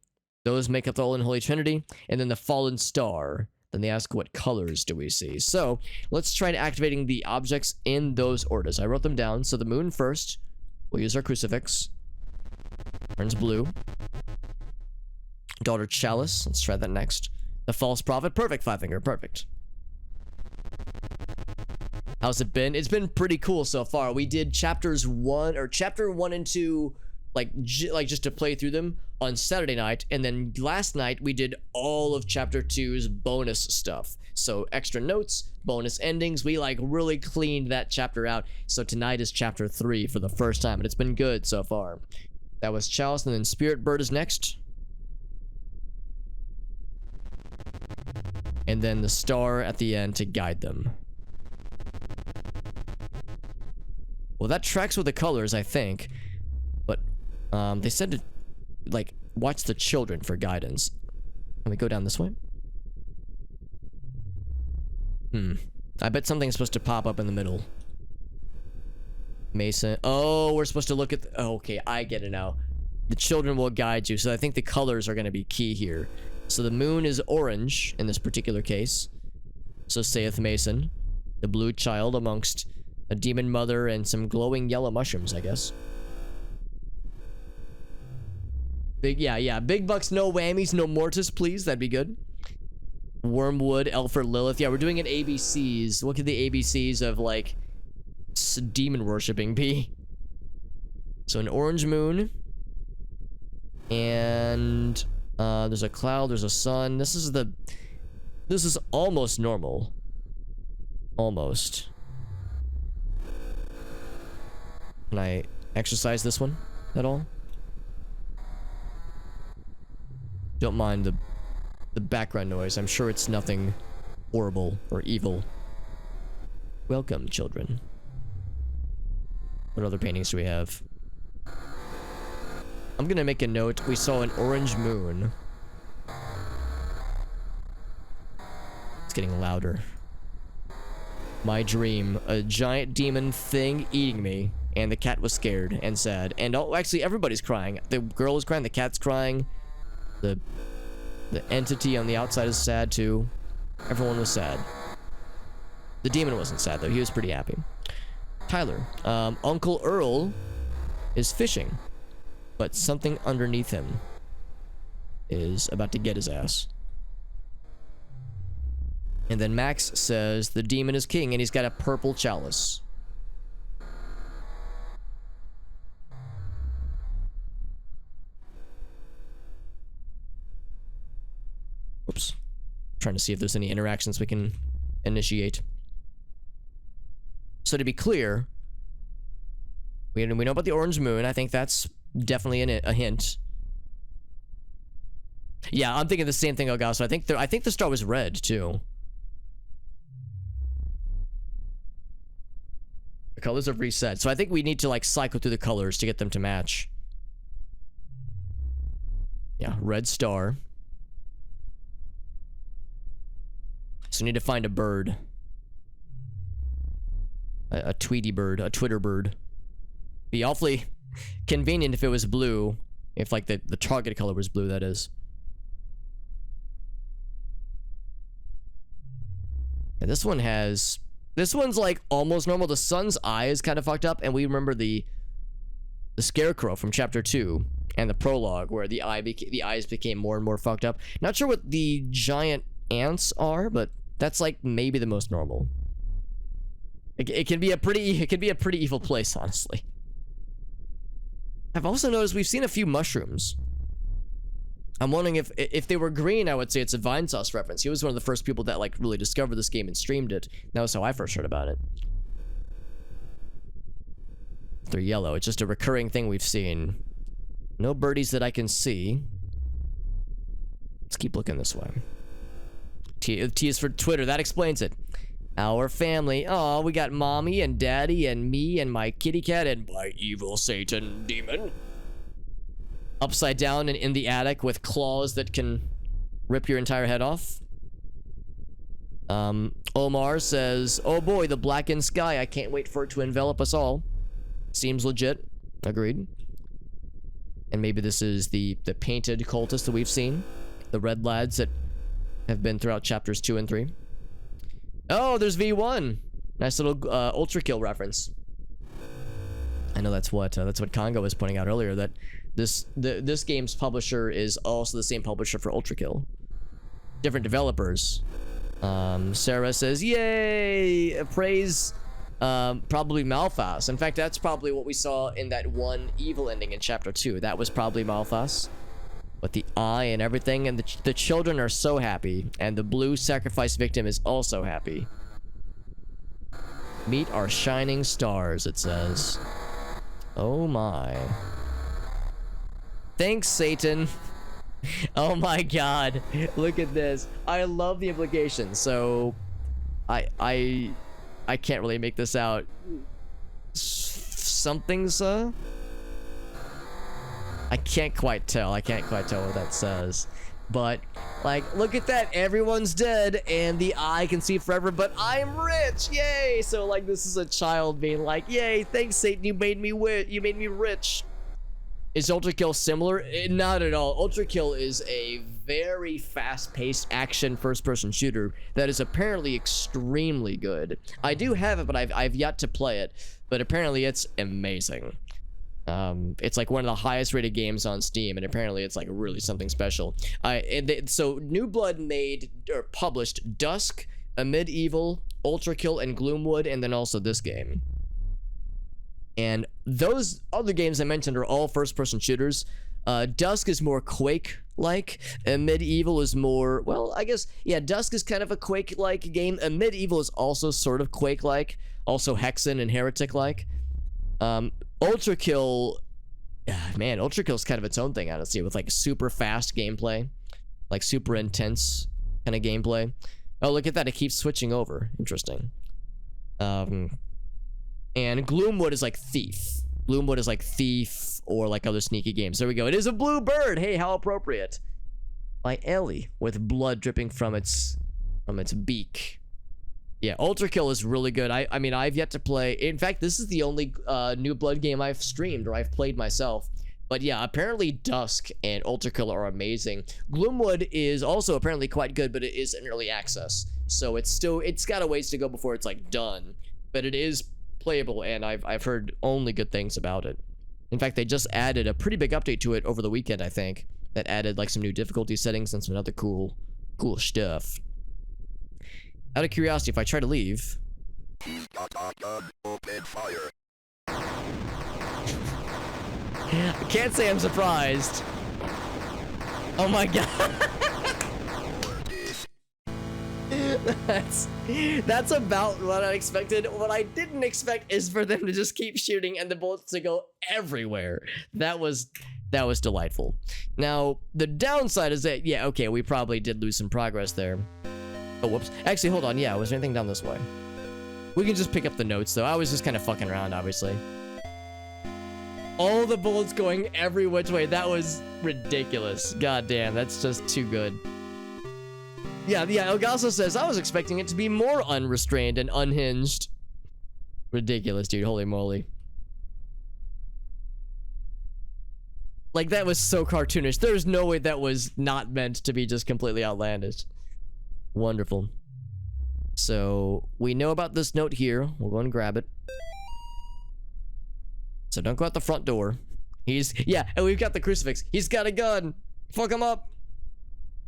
Those make up the Unholy Trinity. And then the Fallen Star. Then they ask, what colors do we see? So let's try activating the objects in those orders. I wrote them down. So the moon first. We'll use our crucifix. Turns blue. Daughter Chalice. Let's try that next. The False Prophet. Perfect. 5-finger. Perfect. How's it been? It's been pretty cool so far. We did chapter 1 and 2 like just to play through them on Saturday night, and then last night we did all of chapter 2's bonus stuff. So extra notes, bonus endings. We like really cleaned that chapter out. So tonight is chapter 3 for the first time, and it's been good so far. That was Chalice, and then Spirit Bird is next. And then the star at the end to guide them. Well, that tracks with the colors, I think. But, they said to, like, watch the children for guidance. Can we go down this way? I bet something's supposed to pop up in the middle. Mason. Oh, we're supposed to look at oh, okay, I get it now. The children will guide you, so I think the colors are going to be key here. So the moon is orange in this particular case. So saith Mason. The blue child amongst a demon mother and some glowing yellow mushrooms, I guess. Yeah. Big bucks, no whammies, no mortis, please. That'd be good. Wormwood, Elfer, Lilith. Yeah, we're doing an ABCs. What could the ABCs of, like, demon worshipping be? So an orange moon. And, there's a cloud, there's a sun. This is almost normal. Almost. Can I exercise this one at all? Don't mind the background noise. I'm sure it's nothing horrible or evil. Welcome, children. What other paintings do we have? I'm gonna make a note. We saw an orange moon. It's getting louder. My dream. A giant demon thing eating me. And the cat was scared and sad. And actually, everybody's crying. The girl is crying. The cat's crying. The entity on the outside is sad too. Everyone was sad. The demon wasn't sad though. He was pretty happy. Tyler. Uncle Earl is fishing. But something underneath him is about to get his ass. And then Max says the demon is king and he's got a purple chalice. Oops. Trying to see if there's any interactions we can initiate. So to be clear, we know about the orange moon. I think that's definitely a hint. Yeah, I'm thinking the same thing, Augusto. I think the star was red too. The colors have reset, so I think we need to like cycle through the colors to get them to match. Yeah, red star. So we need to find a bird. A Tweety bird, a Twitter bird. Be awfully convenient if it was blue. If like the target color was blue, that is. And this one's like almost normal. The sun's eye is kind of fucked up, and we remember the scarecrow from chapter 2 and the prologue where the eyes became more and more fucked up. Not sure what the giant ants are, but that's like maybe the most normal. It can be a pretty evil place, honestly. I've also noticed we've seen a few mushrooms. I'm wondering if they were green, I would say it's a Vine Sauce reference. He was one of the first people that like really discovered this game and streamed it. That was how I first heard about it. If they're yellow, it's just a recurring thing we've seen. No birdies that I can see. Let's keep looking this way. T is for Twitter. That explains it. Our family. Oh, we got mommy and daddy and me and my kitty cat and my evil Satan demon. Upside down and in the attic with claws that can rip your entire head off. Omar says, oh boy, the blackened sky. I can't wait for it to envelop us all. Seems legit. Agreed. And maybe this is the painted cultists that we've seen. The red lads that have been throughout chapters 2 and 3. Oh, there's V1. Nice little Ultra Kill reference. I know that's what Congo was pointing out earlier, that this game's publisher is also the same publisher for Ultra Kill. Different developers. Sarah says, yay! Praise probably Malphas. In fact, that's probably what we saw in that one evil ending in chapter 2. That was probably Malphas. With the eye and everything, and the children are so happy, and the blue sacrifice victim is also happy. Meet our shining stars, it says. Oh my. Thanks, Satan. Oh my god. Look at this. I love the implications. So I can't really make this out. Something's I can't quite tell what that says. But, like, look at that. Everyone's dead, and the eye can see forever, but I'm rich! Yay! So, like, this is a child being like, yay, thanks, Satan, you made me rich. Is Ultra Kill similar? Not at all. Ultra Kill is a very fast-paced action first-person shooter that is apparently extremely good. I do have it, but I've yet to play it. But apparently it's amazing. It's like one of the highest rated games on Steam, and apparently it's like really something special. So New Blood made or published Dusk, A Medieval, Ultra Kill, and Gloomwood, and then also this game. And those other games I mentioned are all first-person shooters. Dusk is more Quake-like, and Medieval is more, well, I guess, yeah, Dusk is kind of a Quake-like game, and Medieval is also sort of Quake-like, also Hexen and Heretic-like. Ultra Kill, man, Ultra Kill is kind of its own thing, honestly, with like super fast gameplay, like super intense kind of gameplay. Oh, look at that. It keeps switching over. Interesting. And Gloomwood is like Thief. Gloomwood is like Thief or like other sneaky games. There we go. It is a blue bird. Hey, how appropriate. By Ellie with blood dripping from its beak. Yeah, Ultra Kill is really good. I mean, I've yet to play. In fact, this is the only New Blood game I've streamed or I've played myself. But yeah, apparently Dusk and Ultra Kill are amazing. Gloomwood is also apparently quite good, but it is in early access. So it's got a ways to go before it's like done. But it is playable, and I've heard only good things about it. In fact, they just added a pretty big update to it over the weekend, I think, that added like some new difficulty settings and some other cool stuff. Out of curiosity, if I try to leave, He's got a gun, open fire. I can't say I'm surprised. Oh my god. That's about what I expected. What I didn't expect is for them to just keep shooting and the bullets to go everywhere. That was delightful. Now, the downside is that, yeah, okay, we probably did lose some progress there. Oh, whoops. Actually, hold on. Yeah, was there anything down this way? We can just pick up the notes, though. I was just kind of fucking around, obviously. All the bullets going every which way. That was ridiculous. God damn, that's just too good. Yeah, Elgaso says, I was expecting it to be more unrestrained and unhinged. Ridiculous, dude. Holy moly. Like, that was so cartoonish. There's no way that was not meant to be just completely outlandish. Wonderful. So, we know about this note here. We'll go and grab it. So don't go out the front door. Yeah, and we've got the crucifix. He's got a gun. Fuck him up.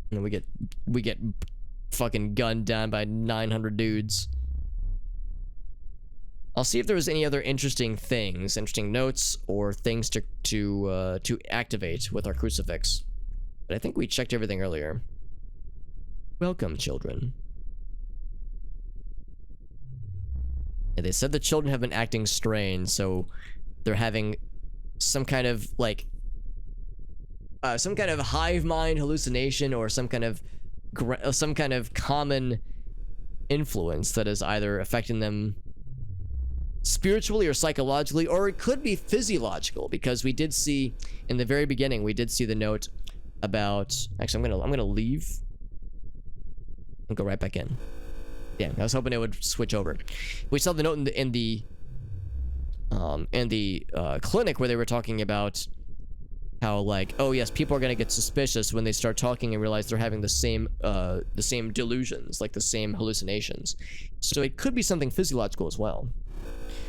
And then we get fucking gunned down by 900 dudes. I'll see if there was any other interesting things, interesting notes, or things to activate with our crucifix. But I think we checked everything earlier. Welcome, children. Yeah, they said the children have been acting strange, so they're having some kind of like some kind of hive mind hallucination or some kind of common influence that is either affecting them spiritually or psychologically, or it could be physiological, because we did see in the very beginning, we did see the note about, actually I'm gonna leave and go right back in. Yeah, I was hoping it would switch over. We saw the note in the clinic where they were talking about how, like, oh yes, people are gonna get suspicious when they start talking and realize they're having the same delusions, like the same hallucinations. So it could be something physiological as well.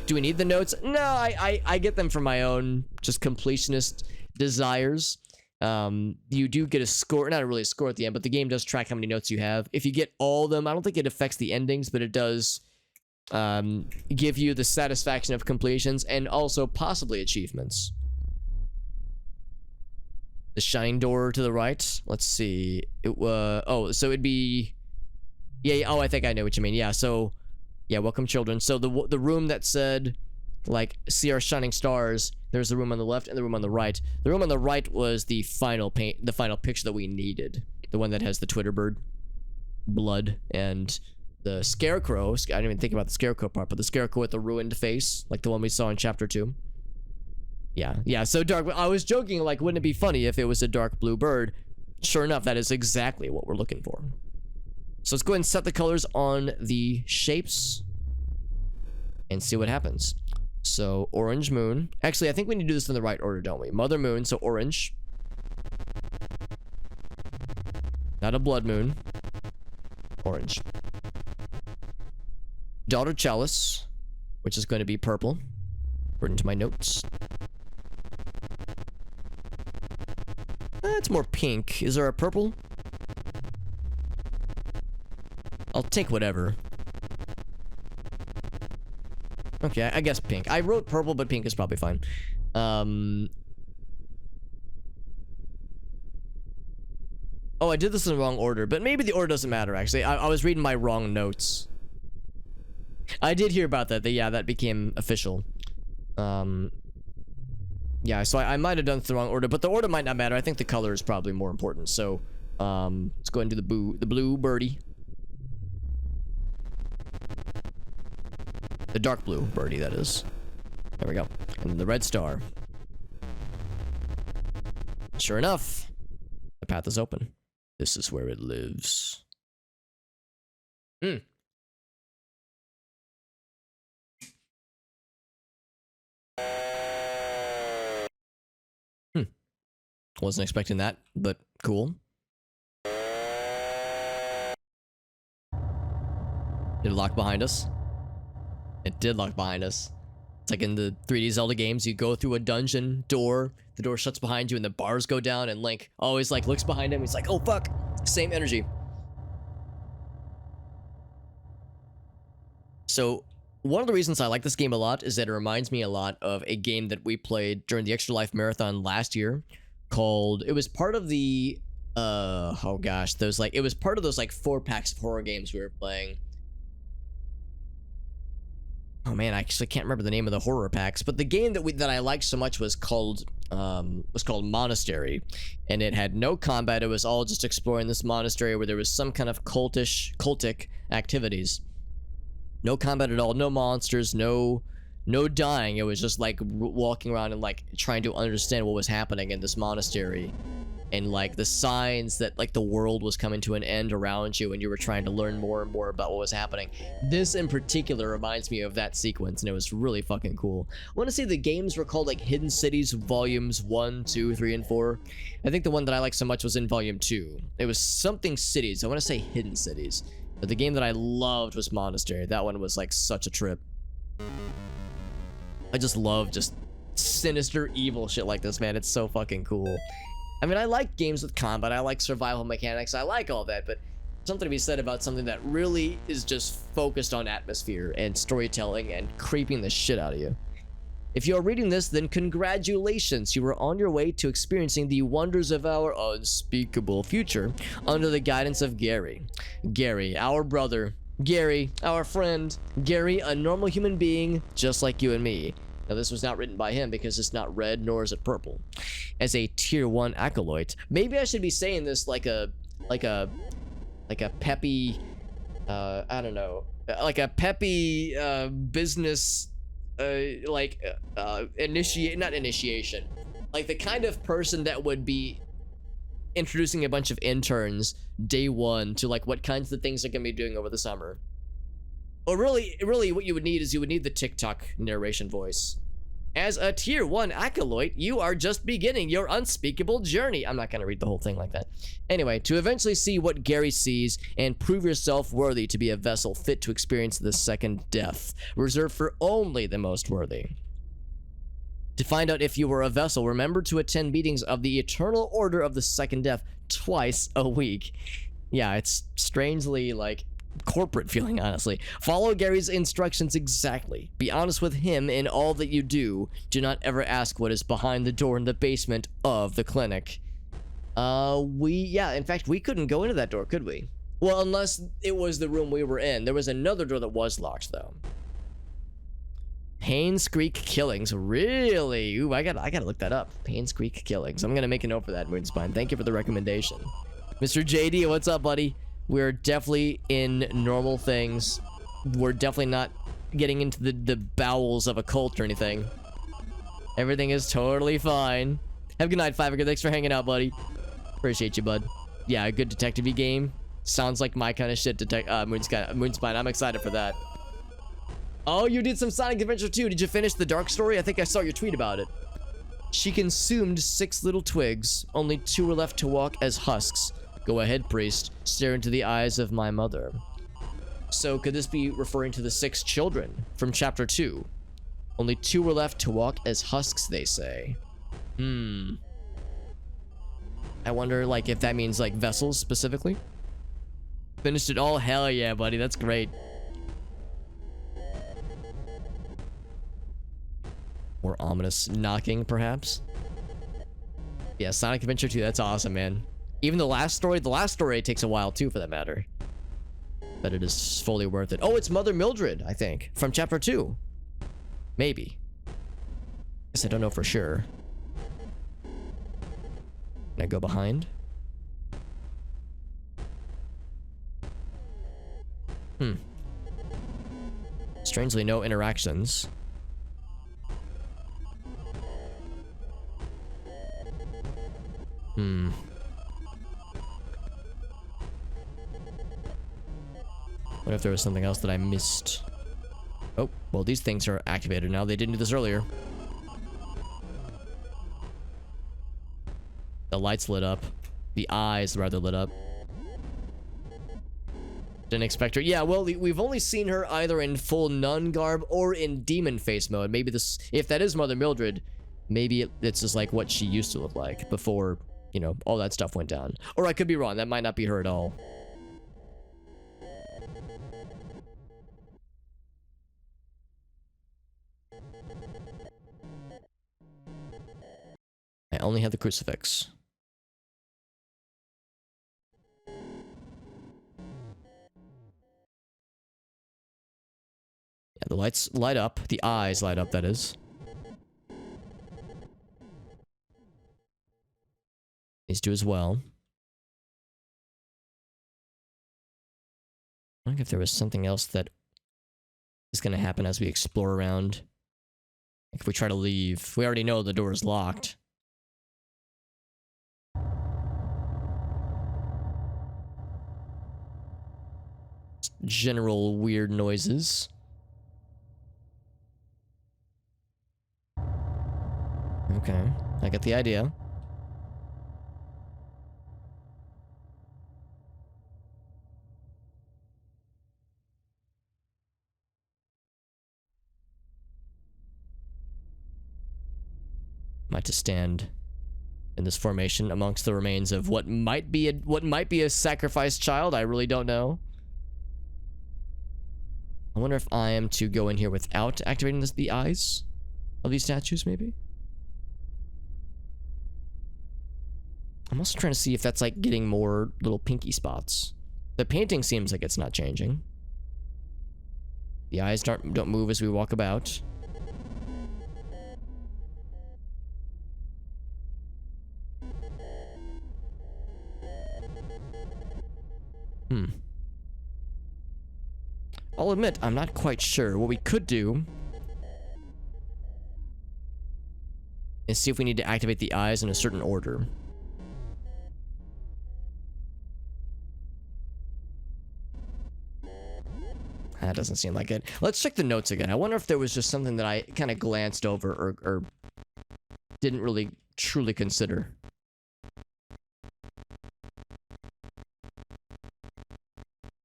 Do we need the notes? No, I get them from my own just completionist desires. You do get a score, not really a score at the end, but the game does track how many notes you have. If you get all of them, I don't think it affects the endings, but it does give you the satisfaction of completions and also possibly achievements. The shine door to the right. Let's see. Oh, so it'd be, yeah. Oh, I think I know what you mean. Yeah. So, yeah. Welcome, children. So the room that said, like, see our shining stars. There's the room on the left and the room on the right. The room on the right was the final picture that we needed. The one that has the Twitter bird, blood, and the scarecrow. I didn't even think about the scarecrow part, but the scarecrow with the ruined face, like the one we saw in chapter 2. Yeah, so dark. I was joking, like, wouldn't it be funny if it was a dark blue bird? Sure enough, that is exactly what we're looking for. So let's go ahead and set the colors on the shapes and see what happens. So, orange moon. Actually, I think we need to do this in the right order, don't we? Mother moon, so orange. Not a blood moon. Orange. Daughter chalice, which is going to be purple. According to my notes. It's more pink. Is there a purple? I'll take whatever. Okay, I guess pink. I wrote purple, but pink is probably fine. Oh, I did this in the wrong order, but maybe the order doesn't matter, actually. I was reading my wrong notes. I did hear about that. Yeah, that became official. Yeah, so I might have done the wrong order, but the order might not matter. I think the color is probably more important. So, let's go into the blue birdie. The dark blue birdie, that is. There we go. And then the red star. Sure enough, the path is open. This is where it lives. Hmm. Wasn't expecting that, but cool. Did it lock behind us? It did lock behind us. It's like in the 3D Zelda games, you go through a dungeon door, the door shuts behind you and the bars go down, and Link always like looks behind him, he's like, oh fuck, same energy. So one of the reasons I like this game a lot is that it reminds me a lot of a game that we played during the Extra Life Marathon last year called, it was part of the, oh gosh, those like, it was part of those like 4 packs of horror games we were playing. Oh man, I actually can't remember the name of the horror packs, but the game that I liked so much was called Monastery, and it had no combat. It was all just exploring this monastery where there was some kind of cultic activities. No combat at all, no monsters, no dying. It was just like walking around and like trying to understand what was happening in this monastery, and like the signs that like the world was coming to an end around you, and you were trying to learn more and more about what was happening. This in particular reminds me of that sequence, and it was really fucking cool. I want to say the games were called like Hidden Cities Volumes 1, 2, 3, and 4. I think the one that I liked so much was in Volume 2. It was something cities. I want to say Hidden Cities. But the game that I loved was Monastery. That one was like such a trip. I just love just sinister evil shit like this, man. It's so fucking cool. I mean, I like games with combat, I like survival mechanics, I like all that, but something to be said about something that really is just focused on atmosphere and storytelling and creeping the shit out of you. If you're reading this, then congratulations, you are on your way to experiencing the wonders of our unspeakable future under the guidance of Gary. Gary, our brother. Gary, our friend. Gary, a normal human being just like you and me. Now, this was not written by him because it's not red, nor is it purple. As a tier 1 acolyte, maybe I should be saying this like a peppy, I don't know, like a peppy business, not initiation, like the kind of person that would be introducing a bunch of interns day 1 to like what kinds of things they're gonna be doing over the summer. Or really what you would need is you would need the TikTok narration voice. As a tier 1 acolyte, you are just beginning your unspeakable journey. I'm not gonna read the whole thing like that. Anyway, to eventually see what Gary sees and prove yourself worthy to be a vessel fit to experience the second death, reserved for only the most worthy. To find out if you were a vessel, remember to attend meetings of the Eternal Order of the Second Death twice a week. Yeah, it's strangely like corporate feeling, honestly. Follow Gary's instructions exactly. Be honest with him in all that you do. Do not ever ask what is behind the door in the basement of the clinic. In fact, we couldn't go into that door, could we? Well, unless it was the room we were in. There was another door that was locked, though. Payne's Creek Killings, really? Ooh, I gotta look that up. Payne's Creek Killings. I'm gonna make a note for that, Moonspine. Thank you for the recommendation. Mr. JD, what's up, buddy? We're definitely in normal things. We're definitely not getting into the bowels of a cult or anything. Everything is totally fine. Have a good night, Fiverr. Thanks for hanging out, buddy. Appreciate you, bud. Yeah, a good detective-y game. Sounds like my kind of shit, Moonspine. I'm excited for that. Oh, you did some Sonic Adventure 2. Did you finish the Dark Story? I think I saw your tweet about it. She consumed 6 little twigs. Only 2 were left to walk as husks. Go ahead, priest. Stare into the eyes of my mother. So, could this be referring to the 6 children from chapter 2? Only 2 were left to walk as husks, they say. I wonder, like, if that means, like, vessels, specifically? Finished it all? Hell yeah, buddy. That's great. More ominous knocking, perhaps? Yeah, Sonic Adventure 2. That's awesome, man. Even the last story takes a while too, for that matter. But it is fully worth it. Oh, it's Mother Mildred, I think, from chapter 2. Maybe. Guess I don't know for sure. Can I go behind? Strangely, no interactions. What if there was something else that I missed? Oh, well, these things are activated now. They didn't do this earlier. The lights lit up. The eyes, rather, lit up. Didn't expect her. Yeah, well, we've only seen her either in full nun garb or in demon face mode. Maybe this, if that is Mother Mildred, maybe it's just like what she used to look like before, you know, all that stuff went down. Or I could be wrong. That might not be her at all. I only have the crucifix. Yeah, the lights light up. The eyes light up, that is. These do as well. I wonder if there was something else that is going to happen as we explore around. Like if we try to leave. We already know the door is locked. General weird noises. Okay, I get the idea. Might to stand in this formation amongst the remains of what might be a sacrificed child. I really don't know. I wonder if I am to go in here without activating the eyes of these statues, maybe? I'm also trying to see if that's like getting more little pinky spots. The painting seems like it's not changing. The eyes don't move as we walk about. I'll admit, I'm not quite sure. What we could do is see if we need to activate the eyes in a certain order. That doesn't seem like it. Let's check the notes again. I wonder if there was just something that I kind of glanced over or didn't really truly consider.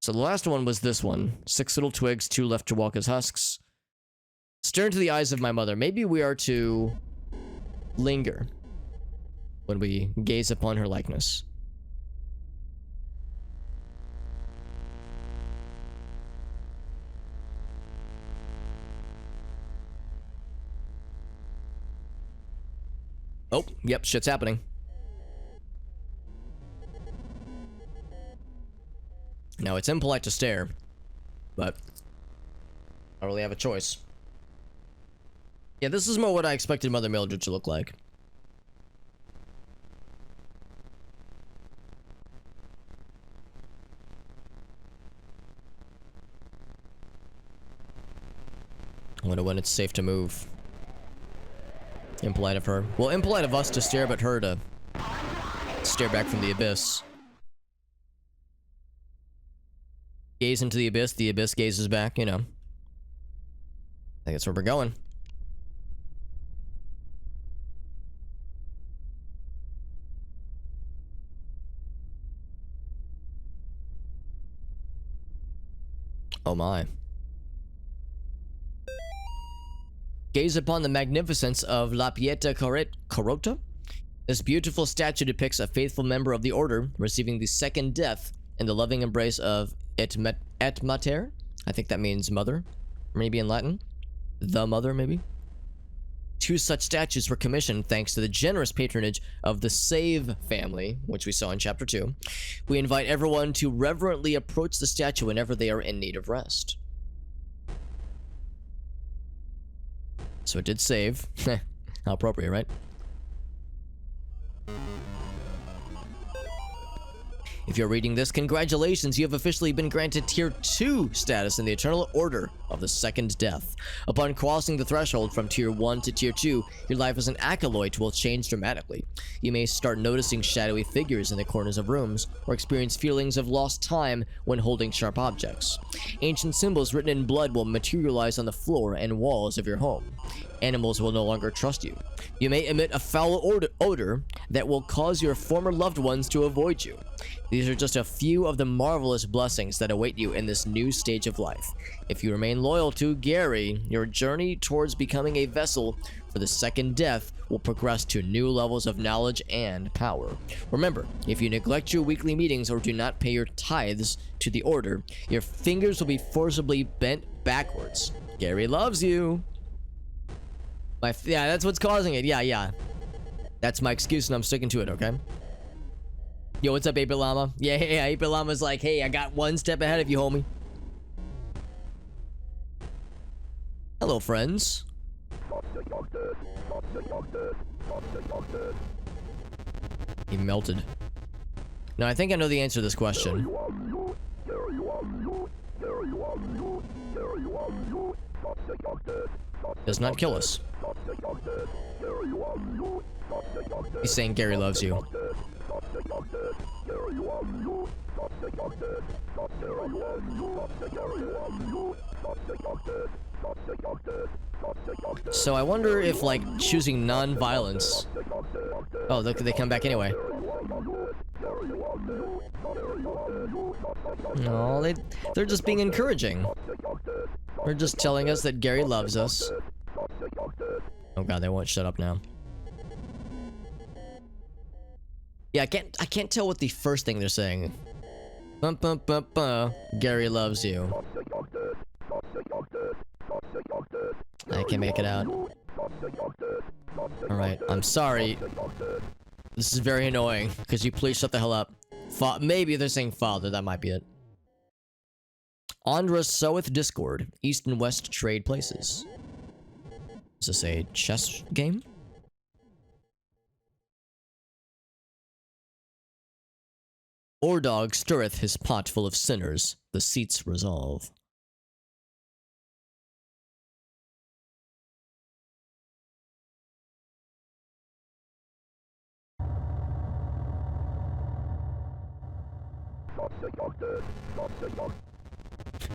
So the last one was this one. 6 little twigs, 2 left to walk as husks. Stare into the eyes of my mother. Maybe we are to linger when we gaze upon her likeness. Oh, yep, shit's happening. Now, it's impolite to stare, but I don't really have a choice. Yeah, this is more what I expected Mother Mildred to look like. I wonder when it's safe to move. Impolite of her. Well, impolite of us to stare, but her to stare back from the abyss. Gaze into the abyss gazes back, you know. I think that's where we're going. Oh my. Gaze upon the magnificence of La Pieta Carota. This beautiful statue depicts a faithful member of the order receiving the second death in the loving embrace of et mater. I think that means mother. Maybe in Latin. The mother, maybe. 2 such statues were commissioned thanks to the generous patronage of the Save family, which we saw in Chapter 2. We invite everyone to reverently approach the statue whenever they are in need of rest. So it did save. How appropriate, right? If you're reading this, congratulations, you have officially been granted Tier 2 status in the Eternal Order of the Second Death. Upon crossing the threshold from Tier 1 to Tier 2, your life as an acolyte will change dramatically. You may start noticing shadowy figures in the corners of rooms, or experience feelings of lost time when holding sharp objects. Ancient symbols written in blood will materialize on the floor and walls of your home. Animals will no longer trust you. You may emit a foul odor that will cause your former loved ones to avoid you. These are just a few of the marvelous blessings that await you in this new stage of life. If you remain loyal to Gary, your journey towards becoming a vessel for the Second Death will progress to new levels of knowledge and power. Remember, if you neglect your weekly meetings or do not pay your tithes to the Order, your fingers will be forcibly bent backwards. Gary loves you. Yeah, that's what's causing it. Yeah. That's my excuse and I'm sticking to it, okay? Yo, what's up, 8-Bit Llama? Yeah, 8-Bit Llama's like, hey, I got one step ahead of you, homie. Hello, friends. He melted. Now, I think I know the answer to this question. Does not kill us. He's saying Gary loves you. So I wonder if, like, choosing non-violence... Oh, look, they come back anyway. No, they're just being encouraging. They're just telling us that Gary loves us. Oh god, they won't shut up now. Yeah, I can't tell what the first thing they're saying. Bum, bum, bum, bum. Gary loves you. I can't make it out. Alright, I'm sorry. This is very annoying. Could you please shut the hell up? Maybe they're saying father, that might be it. Andra soweth discord. East and west trade places. Is this a chess game? Ordog stirreth his pot full of sinners. The seats resolve.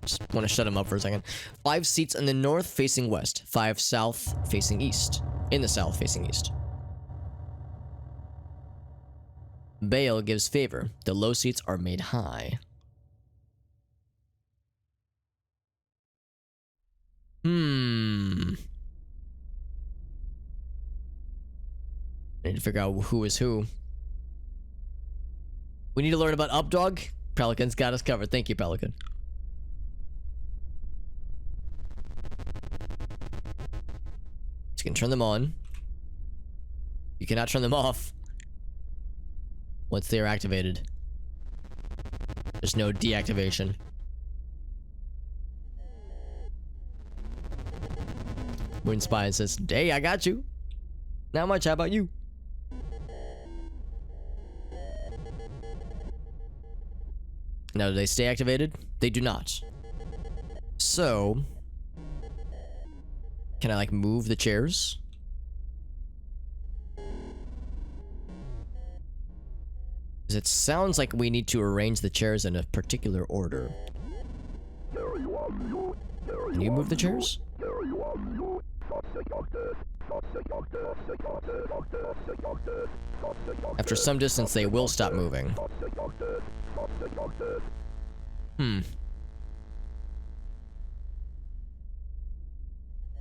Just want to shut him up for a second. 5 seats in the north facing west. 5 south facing east. In the south facing east. Baal gives favor. The low seats are made high. I need to figure out who is who. We need to learn about Updog. Pelican's got us covered. Thank you, Pelican. You can turn them on. You cannot turn them off. Once they are activated. There's no deactivation. Moon Spy says, hey, I got you. Not much, how about you? Now, do they stay activated? They do not. So... Can I, like, move the chairs? Because it sounds like we need to arrange the chairs in a particular order. Can you move the chairs? After some distance, they will stop moving.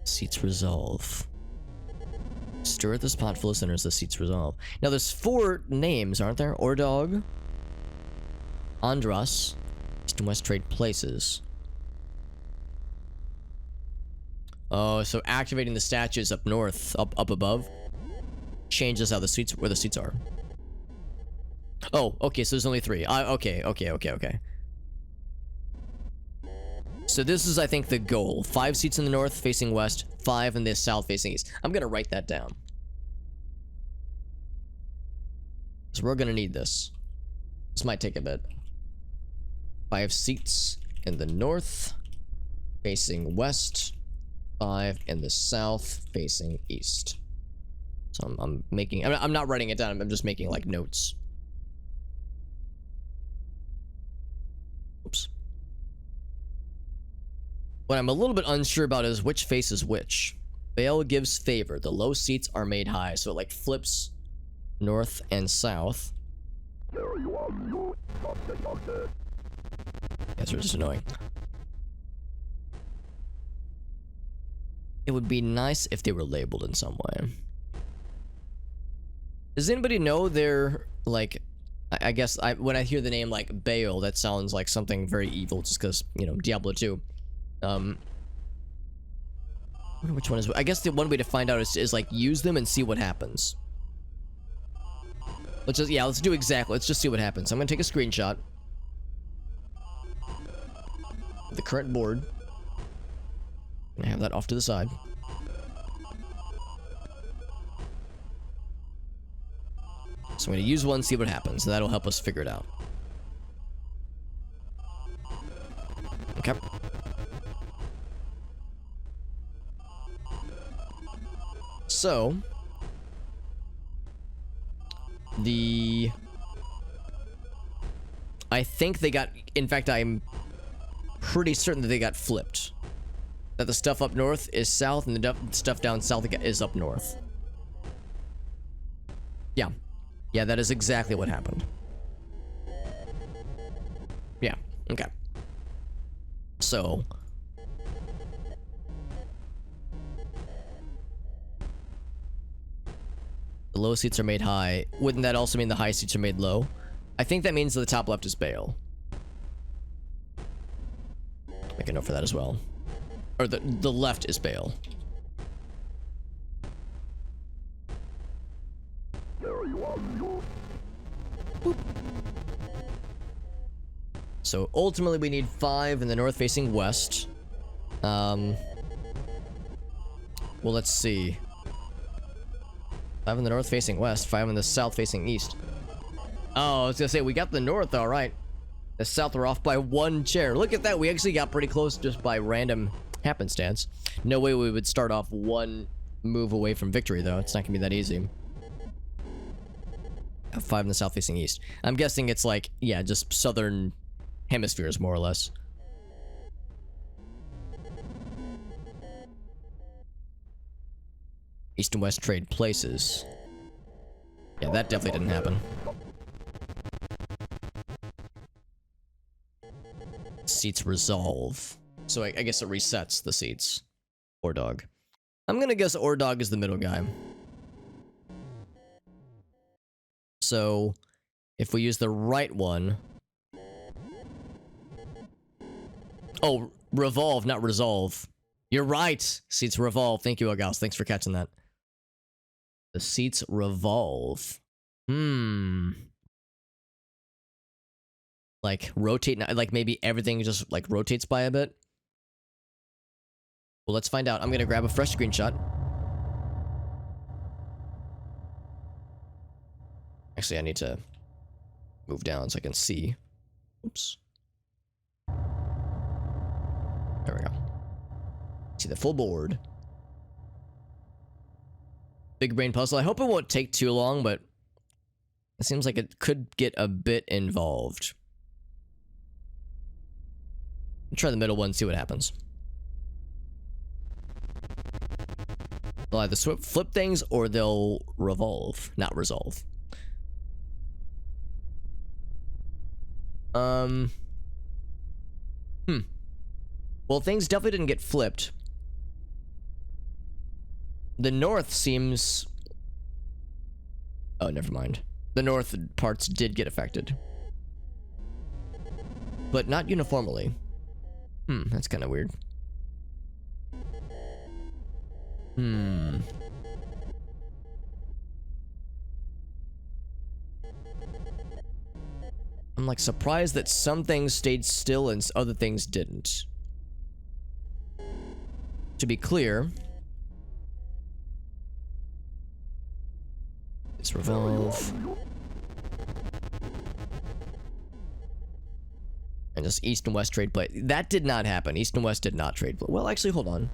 Seats resolve. Stir at the spot full of sinners, the seats resolve. Now there's 4 names, aren't there? Ordog, Andras, East and West trade places. Oh, so activating the statues up north, up above, changes how the seats, where the seats are. Oh, okay, so there's only 3. Okay. So this is, I think, the goal. 5 seats in the north facing west, 5 in the south facing east. I'm gonna write that down. So we're gonna need this. This might take a bit. 5 seats in the north, facing west. 5 in the south, facing east. So I'm making... I'm not writing it down. I'm just making, like, notes. Oops. What I'm a little bit unsure about is which faces which. Bale gives favor. The low seats are made high. So it, like, flips north and south. Guys are just annoying. It would be nice if they were labeled in some way. Does anybody know they're, like... I guess when I hear the name, like, Bale, that sounds like something very evil, just because, you know, Diablo 2. I wonder which one is... I guess the one way to find out is like, use them and see what happens. Let's just... Yeah, let's do exactly... Let's just see what happens. I'm gonna take a screenshot. The current board. I have that off to the side. So I'm going to use one, see what happens. And that'll help us figure it out. Okay. So... I think they got... In fact, I'm pretty certain that they got flipped. That the stuff up north is south and the stuff down south is up north. Yeah. Yeah, that is exactly what happened. Yeah, okay. So... The low seats are made high. Wouldn't that also mean the high seats are made low? I think that means the top left is Bale. Make a note for that as well. Or the left is Bale. Boop. So ultimately we need 5 in the north facing west. Well, let's see. 5 in the north facing west, 5 in the south facing east. Oh, I was gonna say, we got the north, alright. The south are off by 1 chair. Look at that, we actually got pretty close just by random happenstance. No way we would start off 1 move away from victory, though. It's not gonna be that easy. 5 in the south facing east. I'm guessing it's like, yeah, just southern hemispheres, more or less. East and west trade places. Yeah, that definitely didn't happen. Seats resolve. So I guess it resets the seats. Or dog. I'm gonna guess or dog is the middle guy. So, if we use the right one... Oh, revolve, not resolve. You're right! Seats revolve. Thank you, August. Thanks for catching that. The seats revolve. Like, rotate... Like, maybe everything just, like, rotates by a bit? Well, let's find out. I'm gonna grab a fresh screenshot. Actually, I need to move down so I can see. Oops. There we go. See the full board. Big brain puzzle. I hope it won't take too long, but it seems like it could get a bit involved. I'll try the middle one, see what happens. They'll either flip things or they'll revolve, not resolve. Well, things definitely didn't get flipped. The north seems... Oh, never mind. The north parts did get affected. But not uniformly. That's kind of weird. I'm like surprised that some things stayed still and other things didn't. To be clear, let's revolve. this East and West trade place. That did not happen. East and West did not trade. Well, actually, hold on.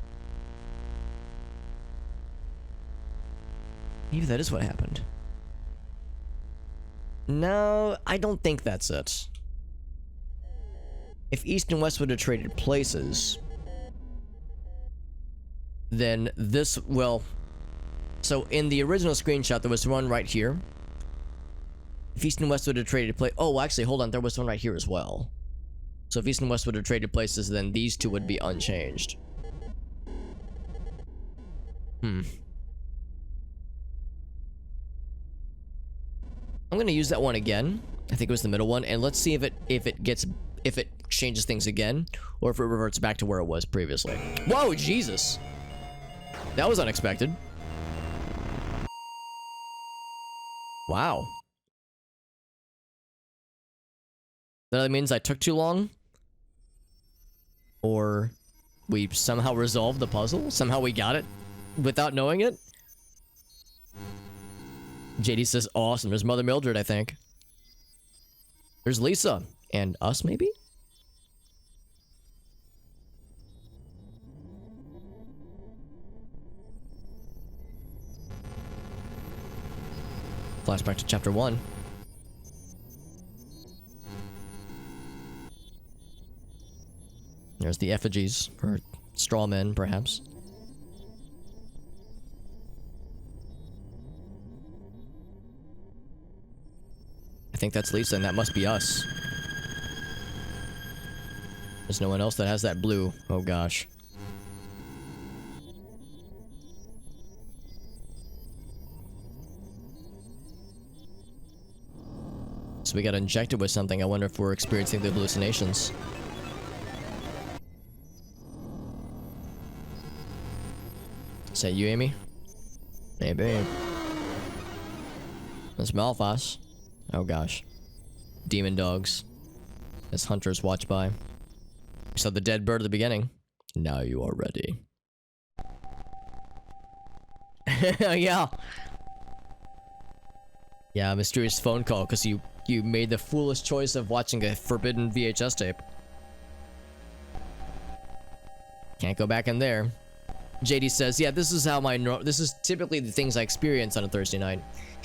Maybe that is what happened. No, I don't think that's it. If East and West would have traded places, then this, well, so in the original screenshot, there was one right here. If East and West would have traded place, oh, actually, hold on, there was one right here as well. So if East and West would have traded places, then these two would be unchanged. I'm gonna use that one again. I think it was the middle one, and let's see if it changes things again, or if it reverts back to where it was previously. Whoa, Jesus! That was unexpected. Wow. That means I took too long? Or we somehow resolved the puzzle? Somehow we got it without knowing it? JD says, awesome. There's Mother Mildred, I think. There's Lisa. And us, maybe? Flashback to chapter 1. There's the effigies, or straw men, perhaps. I think that's Lisa, and that must be us. There's no one else that has that blue. Oh gosh. So we got injected with something. I wonder if we're experiencing the hallucinations. Is that you, Amy? Maybe. That's Malphas. Oh gosh. Demon dogs. As hunters watch by. We saw the dead bird at the beginning. Now you are ready. Yeah. Yeah, mysterious phone call because you made the foolish choice of watching a forbidden VHS tape. Can't go back in there. JD says, yeah, this is how this is typically the things I experience on a Thursday night.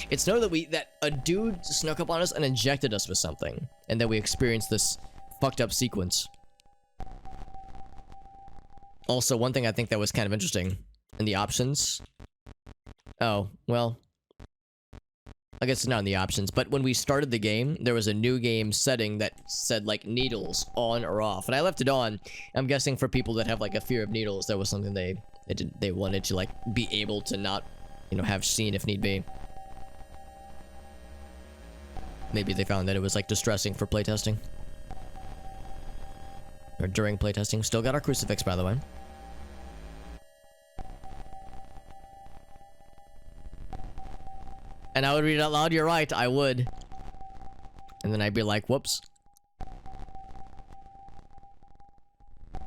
It's known that a dude snuck up on us and injected us with something, and then we experienced this fucked up sequence. Also, one thing I think that was kind of interesting in the options. Oh, well, I guess it's not in the options, but when we started the game, there was a new game setting that said like needles on or off, and I left it on. I'm guessing for people that have like a fear of needles, that was something they wanted to like be able to not, you know, have seen if need be. Maybe they found that it was like distressing for playtesting. Or during playtesting. Still got our crucifix, by the way. And I would read it out loud, you're right, I would. And then I'd be like, whoops.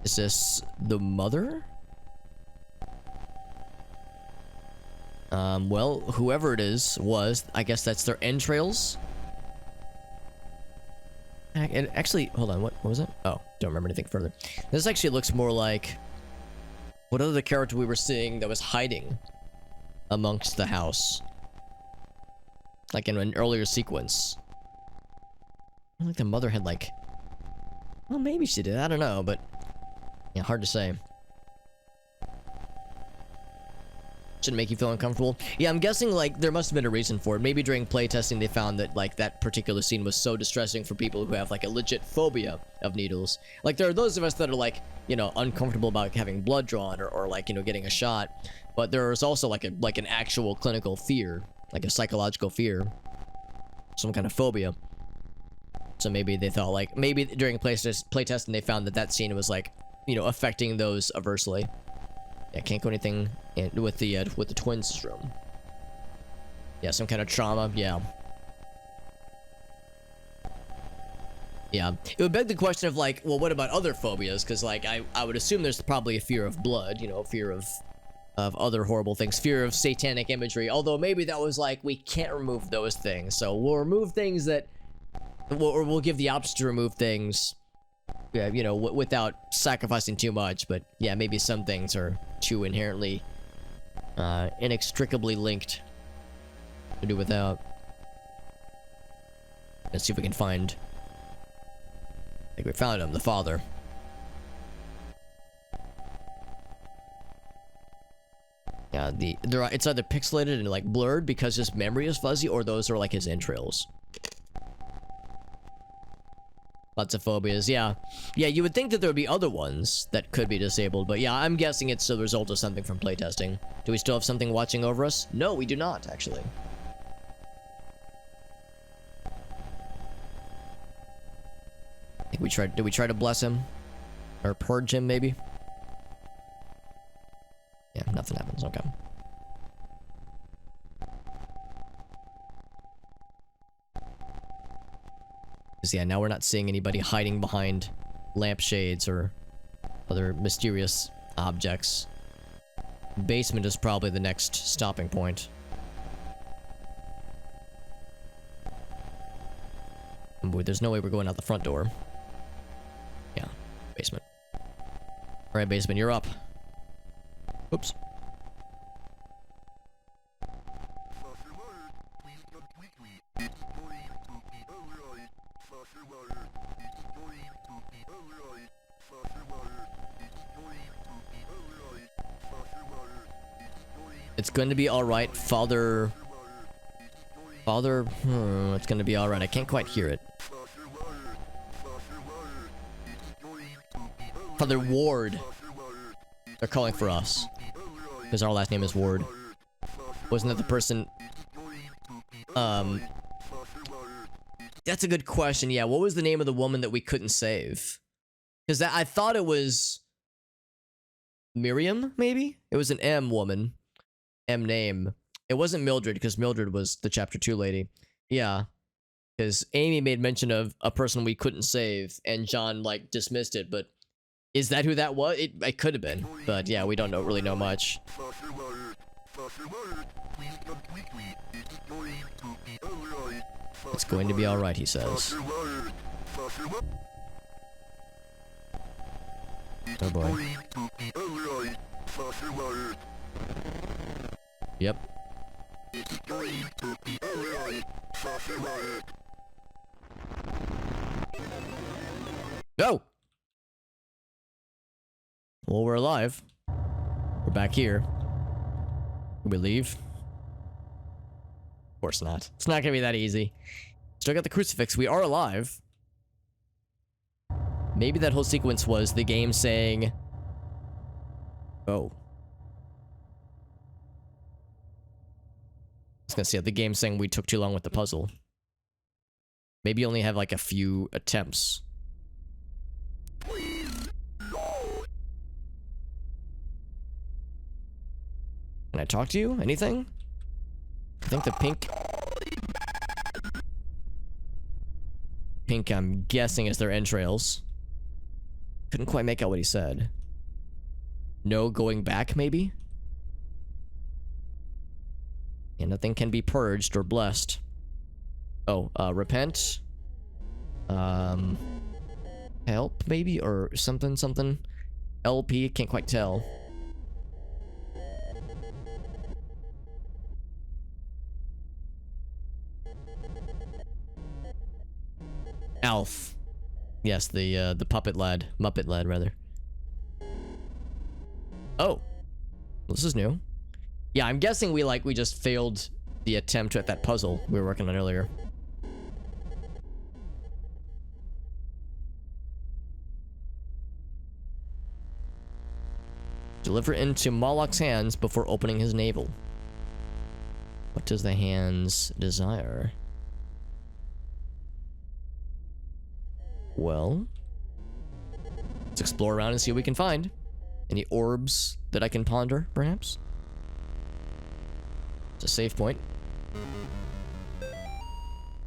Is this the mother? Well, whoever it is I guess that's their entrails. And actually, hold on, what was it? Oh, don't remember anything further. This actually looks more like what other character we were seeing that was hiding amongst the house. Like in an earlier sequence. I think the mother had like... Well, maybe she did, I don't know, but... Yeah, hard to say. Shouldn't make you feel uncomfortable. Yeah, I'm guessing like there must have been a reason for it. Maybe during playtesting they found that like that particular scene was so distressing for people who have like a legit phobia of needles. Like there are those of us that are like, you know, uncomfortable about having blood drawn or like, you know, getting a shot. But there is also like an actual clinical fear, like a psychological fear, some kind of phobia. So maybe they thought like, maybe during playtesting they found that scene was like, you know, affecting those aversely. Yeah, can't go anything with the twins' room. Yeah, some kind of trauma. Yeah. Yeah. It would beg the question of like, well, what about other phobias? Because like, I would assume there's probably a fear of blood. You know, fear of other horrible things. Fear of satanic imagery. Although maybe that was like, we can't remove those things, so we'll remove things that, we'll give the option to remove things Yeah, you know, without sacrificing too much. But yeah, maybe some things are too inherently inextricably linked to do without. Let's see if we can find. I think we found him, the father. Yeah, it's either pixelated and like blurred because his memory is fuzzy, or those are like his entrails. Lots of phobias, yeah. Yeah, you would think that there would be other ones that could be disabled, but yeah, I'm guessing it's the result of something from playtesting. Do we still have something watching over us? No, we do not, actually. I think did we try to bless him? Or purge him, maybe? Yeah, nothing happens, okay. Yeah, now we're not seeing anybody hiding behind lampshades or other mysterious objects. Basement is probably the next stopping point. Oh boy, there's no way we're going out the front door. Yeah, basement. Alright, basement, you're up. Oops. It's going to be alright, Father... it's going to be alright. I can't quite hear it. Father Ward. They're calling for us. Because our last name is Ward. Wasn't that the person... That's a good question, yeah. What was the name of the woman that we couldn't save? Because I thought it was... Miriam, maybe? It was an M woman. M name. It wasn't Mildred, because Mildred was the chapter 2 lady. Yeah. Because Amy made mention of a person we couldn't save, and John, like, dismissed it, but... Is that who that was? It could have been. But yeah, we don't really know much. It's going to be alright, he says. Oh boy. Yep. Go! Well, we're alive. We're back here. Can we leave? Of course not. It's not gonna be that easy. Still got the crucifix. We are alive. Maybe that whole sequence was the game saying... Oh. I was gonna say, the game saying we took too long with the puzzle. Maybe you only have like a few attempts. Can I talk to you? Anything? I think the pink... Pink, I'm guessing, is their entrails. Couldn't quite make out what he said. No going back, maybe? And nothing can be purged or blessed. Oh, repent. Help, maybe? Or something. LP, can't quite tell. Alf. Yes, the puppet lad. Muppet lad, rather. Oh. This is new. Yeah, I'm guessing we just failed the attempt at that puzzle we were working on earlier. Deliver into Moloch's hands before opening his navel. What does the hands desire? Well, let's explore around and see what we can find. Any orbs that I can ponder, perhaps? It's a save point.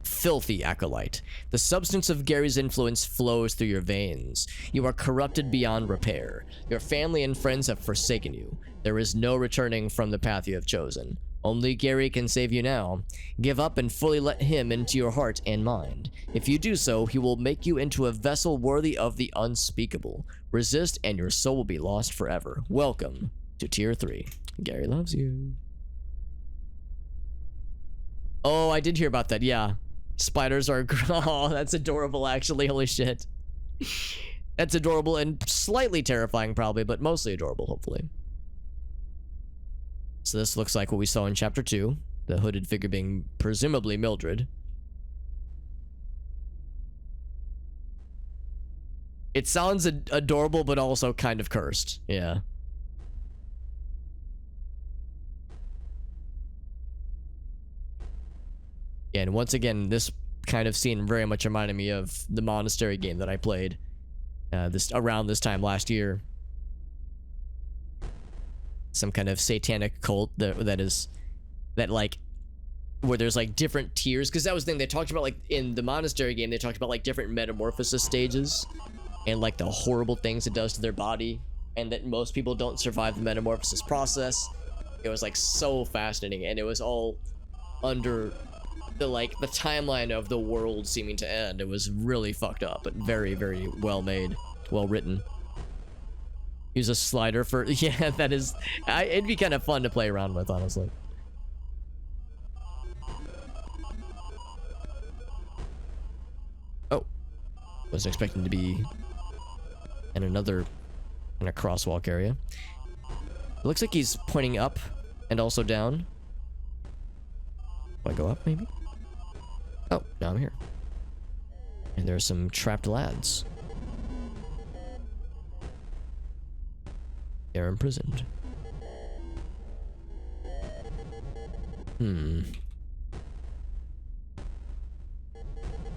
Filthy acolyte. The substance of Gary's influence flows through your veins. You are corrupted beyond repair. Your family and friends have forsaken you. There is no returning from the path you have chosen. Only Gary can save you now. Give up and fully let him into your heart and mind. If you do so, he will make you into a vessel worthy of the unspeakable. Resist and your soul will be lost forever. Welcome to Tier 3. Gary loves you. Oh, I did hear about that, yeah. Spiders are... Oh, that's adorable, actually. Holy shit. That's adorable and slightly terrifying, probably, but mostly adorable, hopefully. So this looks like what we saw in Chapter 2. The hooded figure being presumably Mildred. It sounds adorable, but also kind of cursed. Yeah. Yeah, and once again, this kind of scene very much reminded me of the monastery game that I played around this time last year. Some kind of satanic cult that like where there's like different tiers, because that was the thing they talked about, like in the monastery game they talked about like different metamorphosis stages and like the horrible things it does to their body, and that most people don't survive the metamorphosis process. It was like so fascinating, and it was all under the timeline of the world seeming to end. It was really fucked up, but very, very well made, well written. Use a slider for... Yeah, that is... it'd be kind of fun to play around with, honestly. Oh. Wasn't expecting to be in another kind of crosswalk area. It looks like he's pointing up and also down. Do I go up, maybe? Oh, now I'm here. And there's some trapped lads. They're imprisoned.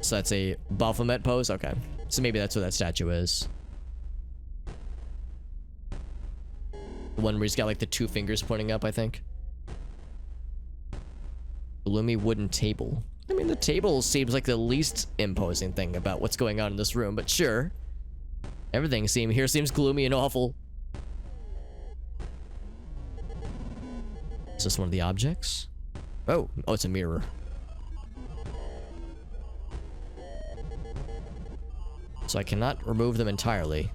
So that's a Baphomet pose? Okay. So maybe that's what that statue is. The one where he's got like the two fingers pointing up, I think. Gloomy wooden table. I mean, the table seems like the least imposing thing about what's going on in this room, but sure. Everything here seems gloomy and awful. Is this one of the objects? Oh, it's a mirror. So I cannot remove them entirely.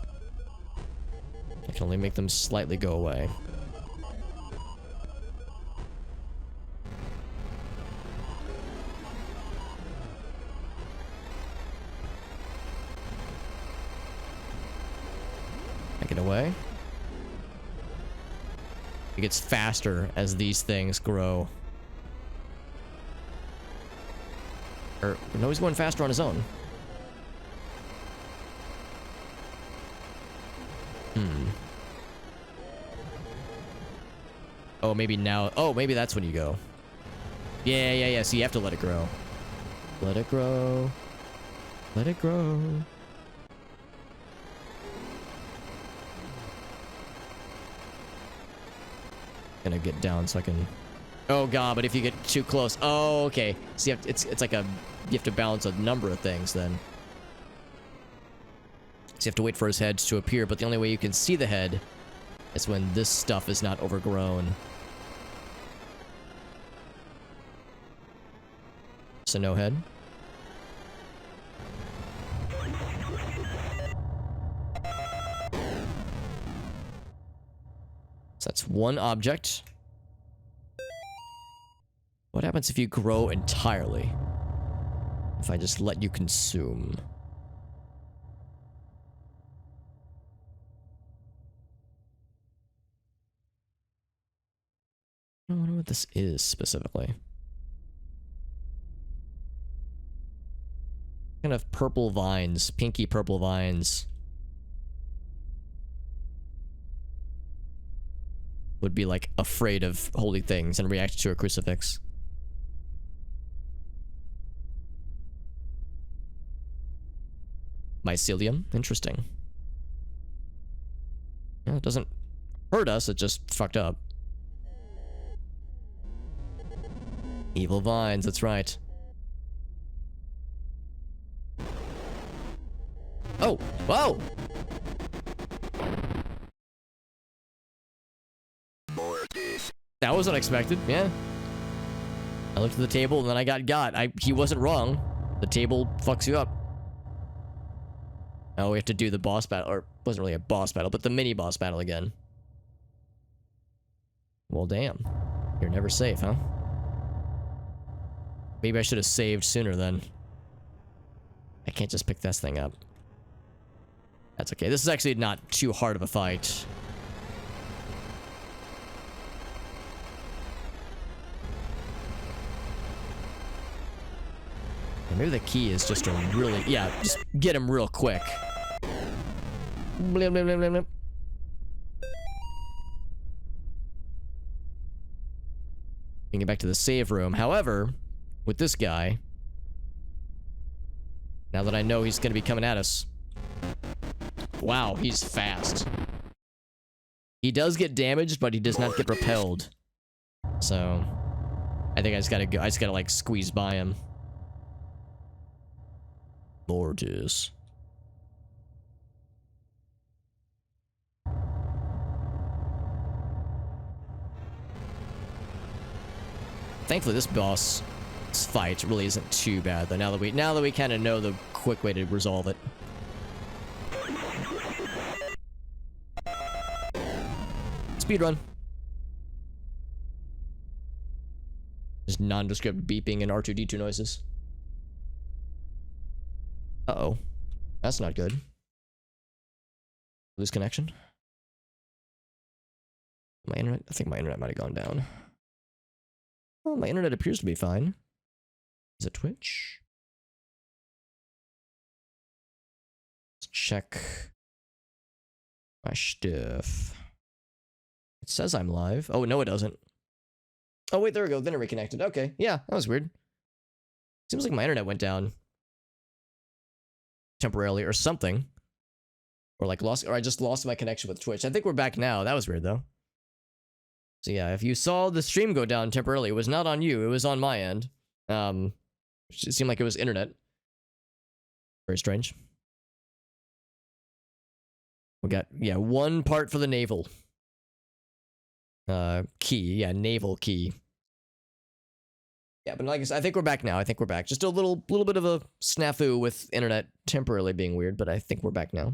I can only make them slightly go away. Make it away. It gets faster as these things grow. No, he's going faster on his own. Oh, maybe now. Oh, maybe that's when you go. Yeah. So you have to let it grow. Let it grow. Let it grow. Gonna get down so I can... Oh god, but if you get too close... Oh, okay. So you have to, it's like a... You have to balance a number of things then. So you have to wait for his head to appear, but the only way you can see the head is when this stuff is not overgrown. So no head. So that's one object. What happens if you grow entirely? If I just let you consume? I wonder what this is specifically. Kind of purple vines, pinky purple vines. Would be like afraid of holy things and react to a crucifix. Mycelium, interesting. Yeah, it doesn't hurt us, it just fucked up. Evil vines, that's right. Oh, whoa! That was unexpected, yeah. I looked at the table and then I got. He wasn't wrong. The table fucks you up. Oh, we have to do the boss battle, or it wasn't really a boss battle, but the mini boss battle again. Well, damn. You're never safe, huh? Maybe I should have saved sooner then. I can't just pick this thing up. That's okay. This is actually not too hard of a fight. Maybe the key is just to really, yeah, just get him real quick. Blim, blim, blim, blim, blim. We can get back to the save room. However, with this guy, now that I know he's going to be coming at us. Wow, he's fast. He does get damaged, but he does not get repelled. So, I think I just gotta go. I just gotta, like, squeeze by him. Gorgeous. Thankfully, this boss fight really isn't too bad, though. Now that we kind of know the quick way to resolve it. Speedrun. Just nondescript beeping and R2-D2 noises. Uh-oh. That's not good. Lose connection? My internet? I think my internet might have gone down. Well, my internet appears to be fine. Is it Twitch? Let's check my stuff. It says I'm live. Oh, no, it doesn't. Oh, wait, there we go. Then it reconnected. Okay. Yeah, that was weird. Seems like my internet went down temporarily or something. Or like I just lost my connection with Twitch. I think we're back now. That was weird though. So yeah, if you saw the stream go down temporarily, it was not on you. It was on my end. It seemed like it was internet. Very strange. We got, yeah, one part for the naval. Key. Yeah, naval key. Yeah, but like I said, I think we're back now. I think we're back. Just a little bit of a snafu with internet temporarily being weird, but I think we're back now.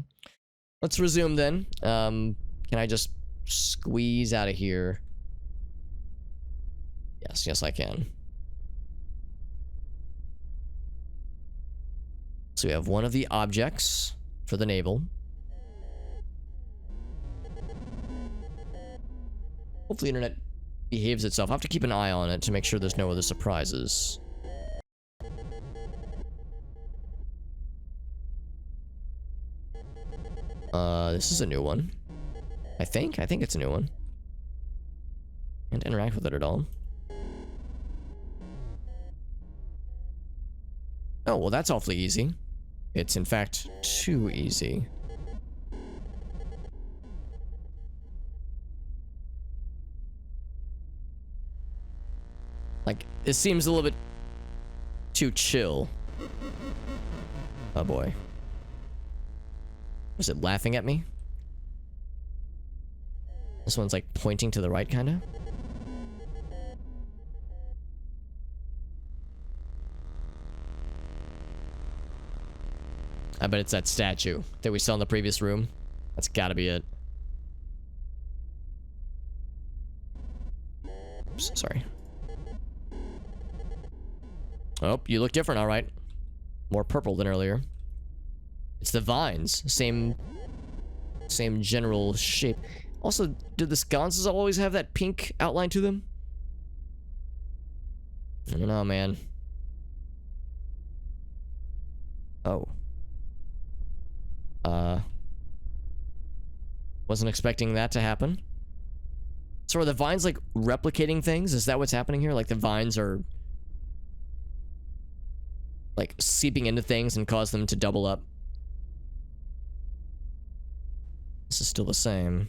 Let's resume then. Can I just squeeze out of here? Yes, I can. So we have one of the objects for the naval. Hopefully the internet behaves itself. I'll have to keep an eye on it to make sure there's no other surprises. This is a new one. I think it's a new one. Can't interact with it at all. Oh, well, that's awfully easy. It's, in fact, too easy. Like, it seems a little bit too chill. Oh, boy. Was it laughing at me? This one's, like, pointing to the right, kind of? I bet it's that statue that we saw in the previous room. That's gotta be it. Oops, sorry. Oh, you look different, alright. More purple than earlier. It's the vines. Same general shape. Also, did the sconces always have that pink outline to them? I don't know, man. Oh. Wasn't expecting that to happen. So are the vines, like, replicating things? Is that what's happening here? Like, the vines are, like, seeping into things and cause them to double up? This is still the same.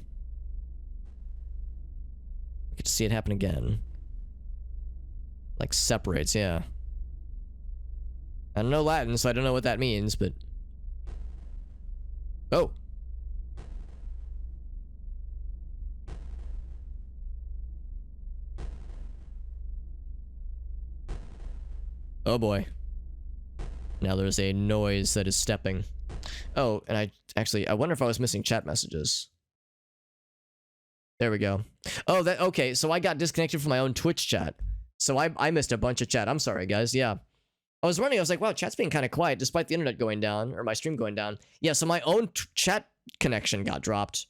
I get to see it happen again. Like, separates, yeah. I don't know Latin, so I don't know what that means, but... Oh! Oh boy. Now there's a noise that is stepping. Oh, and I wonder if I was missing chat messages. There we go. Oh, okay, so I got disconnected from my own Twitch chat. So I missed a bunch of chat. I'm sorry, guys. Yeah. I was running, I was like, wow, chat's being kind of quiet despite the internet going down, or my stream going down. Yeah, so my own chat connection got dropped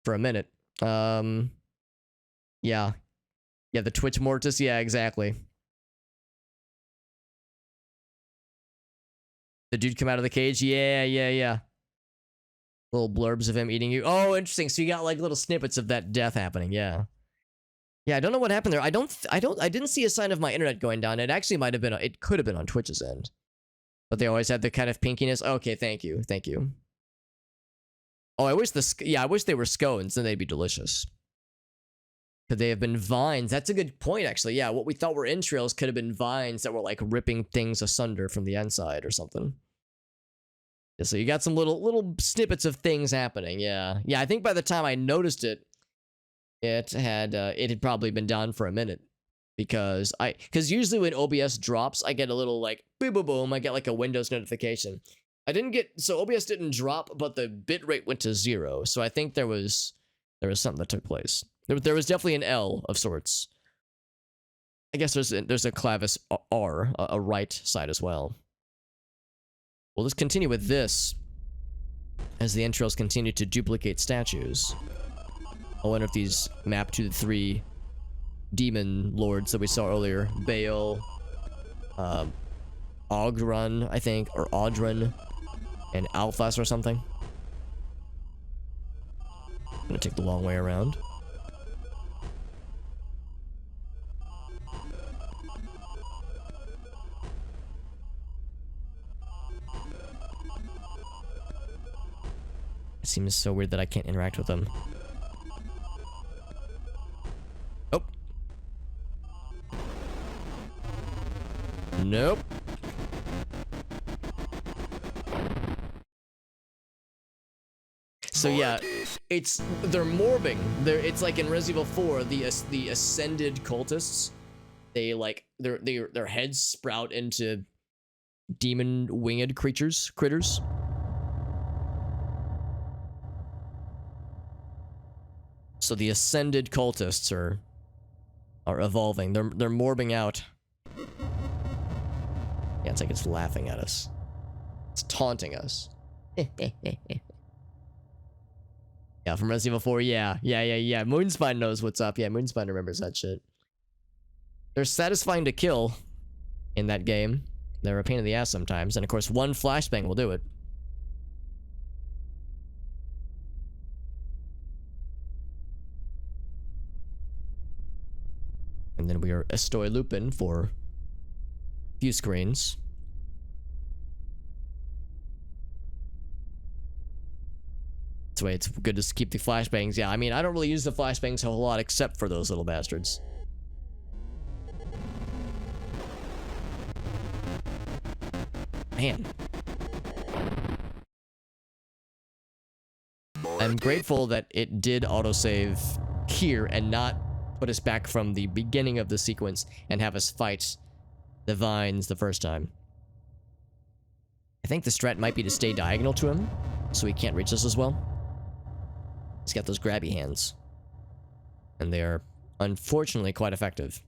for a minute. Yeah. Yeah, the Twitch Mortis, yeah, exactly. The dude come out of the cage? Yeah. Little blurbs of him eating you. Oh, interesting. So you got like little snippets of that death happening, yeah. Yeah, I don't know what happened there. I didn't see a sign of my internet going down. It actually might have been, it could have been on Twitch's end. But they always had the kind of pinkiness. Okay, thank you. Oh, I wish I wish they were scones, then they'd be delicious. Could they have been vines? That's a good point, actually. Yeah, what we thought were entrails could have been vines that were like ripping things asunder from the inside or something. Yeah, so you got some little snippets of things happening. Yeah, I think by the time I noticed it, it had probably been down for a minute, because usually when OBS drops, I get a little like boom boom boom. I get like a Windows notification. So OBS didn't drop, but the bitrate went to 0. So I think there was something that took place. There was definitely an L of sorts. I guess there's a clavis R, a right side as well. We'll just continue with this as the entrails continue to duplicate statues. I wonder if these map to the 3 demon lords that we saw earlier. Baal, Ogron, I think, or Audron, and Alphas or something. I'm gonna take the long way around. It seems so weird that I can't interact with them. Oh. Nope. So yeah, they're morbing. It's like in Resident Evil 4, the ascended cultists. They like their heads sprout into demon winged critters. So the ascended cultists are evolving. They're morbing out. Yeah, it's like it's laughing at us. It's taunting us. Yeah, from Resident Evil 4, yeah. Moonspine knows what's up. Yeah, Moonspine remembers that shit. They're satisfying to kill in that game. They're a pain in the ass sometimes. And of course, one flashbang will do it. And then we are Estoy Lupin for a few screens. That's why it's good to keep the flashbangs. Yeah, I mean, I don't really use the flashbangs a whole lot except for those little bastards. Man. I'm grateful that it did autosave here and not put us back from the beginning of the sequence and have us fight the vines the first time. I think the strat might be to stay diagonal to him, so he can't reach us as well. He's got those grabby hands. And they are, unfortunately, quite effective.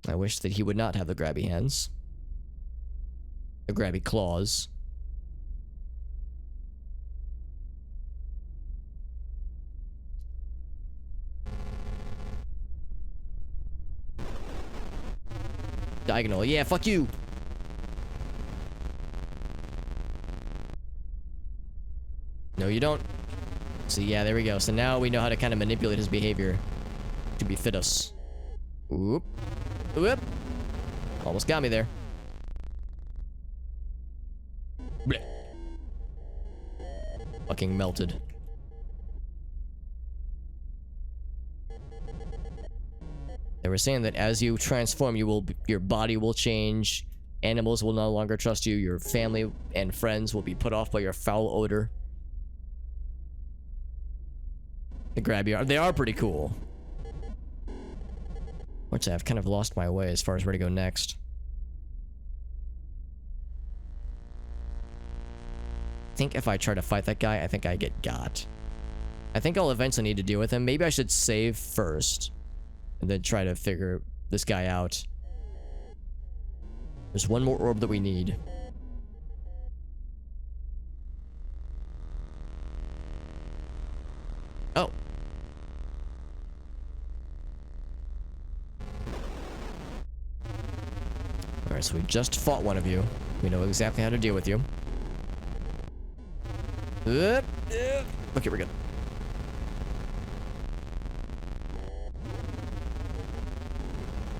I wish that he would not have the grabby hands. The grabby claws. Diagonal. Yeah, fuck you. No, you don't. So yeah, there we go. So now we know how to kind of manipulate his behavior to befit us. Whoop. Whoop. Almost got me there. Blech. Fucking melted. They were saying that as you transform, your body will change. Animals will no longer trust you. Your family and friends will be put off by your foul odor. The grabby are, they are pretty cool. Which I've kind of lost my way as far as where to go next. I think if I try to fight that guy, I think I get got. I think I'll eventually need to deal with him. Maybe I should save first. And then try to figure this guy out. There's one more orb that we need. Oh. Alright, so we just fought one of you. We know exactly how to deal with you. Okay, we're good.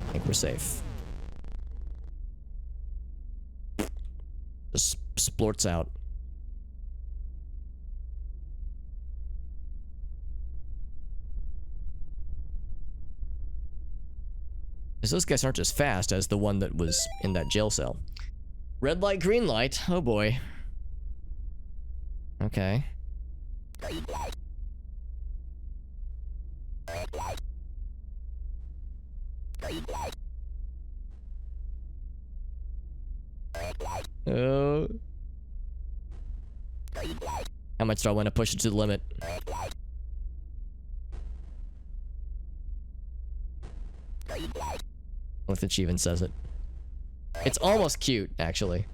I think we're safe. Just splorts out. Because those guys aren't as fast as the one that was in that jail cell. Red light, green light. Oh boy. Okay. Oh. How much do I want to push it to the limit? If it even says it. It's almost cute, actually.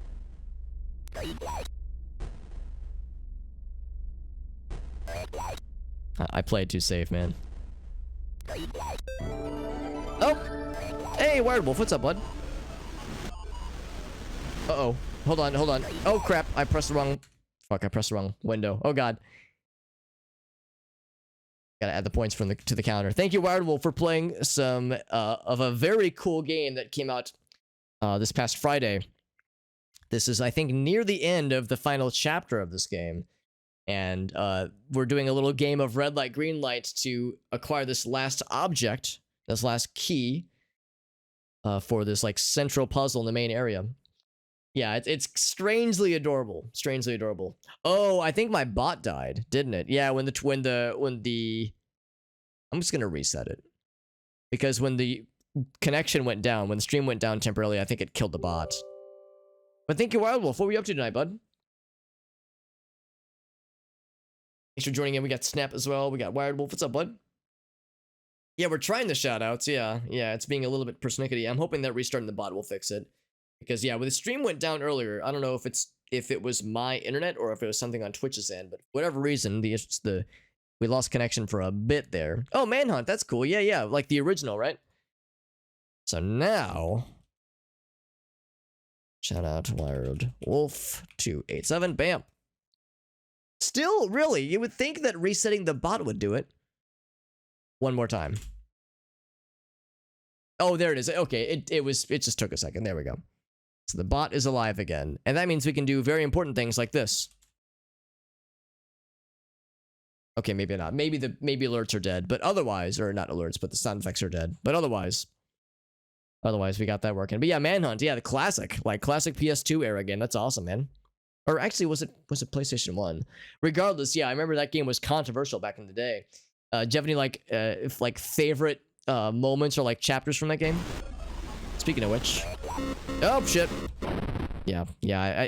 I played too safe, man. Oh! Hey, Wirewolf, what's up, bud? Uh-oh. Hold on, hold on. Oh, crap. I pressed the wrong... Fuck, I pressed the wrong window. Oh, God. Gotta add the points from to the counter. Thank you, Wirewolf, for playing some of a very cool game that came out this past Friday. This is, I think, near the end of the final chapter of this game. And we're doing a little game of red light, green light to acquire this last object, this last key for this like central puzzle in the main area. Yeah, it's strangely adorable. Strangely adorable. Oh, I think my bot died, didn't it? Yeah, when the I'm just gonna reset it. Because when the connection went down, when the stream went down temporarily, I think it killed the bot. But thank you, Wildwolf. What were you up to tonight, bud? Thanks for joining in. We got Snap as well. We got Wired Wolf. What's up, bud? Yeah, we're trying the shoutouts. Yeah, it's being a little bit persnickety. I'm hoping that restarting the bot will fix it. Because yeah, when the stream went down earlier, I don't know if it was my internet or if it was something on Twitch's end, but for whatever reason, we lost connection for a bit there. Oh, Manhunt, that's cool. Yeah, like the original, right? So now, shout out to Wired Wolf 287. Bam. Still, really, you would think that resetting the bot would do it. One more time. Oh, there it is. Okay, it just took a second. There we go. So the bot is alive again, and that means we can do very important things like this. Okay, maybe not. Maybe alerts are dead, but otherwise, or not alerts, but the sound effects are dead. But otherwise we got that working. But yeah, Manhunt, yeah, the classic PS2 era game. That's awesome, man. Or actually, was it PlayStation 1? Regardless, yeah, I remember that game was controversial back in the day. Do you have any like favorite moments or like chapters from that game? Speaking of which, oh shit. Yeah.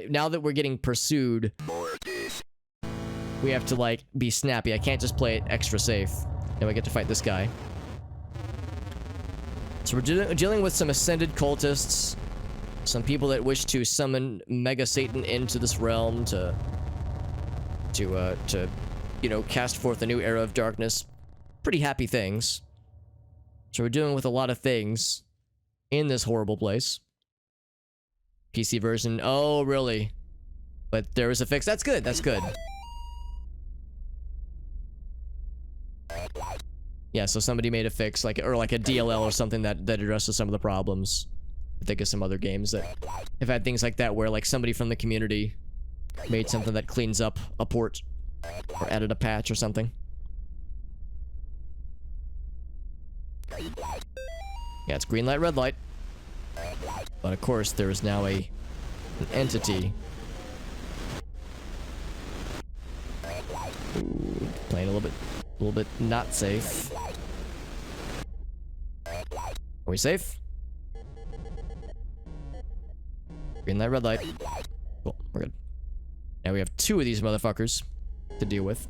Now that we're getting pursued, we have to like be snappy. I can't just play it extra safe. Then we get to fight this guy. So we're dealing with some ascended cultists, some people that wish to summon Mega Satan into this realm to cast forth a new era of darkness. Pretty happy things. So we're dealing with a lot of things in this horrible place. PC version. Oh, really? But there is a fix. That's good. That's good. Yeah, so somebody made a fix, like a DLL or something that addresses some of the problems. I think of some other games that have had things like that where like somebody from the community made something that cleans up a port or added a patch or something. Yeah, it's green light, red light. But of course, there is now an entity. Ooh, playing a little bit not safe. Are we safe? Green light, red light. Cool, we're good. Now we have 2 of these motherfuckers to deal with.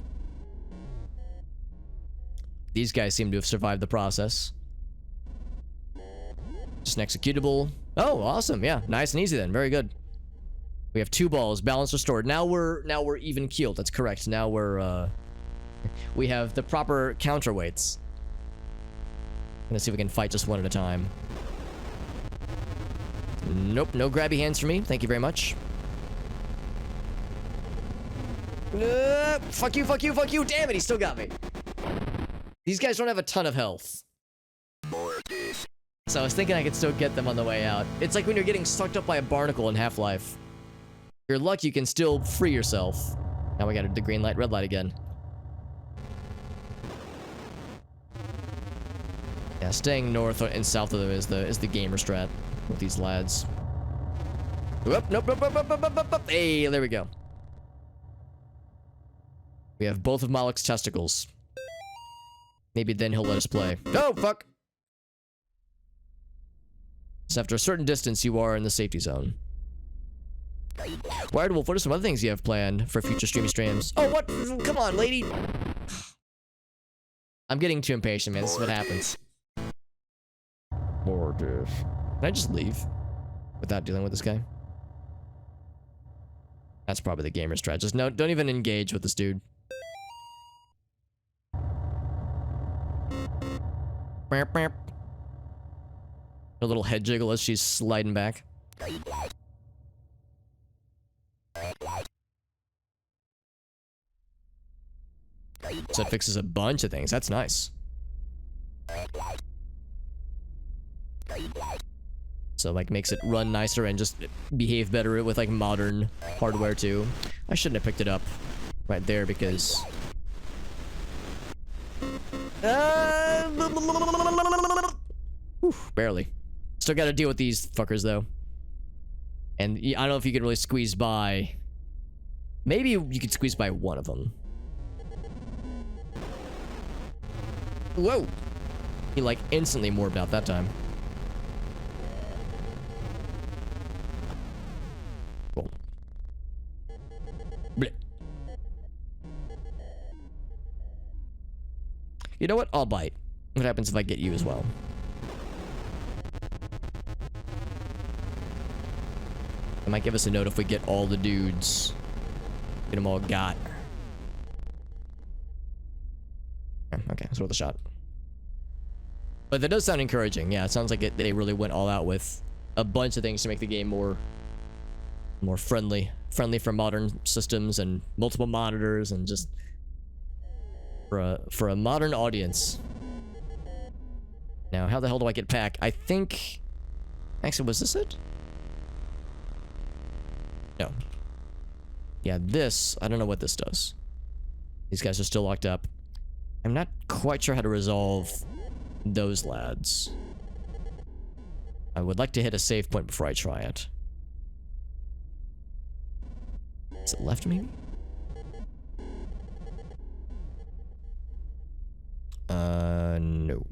These guys seem to have survived the process. Just an executable. Oh, awesome. Yeah, nice and easy then. Very good. We have 2 balls, balance restored. Now we're even keeled. That's correct. Now we have the proper counterweights. Let's see if we can fight just one at a time. Nope, no grabby hands for me. Thank you very much. Fuck you, fuck you, fuck you. Damn it, he still got me. These guys don't have a ton of health. So I was thinking I could still get them on the way out. It's like when you're getting sucked up by a barnacle in Half-Life. You're lucky you can still free yourself. Now we got the green light, red light again. Yeah, staying north and south of them is the gamer strat with these lads. Whoop, nope, nope, nope, nope, nope, nope, nope. Hey, there we go. We have both of Malek's testicles. Maybe then he'll let us play. Oh, fuck! So after a certain distance, you are in the safety zone. Wired Wolf, what are some other things you have planned for future streams? Oh, what? Come on, lady! I'm getting too impatient, man. This is what happens. Can I just leave without dealing with this guy? That's probably the gamer strat. Just no, don't even engage with this dude. A little head jiggle as she's sliding back. So it fixes a bunch of things. That's nice. So like makes it run nicer and just behave better with like modern hardware too. I shouldn't have picked it up right there because barely. Still got to deal with these fuckers though. And I don't know if you could really squeeze by. Maybe you could squeeze by one of them. Whoa! He like instantly morbed out that time. Cool. Blech. You know what? I'll bite. What happens if I get you as well? It might give us a note if we get all the dudes. Get them all got. Okay, it's worth a shot. But that does sound encouraging. Yeah, it sounds like they really went all out with a bunch of things to make the game more friendly. Friendly for modern systems and multiple monitors and just for a modern audience. Now, how the hell do I get back? I think... Actually, was this it? No. Yeah, this... I don't know what this does. These guys are still locked up. I'm not quite sure how to resolve those lads. I would like to hit a save point before I try it. Is it left, maybe? No.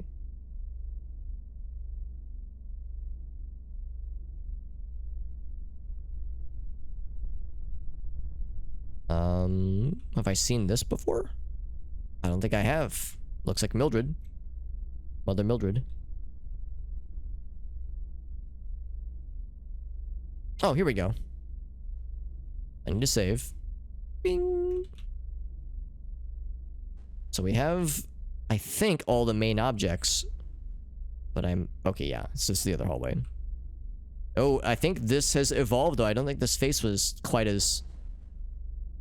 Have I seen this before? I don't think I have. Looks like Mildred. Mother Mildred. Oh, here we go. I need to save. Bing. So we have, I think, all the main objects. But I'm... Okay, yeah. It's just the other hallway. Oh, I think this has evolved, though. I don't think this face was quite as...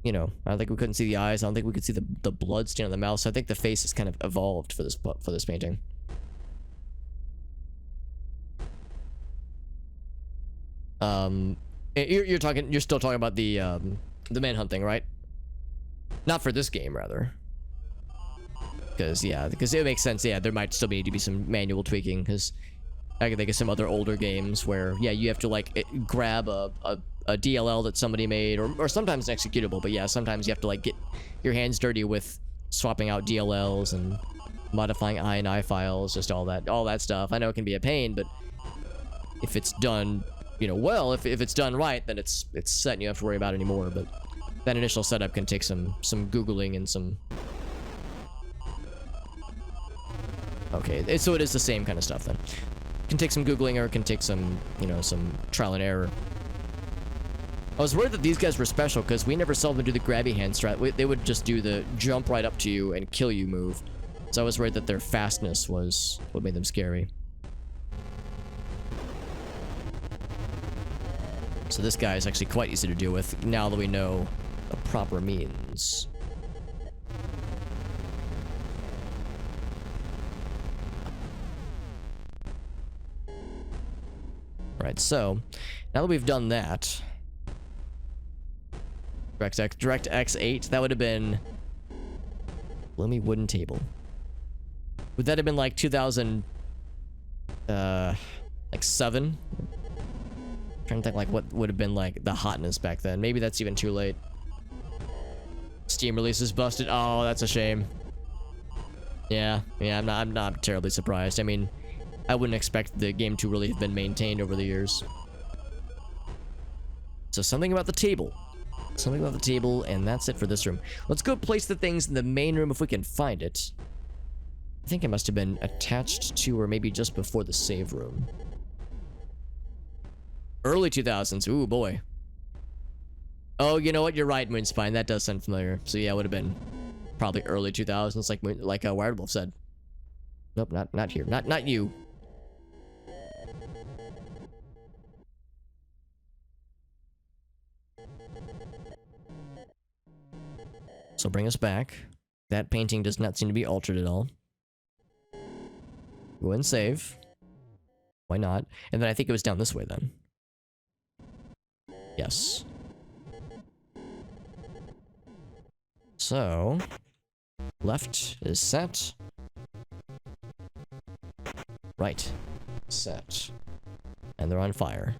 You know, I don't think we couldn't see the eyes. I don't think we could see the blood stain on the mouth. So I think the face has kind of evolved for this painting. You're still talking about the manhunt thing, right? Not for this game, rather. Because it makes sense. Yeah, there might still need to be some manual tweaking. Because I can think of some other older games where, yeah, you have to like grab a DLL that somebody made, or sometimes an executable. But yeah, sometimes you have to like get your hands dirty with swapping out DLLs and modifying INI files, just all that stuff. I know it can be a pain, but if it's done, you know, well, if it's done right, then it's set and you don't have to worry about it anymore. But that initial setup can take some Googling and some... Okay, so it is the same kind of stuff then. It can take some Googling, or it can take some, you know, some trial and error. I was worried that these guys were special because we never saw them do the grabby hand strat. They would just do the jump right up to you and kill you move. So I was worried that their fastness was what made them scary. So this guy is actually quite easy to deal with now that we know the proper means. Right, so now that we've done that, direct X8, that would have been gloomy wooden table. Would that have been like 2000, like 7? Trying to think like what would have been like the hotness back then. Maybe that's even too late. Steam release is busted. Oh, that's a shame. Yeah, I'm not terribly surprised. I mean, I wouldn't expect the game to really have been maintained over the years. So something about the table. Something about the table, and that's it for this room. Let's go place the things in the main room if we can find it. I think it must have been attached to, or maybe just before the save room. Early 2000s. Ooh, boy. Oh, you know what? You're right, Moonspine. That does sound familiar. So yeah, it would have been probably early 2000s, like Wired Wolf said. Nope, not here. Not you. So bring us back. That painting does not seem to be altered at all. Go and save. Why not? And then I think it was down this way then. Yes. So, left is set. Right. Set. And they're on fire.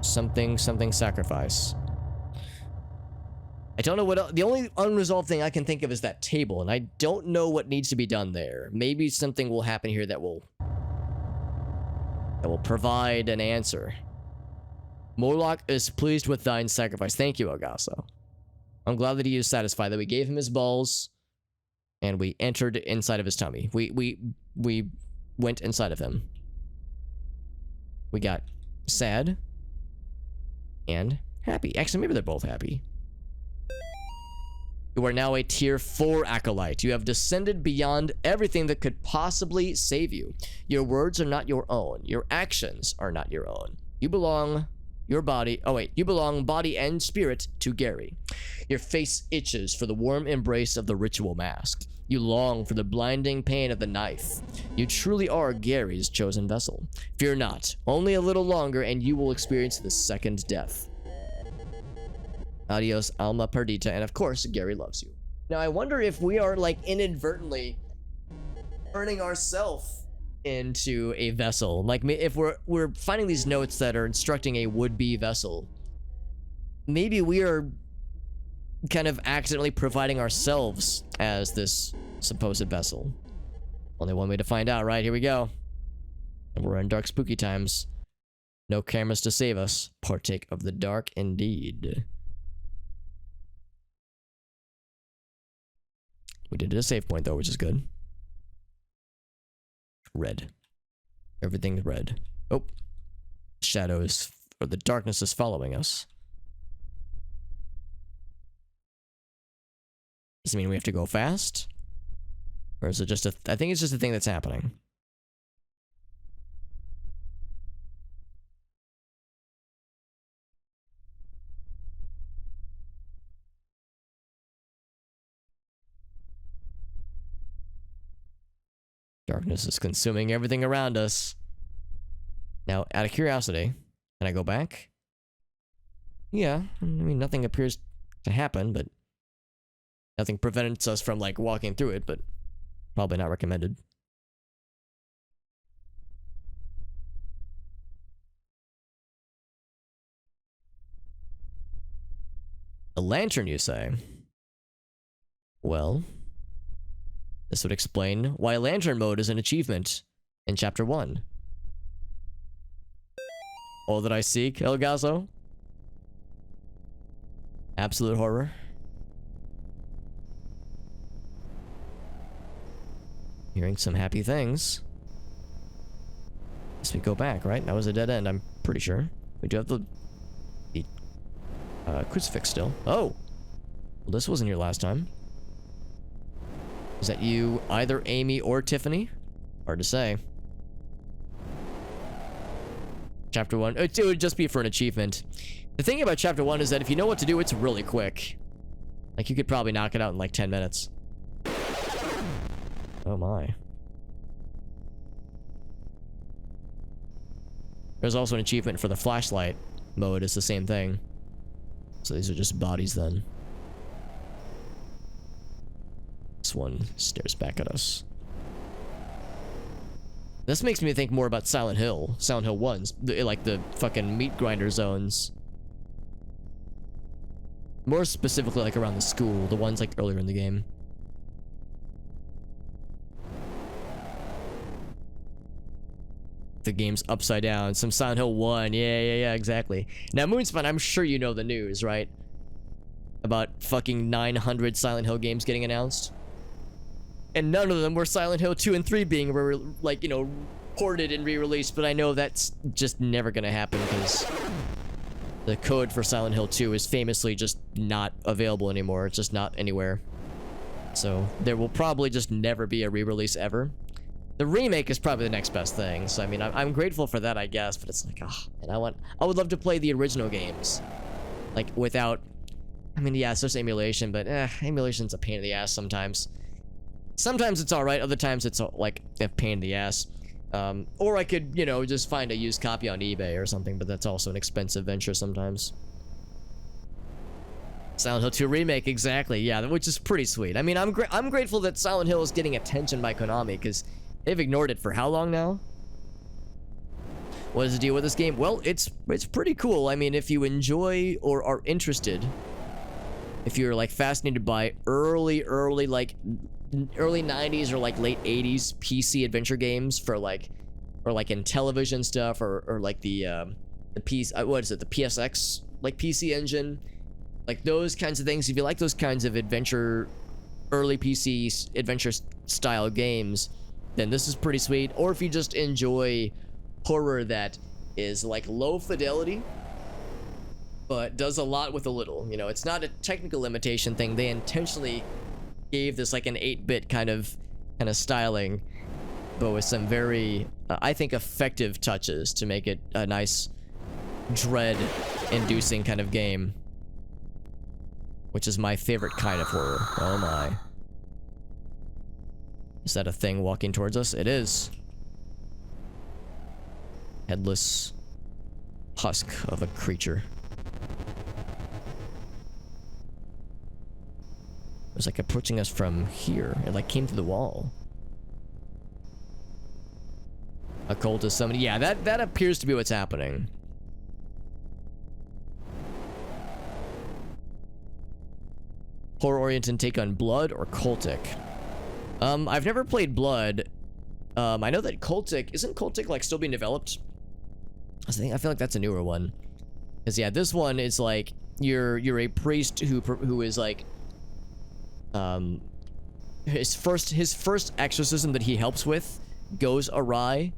Something sacrifice. I don't know what the only unresolved thing I can think of is that table, and I don't know what needs to be done there. Maybe something will happen here that will provide an answer. Morlock is pleased with thine sacrifice. Thank you, Agasso. I'm glad that he is satisfied that we gave him his balls and we entered inside of his tummy. We went inside of him. We got sad and happy. Actually, maybe they're both happy. You are now a tier 4 acolyte. You have descended beyond everything that could possibly save you. Your words are not your own. Your actions are not your own. You belong you belong body and spirit to Gary. Your face itches for the warm embrace of the ritual mask. You long for the blinding pain of the knife. You truly are Gary's chosen vessel. Fear not, only a little longer and you will experience the second death. Adios, alma perdita, and of course, Gary loves you. Now, I wonder if we are, like, inadvertently turning ourselves into a vessel. Like, if we're finding these notes that are instructing a would-be vessel, maybe we are kind of accidentally providing ourselves as this supposed vessel. Only one way to find out, right? Here we go. And we're in dark, spooky times. No cameras to save us. Partake of the dark indeed. We did it at a save point, though, which is good. Red. Everything's red. Oh. Shadows, or the darkness is following us. Does it mean we have to go fast? Or is it just I think it's just a thing that's happening. Darkness is consuming everything around us. Now, out of curiosity, can I go back? Yeah, I mean, nothing appears to happen, but nothing prevents us from, like, walking through it, but probably not recommended. A lantern, you say? Well, this would explain why lantern mode is an achievement in Chapter 1. All that I seek, El Gazo? Absolute horror. Hearing some happy things. Guess we go back, right? That was a dead end, I'm pretty sure. We do have the crucifix still. Oh! Well, this wasn't here last time. Is that you, either Amy or Tiffany? Hard to say. Chapter 1. It would just be for an achievement. The thing about Chapter 1 is that if you know what to do, it's really quick. Like, you could probably knock it out in like 10 minutes. Oh my. There's also an achievement for the flashlight mode. It's the same thing. So these are just bodies then. This one stares back at us. This makes me think more about Silent Hill. Silent Hill 1's. Like the fucking meat grinder zones. More specifically like around the school. The ones like earlier in the game. The game's upside down. Some Silent Hill 1. Yeah, exactly. Now, Moonspun, I'm sure you know the news, right? About fucking 900 Silent Hill games getting announced. And none of them were Silent Hill 2 and 3 being, like, you know, ported and re-released. But I know that's just never gonna happen because the code for Silent Hill 2 is famously just not available anymore. It's just not anywhere. So there will probably just never be a re-release ever. The remake is probably the next best thing. So I mean, I'm grateful for that, I guess. But it's like, and I would love to play the original games, like without. I mean, yeah, it's just emulation, but emulation's a pain in the ass sometimes. Sometimes it's all right. Other times it's like a pain in the ass. Or I could, you know, just find a used copy on eBay or something. But that's also an expensive venture sometimes. Silent Hill 2 remake, exactly. Yeah, which is pretty sweet. I mean, I'm grateful that Silent Hill is getting attention by Konami because they've ignored it for how long now? What is the deal with this game? Well, it's pretty cool. I mean, if you enjoy or are interested, if you're like fascinated by early 90s or like late 80s PC adventure games for like, or like in television stuff or like the PC, what is it, the PSX like PC engine, like those kinds of things. If you like those kinds of adventure, early PC adventure style games, then this is pretty sweet. Or if you just enjoy horror that is like low fidelity but does a lot with a little, you know, it's not a technical limitation thing. They intentionally gave this like an 8-bit kind of styling, but with some very I think effective touches to make it a nice dread inducing kind of game, which is my favorite kind of horror. Oh my. Is that a thing walking towards us? It is. Headless husk of a creature. It was like approaching us from here. It like came through the wall. Occult is somebody. Yeah, that appears to be what's happening. Horror-oriented take on Blood or Cultic? I've never played Blood. I know that Cultic, isn't Cultic like still being developed? I feel like that's a newer one. Cause yeah, this one is like you're a priest who is like his first exorcism that he helps with goes awry.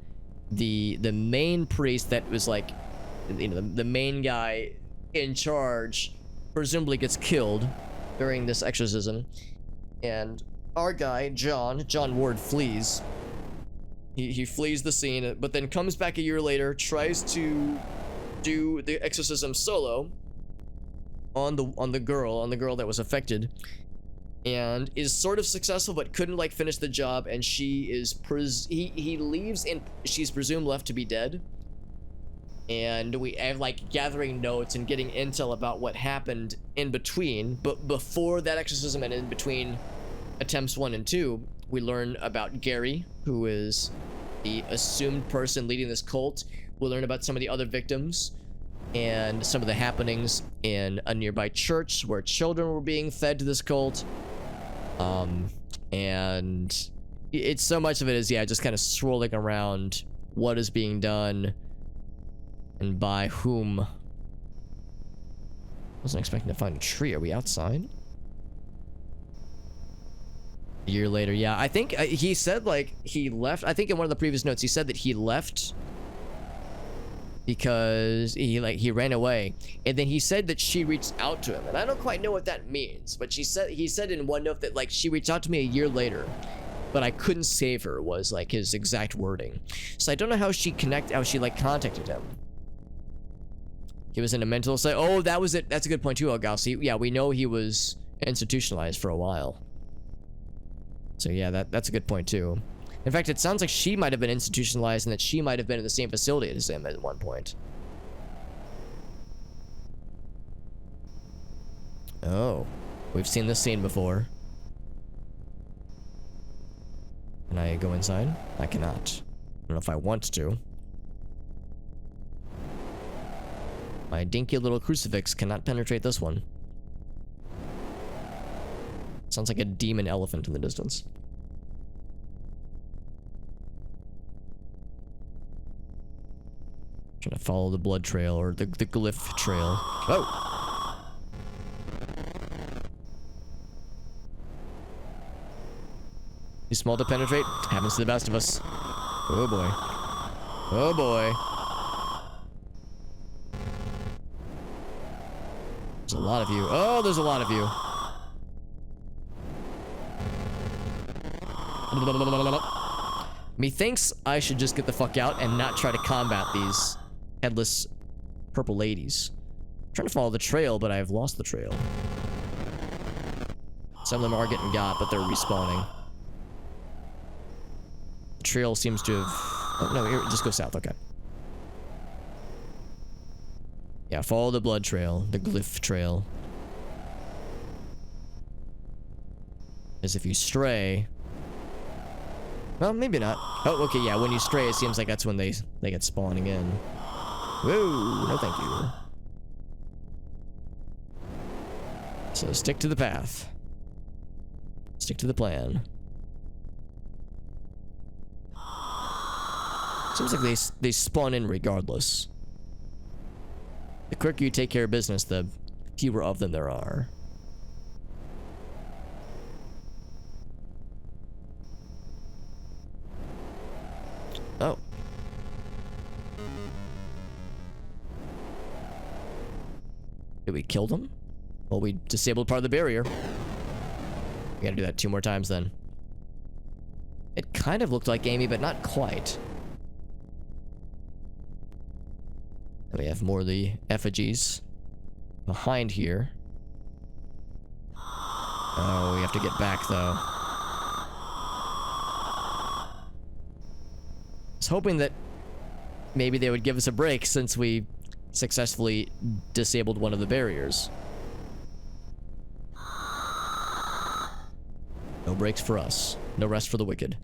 The main priest that was like, you know, the main guy in charge presumably gets killed during this exorcism, and our guy John Ward flees. He flees the scene, but then comes back a year later, tries to do the exorcism solo on the girl that was affected, and is sort of successful, but couldn't like finish the job, and she is he leaves and she's presumed left to be dead. And we have like gathering notes and getting intel about what happened in between, but before that exorcism and in between attempts 1 and 2, we learn about Gary, who is the assumed person leading this cult. We'll learn about some of the other victims. and some of the happenings in a nearby church where children were being fed to this cult. And it's so much of it is, yeah, just kind of swirling around what is being done and by whom. Wasn't expecting to find a tree. Are we outside? A year later, yeah. I think he said, like, he left. I think in one of the previous notes, he said that he left because he ran away. And then he said that she reached out to him. And I don't quite know what that means. But he said in one note that, like, she reached out to me a year later, but I couldn't save her, was, like, his exact wording. So I don't know how she like, contacted him. He was in a mental state. Oh, that was it. That's a good point too, Algalsi. Yeah, we know he was institutionalized for a while. So yeah, that's a good point too. In fact, it sounds like she might have been institutionalized and that she might have been in the same facility as him at one point. Oh, we've seen this scene before. Can I go inside? I cannot. I don't know if I want to. My dinky little crucifix cannot penetrate this one. Sounds like a demon elephant in the distance. Trying to follow the blood trail or the glyph trail. Oh! Too small to penetrate. Happens to the best of us. Oh boy. Oh boy. There's a lot of you. Oh, there's a lot of you. Methinks I should just get the fuck out and not try to combat these headless purple ladies. I'm trying to follow the trail, but I've lost the trail. Some of them are getting got, but they're respawning. The trail seems to have... Oh, no, here, just go south, okay. Yeah, follow the blood trail, the glyph trail. As if you stray... Well, maybe not. Oh, okay, yeah, when you stray, it seems like that's when they get spawning in. Whoa, no thank you. So stick to the path. Stick to the plan. Seems like they spawn in regardless. The quicker you take care of business, the fewer of them there are. Oh. Did we kill them? Well, we disabled part of the barrier. We gotta do that 2 more times then. It kind of looked like Amy, but not quite. And we have more of the effigies behind here. Oh, we have to get back though. I was hoping that maybe they would give us a break since we successfully disabled one of the barriers. No breaks for us. No rest for the wicked.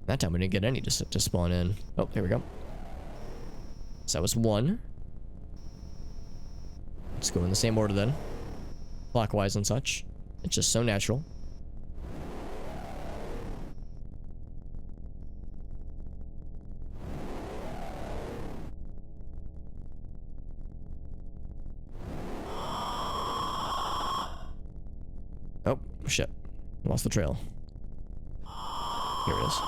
That time we didn't get any to spawn in. Oh, here we go. So that was 1. Let's go in the same order then. Clockwise and such. It's just so natural. Oh, shit. Lost the trail. Here it is.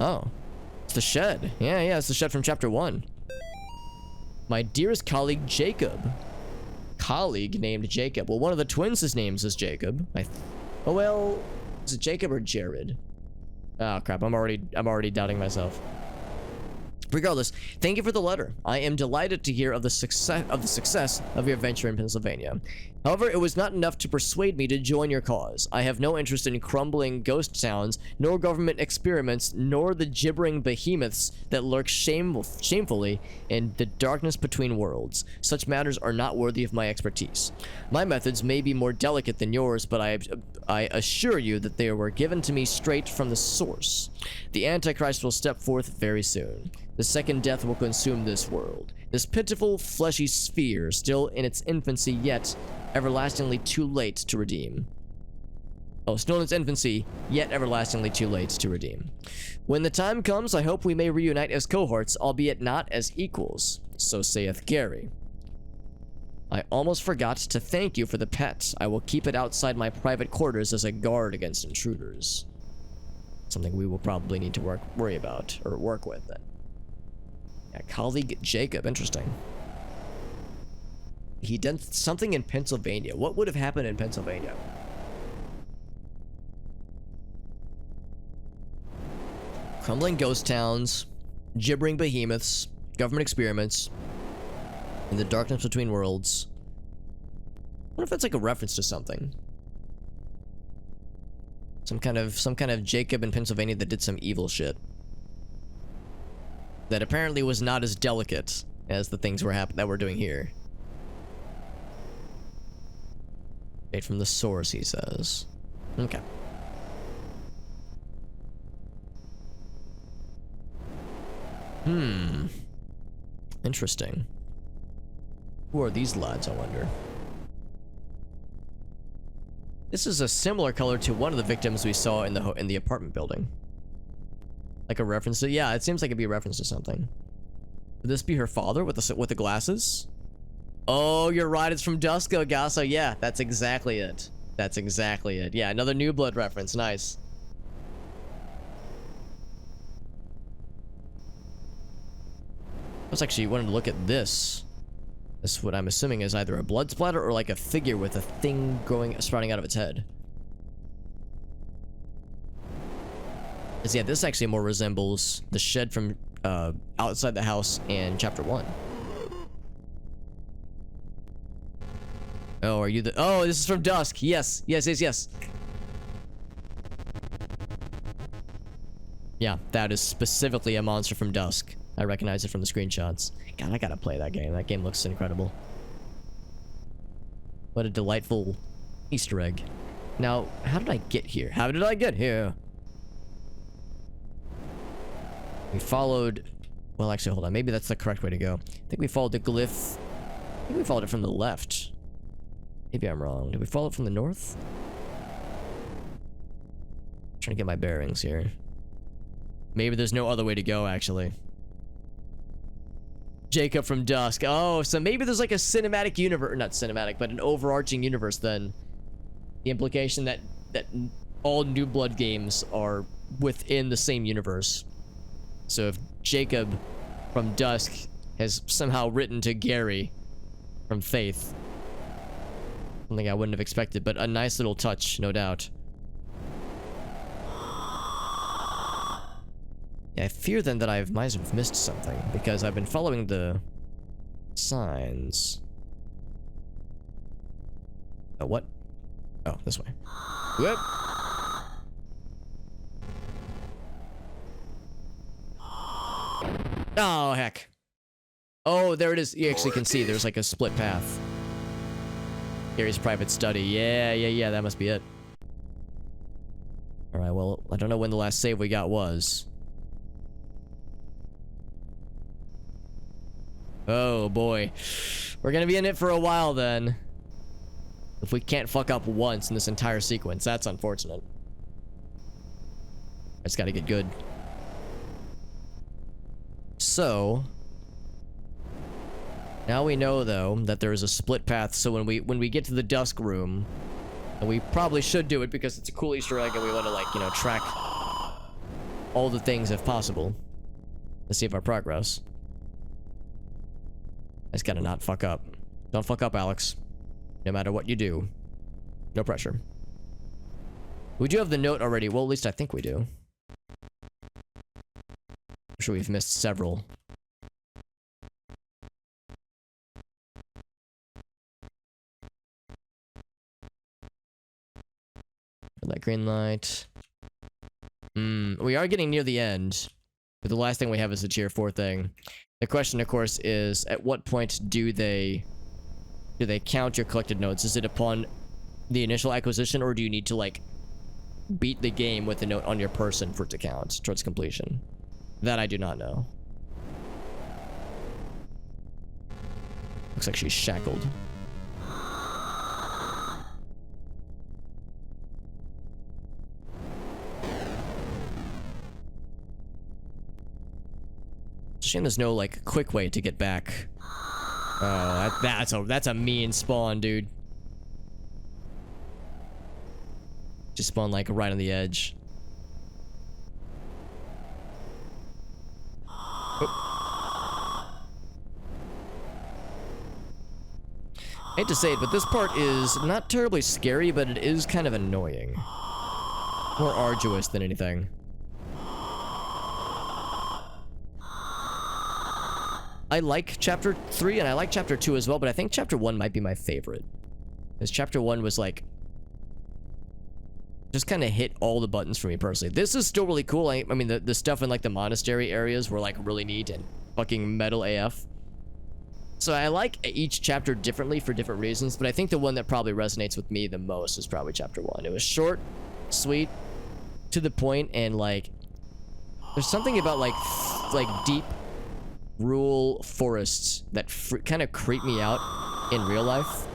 Oh. It's the shed. Yeah, it's the shed from chapter 1. My dearest colleague, Jacob. Colleague named Jacob. Well, one of the twins' names is Jacob. Oh, well... Is it Jacob or Jared? Oh, crap. I'm already doubting myself. Regardless, thank you for the letter. I am delighted to hear of the success of your venture in Pennsylvania. However, it was not enough to persuade me to join your cause. I have no interest in crumbling ghost towns, nor government experiments, nor the gibbering behemoths that lurk shamefully in the darkness between worlds. Such matters are not worthy of my expertise. My methods may be more delicate than yours, but I assure you that they were given to me straight from the source. The Antichrist will step forth very soon. The second death will consume this world. This pitiful, fleshy sphere, still in its infancy, yet everlastingly too late to redeem. Oh, still in its infancy, yet everlastingly too late to redeem. When the time comes, I hope we may reunite as cohorts, albeit not as equals. So saith Gary. I almost forgot to thank you for the pet. I will keep it outside my private quarters as a guard against intruders. Something we will probably need to worry about, or work with then. Yeah, colleague Jacob, interesting. He did something in Pennsylvania. What would have happened in Pennsylvania? Crumbling ghost towns, gibbering behemoths, government experiments, in the darkness between worlds. I wonder if that's like a reference to something. Some kind of Jacob in Pennsylvania that did some evil shit. That apparently was not as delicate as the things that we're doing here. Straight from the source, he says. Okay. Interesting. Who are these lads, I wonder? This is a similar color to one of the victims we saw in the apartment building. Like a reference to, yeah, it seems like it'd be a reference to something. Would this be her father with the glasses? Oh, you're right, it's from Dusko, Gasso. Yeah, that's exactly it. That's exactly it. Yeah, another New Blood reference. Nice. I was actually wanting to look at this. This is what I'm assuming is either a blood splatter or like a figure with a thing sprouting out of its head. Yeah, this actually more resembles the shed from outside the house in chapter 1. Oh, are you the... Oh, this is from Dusk. Yes. Yeah, that is specifically a monster from Dusk. I recognize it from the screenshots. God, I gotta play that game. That game looks incredible. What a delightful Easter egg. Now, how did I get here? How did I get here? We followed... Well, actually, hold on. Maybe that's the correct way to go. I think we followed the glyph. I think we followed it from the left. Maybe I'm wrong. Did we follow it from the north? I'm trying to get my bearings here. Maybe there's no other way to go, actually. Jacob from Dusk. Oh, so maybe there's like a cinematic universe. Not cinematic, but an overarching universe then. The implication that all New Blood games are within the same universe. So if Jacob from Dusk has somehow written to Gary from Faith, something I wouldn't have expected, but a nice little touch, no doubt. Yeah, I fear then that I might have missed something, because I've been following the signs. Oh, what? Oh, this way. Whoop! Oh, heck. Oh, there it is. You actually can see there's like a split path. Gary's private study. Yeah, that must be it. Alright, well, I don't know when the last save we got was. Oh, boy. We're gonna be in it for a while, then. If we can't fuck up once in this entire sequence, that's unfortunate. I just gotta get good. So... now we know, though, that there is a split path, so when we get to the Dusk room, and we probably should do it because it's a cool Easter egg and we want to, like, you know, track all the things if possible. Let's see if our progress. I just gotta not fuck up. Don't fuck up, Alex. No matter what you do. No pressure. We do have the note already. Well, at least I think we do. sure we've missed several. Red light, green light. We are getting near the end. But the last thing we have is the tier 4 thing. The question, of course, is at what point do they count your collected notes? Is it upon the initial acquisition, or do you need to, like, beat the game with a note on your person for it to count towards completion? That I do not know. Looks like she's shackled. It's a shame there's no, like, quick way to get back. Oh, that's a mean spawn, dude. Just spawn, like, right on the edge. Oh. I hate to say it, but this part is not terribly scary, but it is kind of annoying. More arduous than anything. I like Chapter 3, and I like Chapter 2 as well, but I think Chapter 1 might be my favorite. Because Chapter 1 was, like, just kind of hit all the buttons for me personally. This is still really cool. I mean, the stuff in, like, the monastery areas were, like, really neat and fucking metal AF. So I like each chapter differently for different reasons, but I think the one that probably resonates with me the most is probably Chapter 1. It was short, sweet, to the point, and, like, there's something about, like deep rural forests that kind of creep me out in real life.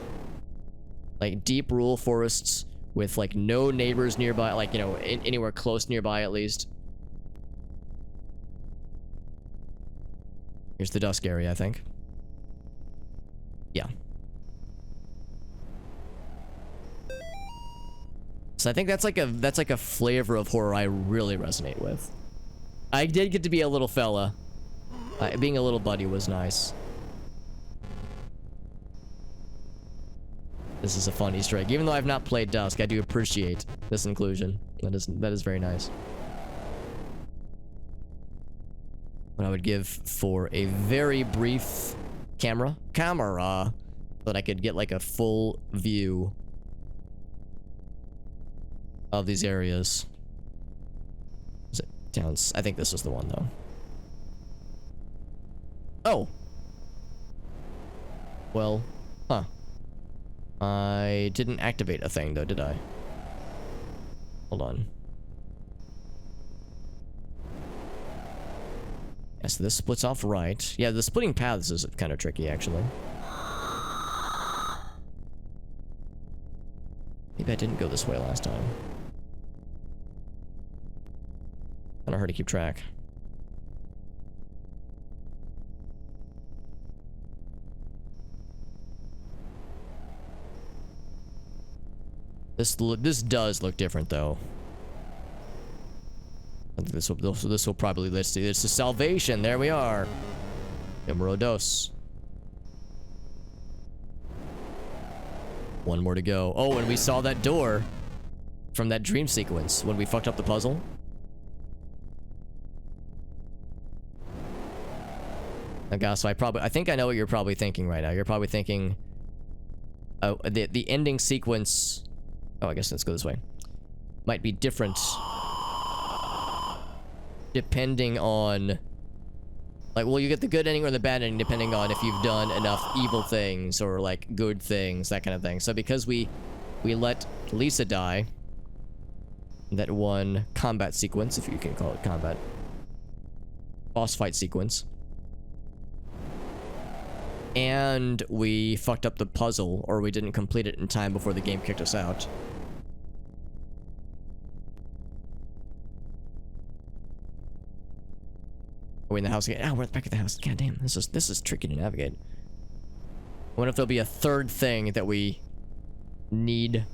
Like, deep rural forests with, like, no neighbors nearby, like, you know, anywhere close nearby at least. Here's the dusk area, I think. Yeah. So I think that's like a flavor of horror I really resonate with. I did get to be a little fella. Being a little buddy was nice. This is a fun Easter egg. Even though I've not played Dusk, I do appreciate this inclusion. That is very nice. What I would give for a very brief camera, so that I could get like a full view of these areas. Is it towns? I think this was the one though. Oh. Well, huh. I didn't activate a thing though, did I? Hold on. Yeah, so this splits off right. Yeah, the splitting paths is kind of tricky, actually. Maybe I didn't go this way last time. Kinda hard to keep track. This does look different, though. I think this will probably list it. It's the salvation. There we are. Numero dos. One more to go. Oh, and we saw that door from that dream sequence when we fucked up the puzzle. Okay, so I think I know what you're probably thinking right now. You're probably thinking, oh, the ending sequence. Oh, I guess let's go this way. Might be different depending on, like, well, you get the good ending or the bad ending depending on if you've done enough evil things or, like, good things, that kind of thing. So because we let Lisa die, that one combat sequence, if you can call it combat, boss fight sequence, and we fucked up the puzzle, or we didn't complete it in time before the game kicked us out. Are we in the house again? Oh, we're back at the house. God damn, this is tricky to navigate. I wonder if there'll be a third thing that we need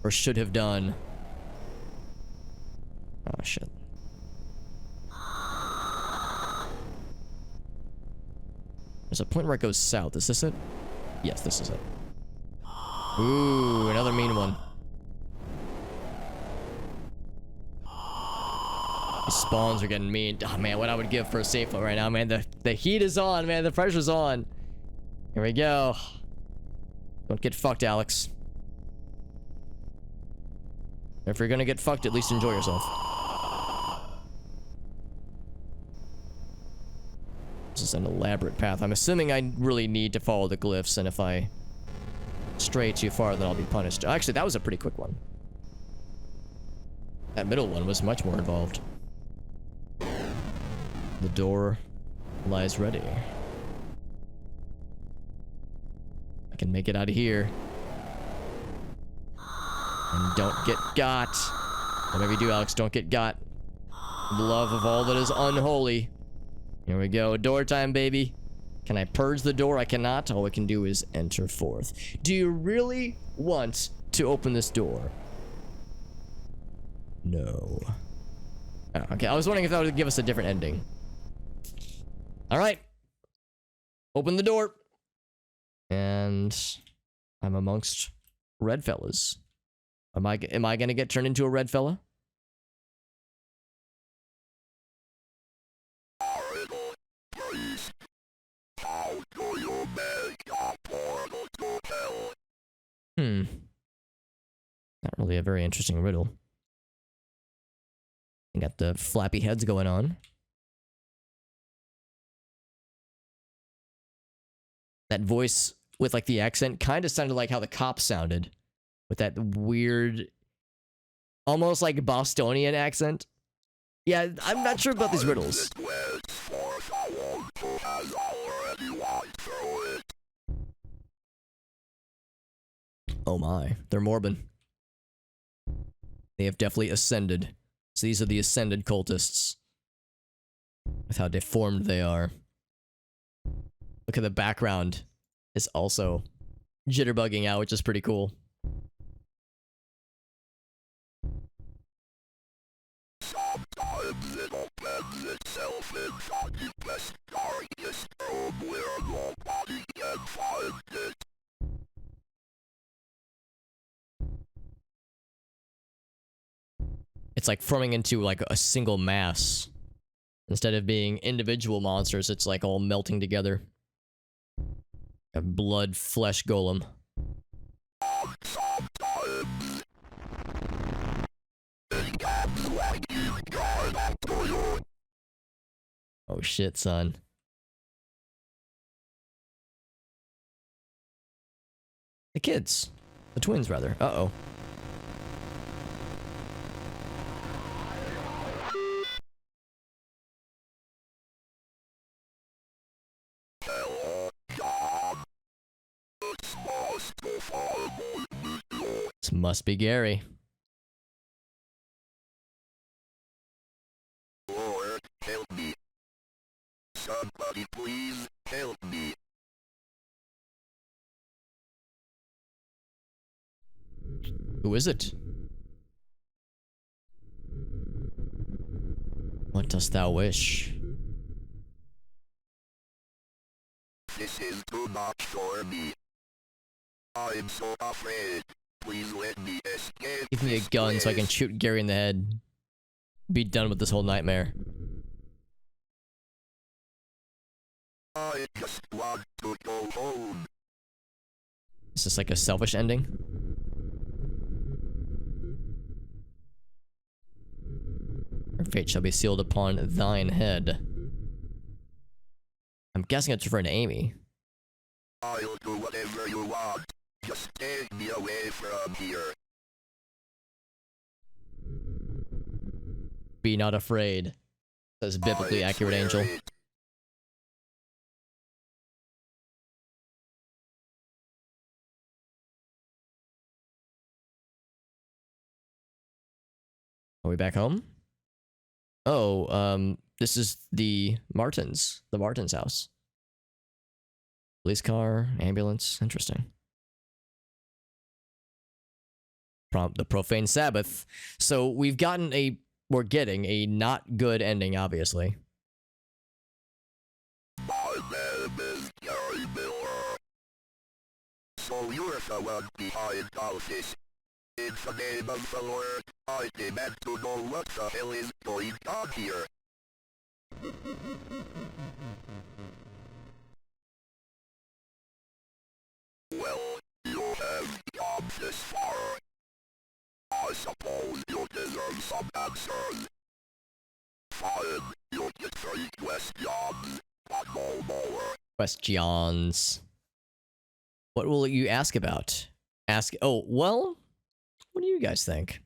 or should have done. Oh, shit. There's a point where it goes south. Is this it? Yes, this is it. Ooh, another mean one. Spawns are getting mean. Oh man, what I would give for a safe one right now, man. The heat is on, man. The pressure's on. Here we go. Don't get fucked, Alex. If you're gonna get fucked, at least enjoy yourself. This is an elaborate path. I'm assuming I really need to follow the glyphs, and if I stray too far, then I'll be punished. Actually, that was a pretty quick one. That middle one was much more involved. The door lies ready. I can make it out of here. And don't get got. Whatever you do, Alex, don't get got. The love of all that is unholy. Here we go. Door time, baby. Can I purge the door? I cannot. All I can do is enter forth. Do you really want to open this door? No. Oh, okay, I was wondering if that would give us a different ending. Alright. Open the door. And I'm amongst red fellas. Am I gonna get turned into a red fella? Not really a very interesting riddle. You got the flappy heads going on. That voice with like the accent kind of sounded like how the cops sounded. With that weird, almost like Bostonian accent. Yeah, I'm not sure about these riddles. Oh my, they're Morbin. They have definitely ascended. So these are the ascended cultists. With how deformed they are. Look at the background. It's also jitterbugging out, which is pretty cool. Sometimes it opens itself inside the best darkest room where nobody can find it. It's like forming into like a single mass. Instead of being individual monsters, it's like all melting together. A blood flesh golem. Oh shit, son. The kids. The twins, rather. Uh-oh. This must be Gary. Lord, help me. Somebody please help me. Who is it? What dost thou wish? This is too much for me. I'm so afraid. Please let me escape. Give me a gun so I can shoot Gary in the head. Be done with this whole nightmare. I just want to go home. Is this like a selfish ending? Her fate shall be sealed upon thine head. I'm guessing it's referring to Amy. I'll do whatever you want. Just take me away from here. Be not afraid. Says biblically accurate angel. Are we back home? Oh, this is the Martins house. Police car, ambulance, interesting. The profane Sabbath. So we're getting a not good ending, obviously. My name is Gary Miller. So you're the one behind all this. In the name of the Lord, I demand to know what the hell is going on here. Well, you have come this far. I suppose you deserve some answers. Fine, you get 3 questions, but no more. Questions. What will you ask about? Oh, well, what do you guys think?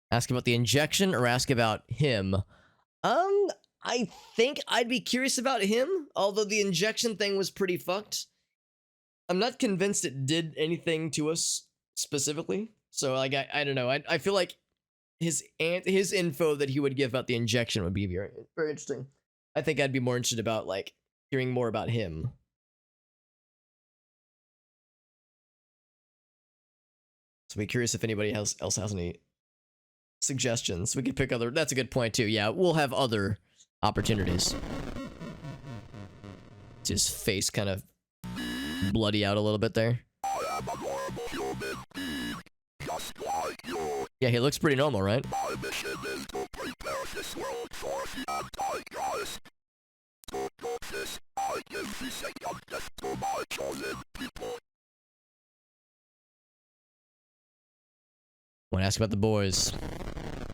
Ask about the injection or ask about him? I think I'd be curious about him, although the injection thing was pretty fucked. I'm not convinced it did anything to us specifically. So, like, I don't know. I feel like his info that he would give about the injection would be very, very interesting. I think I'd be more interested about, like, hearing more about him. So, be curious if anybody else has any suggestions. We could pick other. That's a good point too. Yeah, we'll have other opportunities. His face kind of bloody out a little bit there. I am a normal human being, just like you. Yeah, he looks pretty normal, right? My mission is to prepare this world for the Antichrist. To do this, I give the second death to my chosen people. Want to ask about the boys?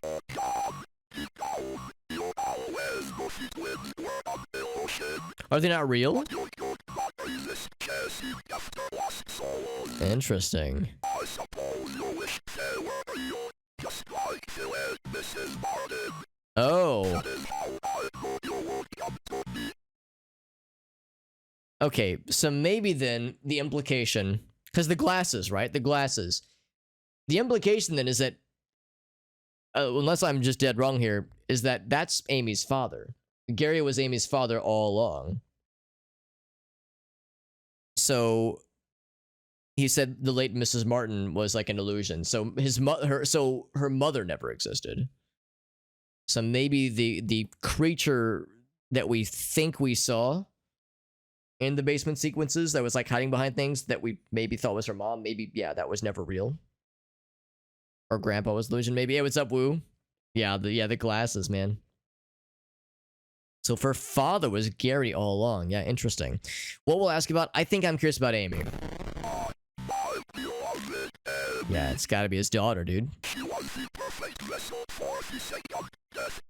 Oh God, deep down, you always know the twins were on the ocean. Are they not real? But you could not resist chasing after lost souls. Interesting. I suppose you wish they were real, just like Phil and Mrs. Martin. Oh. That is how I know you would come to me. Okay, so maybe then the implication, because the glasses, right? The glasses. The implication then is that, unless I'm just dead wrong here, is that that's Amy's father. Gary was Amy's father all along. So he said the late Mrs. Martin was like an illusion. So her mother never existed. So maybe the creature that we think we saw in the basement sequences that was like hiding behind things that we maybe thought was her mom, maybe, yeah, that was never real. Or grandpa was illusion, maybe. Hey, what's up, Woo? Yeah, the glasses, man. So if her father was Gary all along, yeah, interesting. What we'll ask about, I think I'm curious about Amy. Yeah, it's gotta be his daughter, dude. She was the perfect vessel for the second death.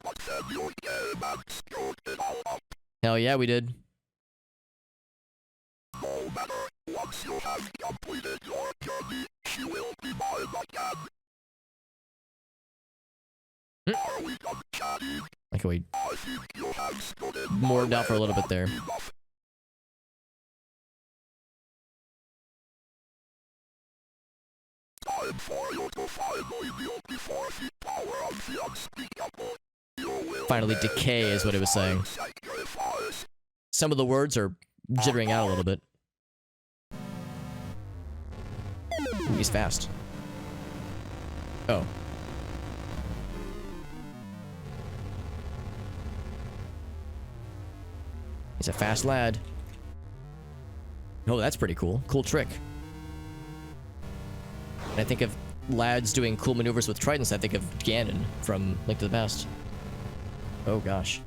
But then you came and screwed it all up. Hell yeah, we did. No matter, once you have completed your journey, she will be mine again. Are we done chatting? Like we I think you have stood in warmed out for a little bit there. enough. Time for you to finally kneel before the power of the unspeakable. You will Finally decay is what it was saying. sacrifice. Some of the words are jittering out a little bit. Ooh, he's fast. Oh. He's a fast lad. Oh, that's pretty cool. Cool trick. And I think of lads doing cool maneuvers with tridents, I think of Ganon from Link to the Past. Oh, gosh.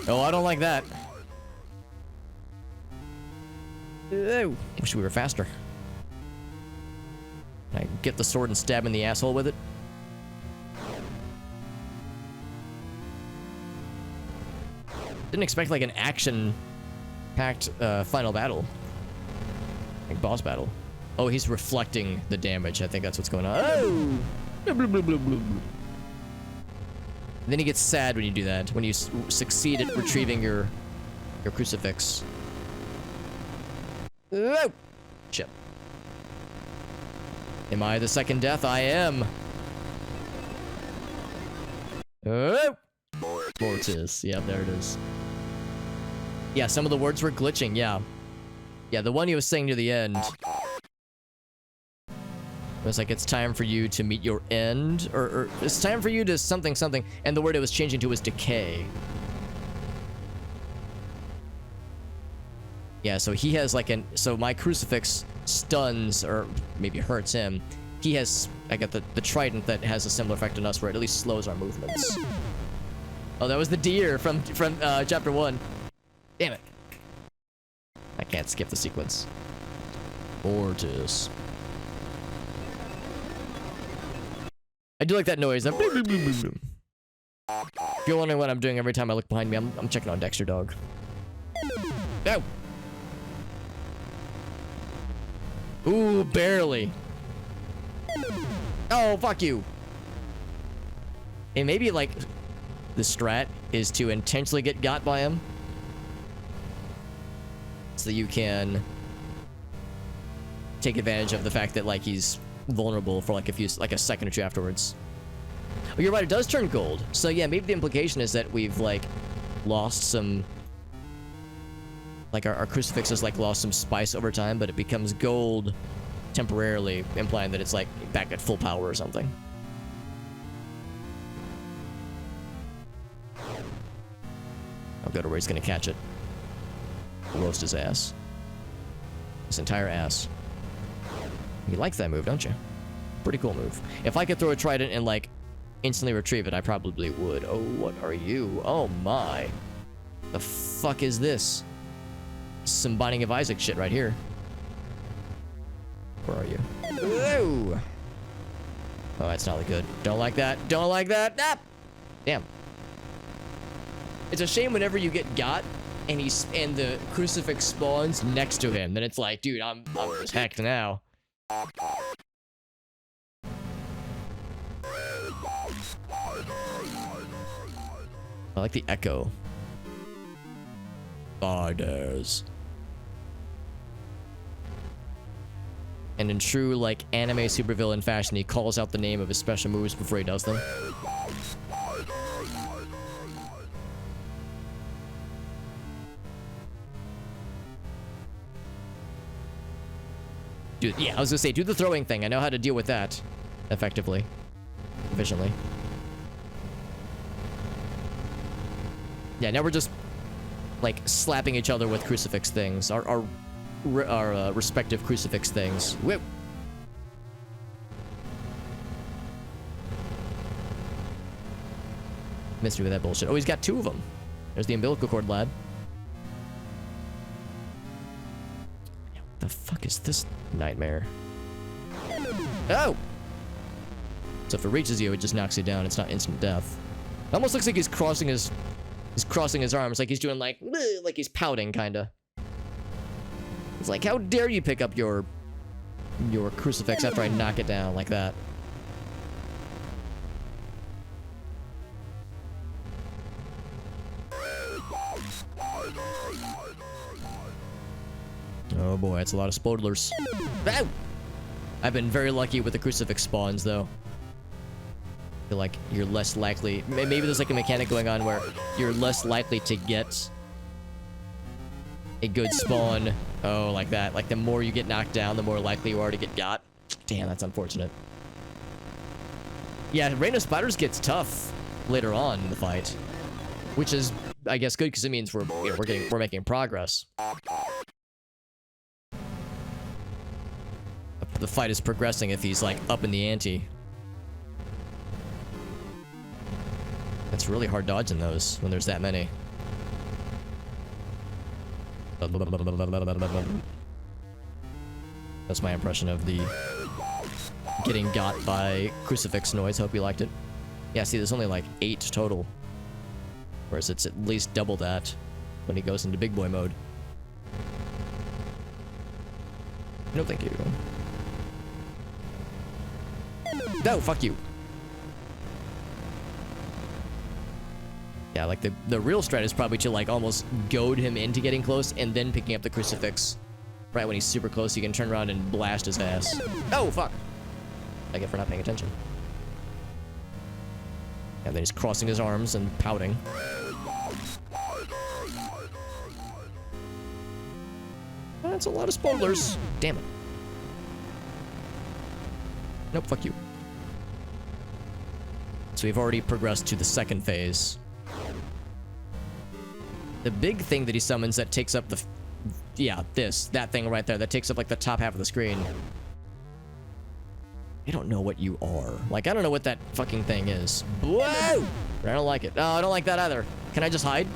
Oh, I don't like that. Oh, wish we were faster. Can I get the sword and stab him in the asshole with it? Didn't expect like an action-packed final battle. Like boss battle. Oh, he's reflecting the damage. I think that's what's going on. Oh! Blah, blah, blah, blah, blah. Then he gets sad when you do that. When you succeed at retrieving your crucifix. Oh! Shit. Am I the second death? I am. Oh! Mortis. Yeah, there it is. Yeah, some of the words were glitching, yeah. Yeah, the one he was saying near the end was like, it's time for you to meet your end, or it's time for you to something, and the word it was changing to was decay. Yeah, so he has like so my crucifix stuns or maybe hurts him. He has, I got the trident that has a similar effect on us where it at least slows our movements. Oh, that was the deer from chapter 1. Damn it. I can't skip the sequence. Gorgeous. I do like that noise. That boom, boom, boom, boom, boom. If you're wondering what I'm doing every time I look behind me, I'm checking on Dexter Dog. No! Ooh, barely. Oh, fuck you. And maybe, like, the strat is to intentionally get got by him. So that you can take advantage of the fact that, like, he's vulnerable for, like, a second or two afterwards. Oh, you're right, it does turn gold. So, yeah, maybe the implication is that we've, like, lost some... Like, our crucifix has, like, lost some spice over time, but it becomes gold temporarily, implying that it's, like, back at full power or something. I'll go to where he's gonna catch it. Roast his ass. His entire ass. You like that move, don't you? Pretty cool move. If I could throw a trident and, like, instantly retrieve it, I probably would. Oh, what are you? Oh, my. The fuck is this? Some Binding of Isaac shit right here. Where are you? Whoa! Oh, that's not good. Don't like that. Don't like that. Ah! Damn. It's a shame whenever you get got and the crucifix spawns next to him. Then it's like, dude, I'm just hecked now. I like the echo. Spiders. And in true, like, anime supervillain fashion, he calls out the name of his special moves before he does them. Dude, yeah, I was gonna say, do the throwing thing. I know how to deal with that effectively. Efficiently. Yeah, now we're just, like, slapping each other with crucifix things. Our respective crucifix things. Whoop! Missed me with that bullshit. Oh, he's got two of them. There's the umbilical cord lad. What the fuck is this nightmare? Oh! So if it reaches you, it just knocks you down. It's not instant death. It almost looks like he's crossing his arms, like he's doing like he's pouting, kinda. It's like, how dare you pick up your crucifix after I knock it down like that? Oh boy, that's a lot of spoilers. Ow! I've been very lucky with the crucifix spawns, though. I feel like you're less likely... Maybe there's like a mechanic going on where you're less likely to get a good spawn. Oh, like that. Like, the more you get knocked down, the more likely you are to get got. Damn, that's unfortunate. Yeah, Reign of Spiders gets tough later on in the fight. Which is, I guess, good, because it means we're making progress. The fight is progressing if he's, like, up in the ante. It's really hard dodging those when there's that many. That's my impression of the getting got by crucifix noise. Hope you liked it. Yeah, see, there's only like 8 total. Whereas it's at least double that when he goes into big boy mode. No, thank you. No, fuck you. Yeah, like the real strat is probably to like almost goad him into getting close and then picking up the crucifix. Right when he's super close, you can turn around and blast his ass. Oh, fuck. I get for not paying attention. And then he's crossing his arms and pouting. That's a lot of spoilers. Damn it. Nope, fuck you. So we've already progressed to the second phase. The big thing that he summons that takes up the yeah, that thing right there that takes up like the top half of the screen. I don't know what you are. Like, I don't know what that fucking thing is. Whoa! I don't like it. No, I don't like that either. Can I just hide?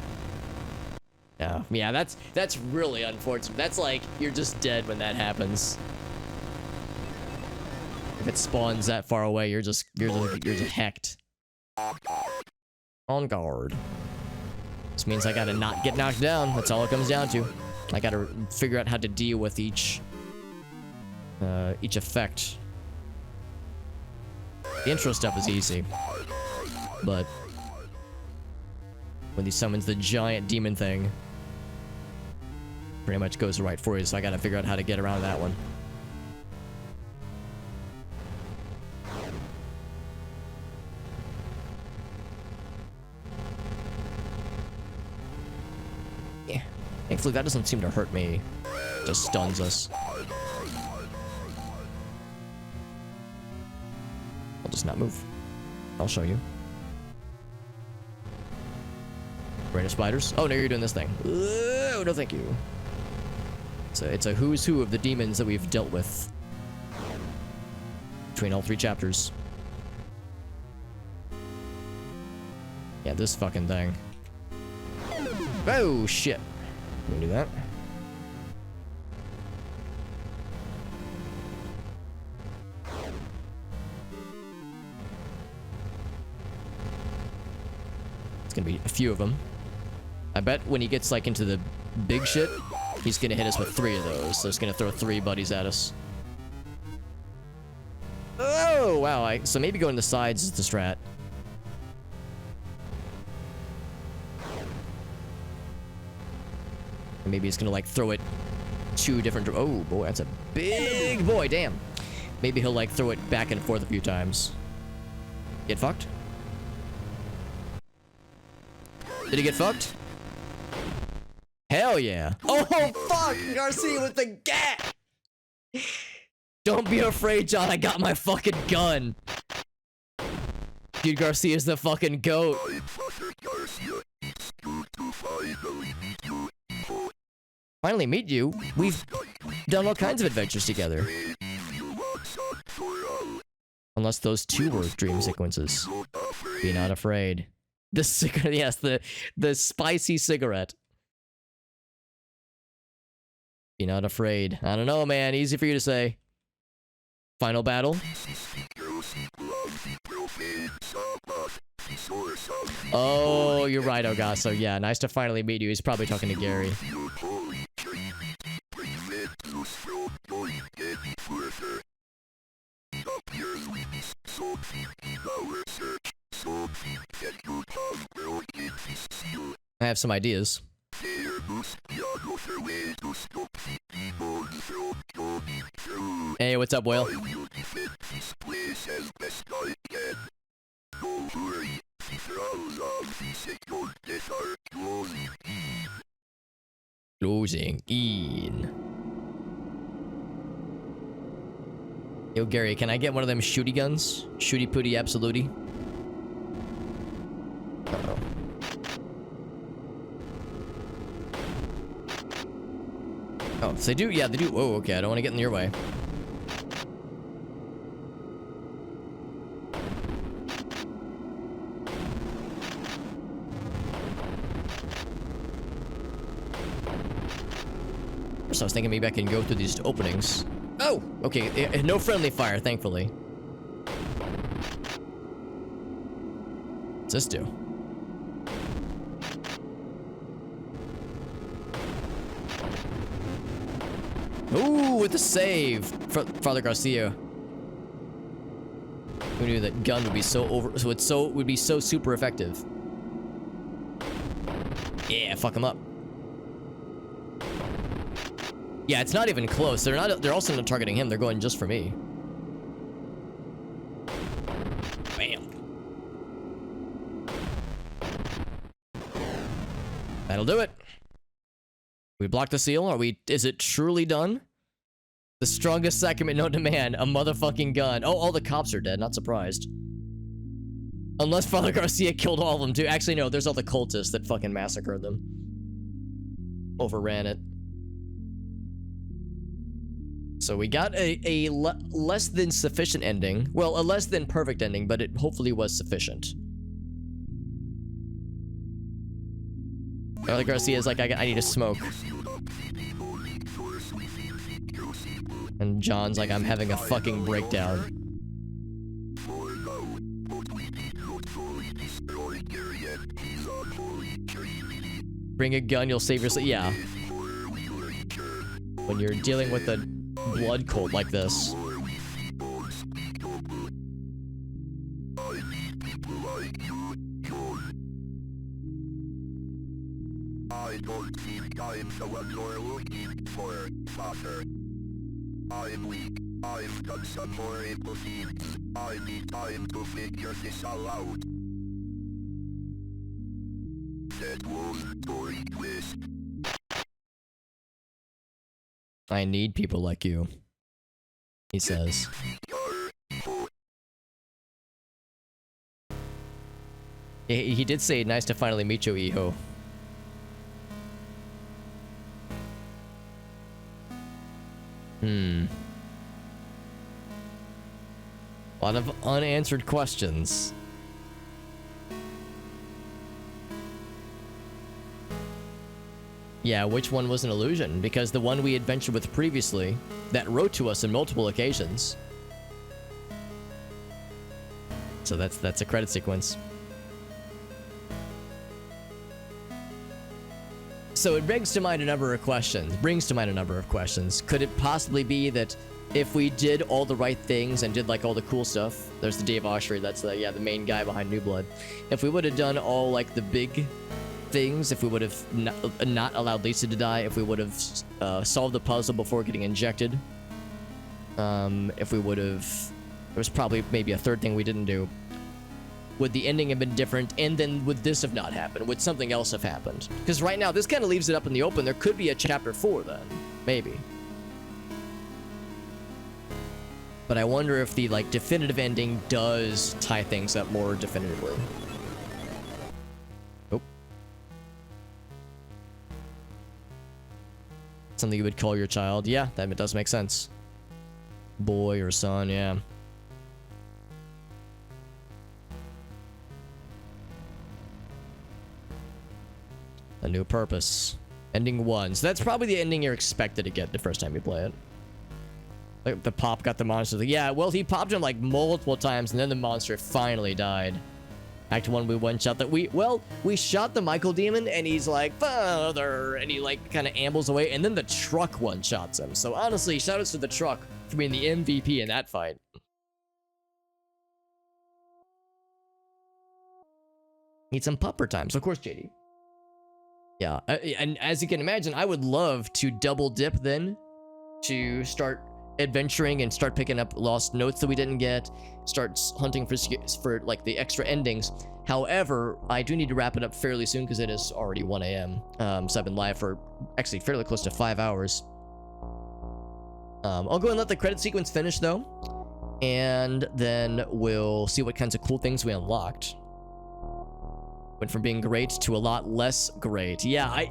No. Yeah, that's really unfortunate. That's like, you're just dead when that happens. If it spawns that far away, you're just hecked. On guard. This means I gotta not get knocked down. That's all it comes down to. I gotta figure out how to deal with each effect. The intro stuff is easy, but when he summons the giant demon thing, pretty much goes right for you, so I gotta figure out how to get around that one. Yeah. Thankfully, that doesn't seem to hurt me. Just stuns us. I'll just not move. I'll show you. Rain of spiders. Oh, no, you're doing this thing. Oh, no, thank you. It's a who's who of the demons that we've dealt with between all 3 chapters. Yeah, this fucking thing. Oh, shit. Can we do that? It's gonna be a few of them. I bet when he gets like into the big shit, he's gonna hit us with 3 of those. So it's gonna throw 3 buddies at us. Oh, wow. So maybe going to the sides is the strat. And maybe he's gonna like throw it 2 different. Oh boy, that's a big boy. Damn. Maybe he'll like throw it back and forth a few times. Get fucked? Did he get fucked? Hell yeah. Oh, fuck! Garcia with the gat! Don't be afraid, John. I got my fucking gun. Dude, Garcia's the fucking goat. Finally meet you? We've done all kinds of adventures together. Unless those 2 were dream sequences. Be not afraid. The cigarette, yes, the spicy cigarette. Be not afraid. I don't know, man. Easy for you to say. Final battle. Oh, you're right, Ogaso. Yeah, nice to finally meet you. He's probably talking to Gary. I have some ideas. Hey, what's up, Whale? Closing in. Yo, Gary, can I get one of them shooty guns? Shooty pooty absolutely. Uh-oh. Oh, so they do? Yeah, they do. Whoa, okay, I don't want to get in your way. First, I was thinking maybe I can go through these openings. Oh, okay, no friendly fire, thankfully. What's this do? Ooh, with the save, Father Garcia. Who knew that gun would be so would be so super effective? Yeah, fuck him up. Yeah, it's not even close. They're also not targeting him. They're going just for me. Bam. That'll do it. We block the seal? Is it truly done? The strongest sacrament known to man, a motherfucking gun. Oh, all the cops are dead, not surprised. Unless Father Garcia killed all of them too. Actually, no, there's all the cultists that fucking massacred them. Overran it. So we got a less than sufficient ending. Well, a less than perfect ending, but it hopefully was sufficient. Charlie Garcia's like, I need to smoke. And John's like, I'm having a fucking breakdown. Bring a gun, you'll save yourself. Yeah. When you're dealing with a blood cult like this. I don't think I'm the one you're looking for, Father. I'm weak. I've done some horrible things. I need time to figure this all out. That was story twist. I need people like you, he says. He did say, nice to finally meet you, Iho. A lot of unanswered questions. Yeah, which one was an illusion? Because the one we adventured with previously, that wrote to us on multiple occasions. So that's a credit sequence. So it brings to mind a number of questions. Could it possibly be that if we did all the right things and did like all the cool stuff, there's the Dave Oshry, that's the main guy behind New Blood. If we would have done all like the big things, if we would have not allowed Lisa to die, if we would have solved the puzzle before getting injected, if we would have, there was probably maybe a third thing we didn't do. Would the ending have been different? And then would this have not happened? Would something else have happened? Because right now, this kind of leaves it up in the open. There could be a chapter 4 then. Maybe. But I wonder if the, like, definitive ending does tie things up more definitively. Oh. Something you would call your child. Yeah, that does make sense. Boy or son, yeah. A new purpose. Ending 1. So that's probably the ending you're expected to get the first time you play it. Like the pop got the monster. Yeah, well, he popped him like multiple times and then the monster finally died. Act 1, we one-shot that. We shot the Michael demon and he's like, father, and he like kind of ambles away and then the truck one-shots him. So honestly, shoutouts to the truck for being the MVP in that fight. Need some pupper time. So of course, JD. Yeah, and as you can imagine, I would love to double dip then to start adventuring and start picking up lost notes that we didn't get, start hunting for like the extra endings. However, I do need to wrap it up fairly soon because it is already 1 a.m. So I've been live for actually fairly close to 5 hours. I'll go and let the credit sequence finish though, and then we'll see what kinds of cool things we unlocked. Went from being great to a lot less great. Yeah,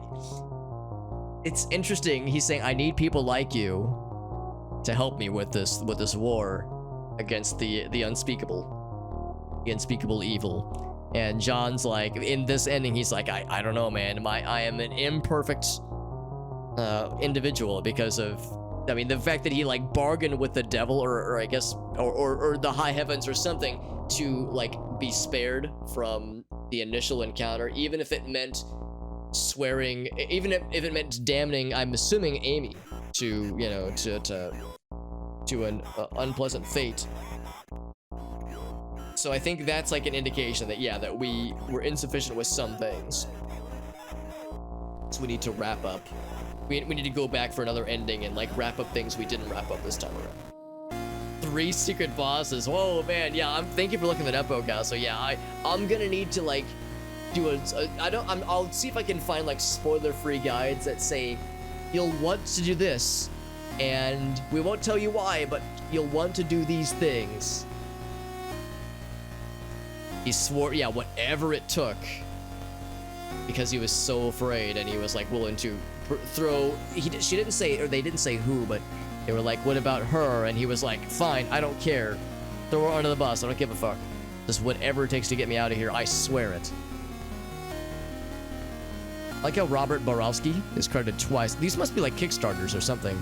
it's interesting. He's saying, I need people like you to help me with this war against the unspeakable evil. And John's like, in this ending, he's like, I don't know, man. I am an imperfect individual because of, I mean, the fact that he like bargained with the devil or I guess or the high heavens or something to like be spared from the initial encounter, even if it meant swearing, even if it meant damning, I'm assuming, Amy to, you know, to an unpleasant fate. So I think that's like an indication that, yeah, that we were insufficient with some things. So we need to wrap up. We need to go back for another ending and like wrap up things we didn't wrap up this time around. 3 secret bosses. Whoa, man. Yeah, thank you for looking that up, Oka. So yeah, I'm gonna need to like do I'll see if I can find like spoiler-free guides that say you'll want to do this, and we won't tell you why, but you'll want to do these things. He swore, yeah, whatever it took, because he was so afraid, and he was like willing to throw. She didn't say, or they didn't say who, but They were like, what about her? And he was like, fine, I don't care. Throw her under the bus. I don't give a fuck. Just whatever it takes to get me out of here. I swear it. Like how Robert Borowski is credited twice. These must be like Kickstarters or something.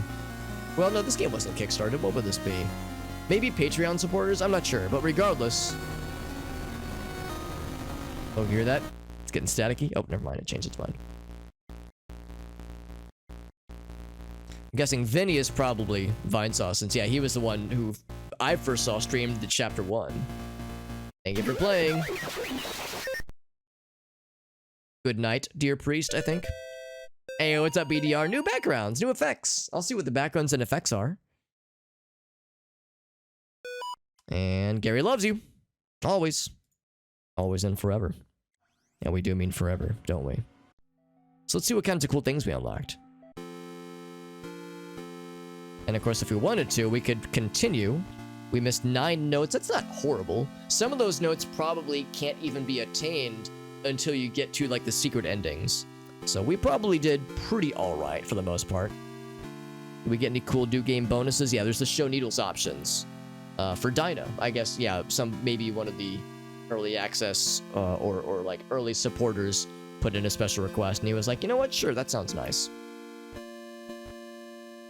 Well, no, this game wasn't Kickstarted. What would this be? Maybe Patreon supporters? I'm not sure. But regardless. Oh, you hear that? It's getting staticky. Oh, never mind. It changed its mind. I'm guessing Vinny is probably Vinesaw, since, yeah, he was the one who I first saw streamed the Chapter 1. Thank you for playing. Good night, dear priest, I think. Hey, what's up, BDR? New backgrounds, new effects. I'll see what the backgrounds and effects are. And Gary loves you. Always. Always and forever. Yeah, we do mean forever, don't we? So let's see what kinds of cool things we unlocked. And of course, if we wanted to, we could continue. We missed 9 notes. That's not horrible. Some of those notes probably can't even be attained until you get to, like, the secret endings. So we probably did pretty alright for the most part. Did we get any cool do game bonuses? Yeah, there's the show needles options. For Dinah, I guess, yeah, maybe one of the early access or like early supporters put in a special request, and he was like, you know what, sure, that sounds nice.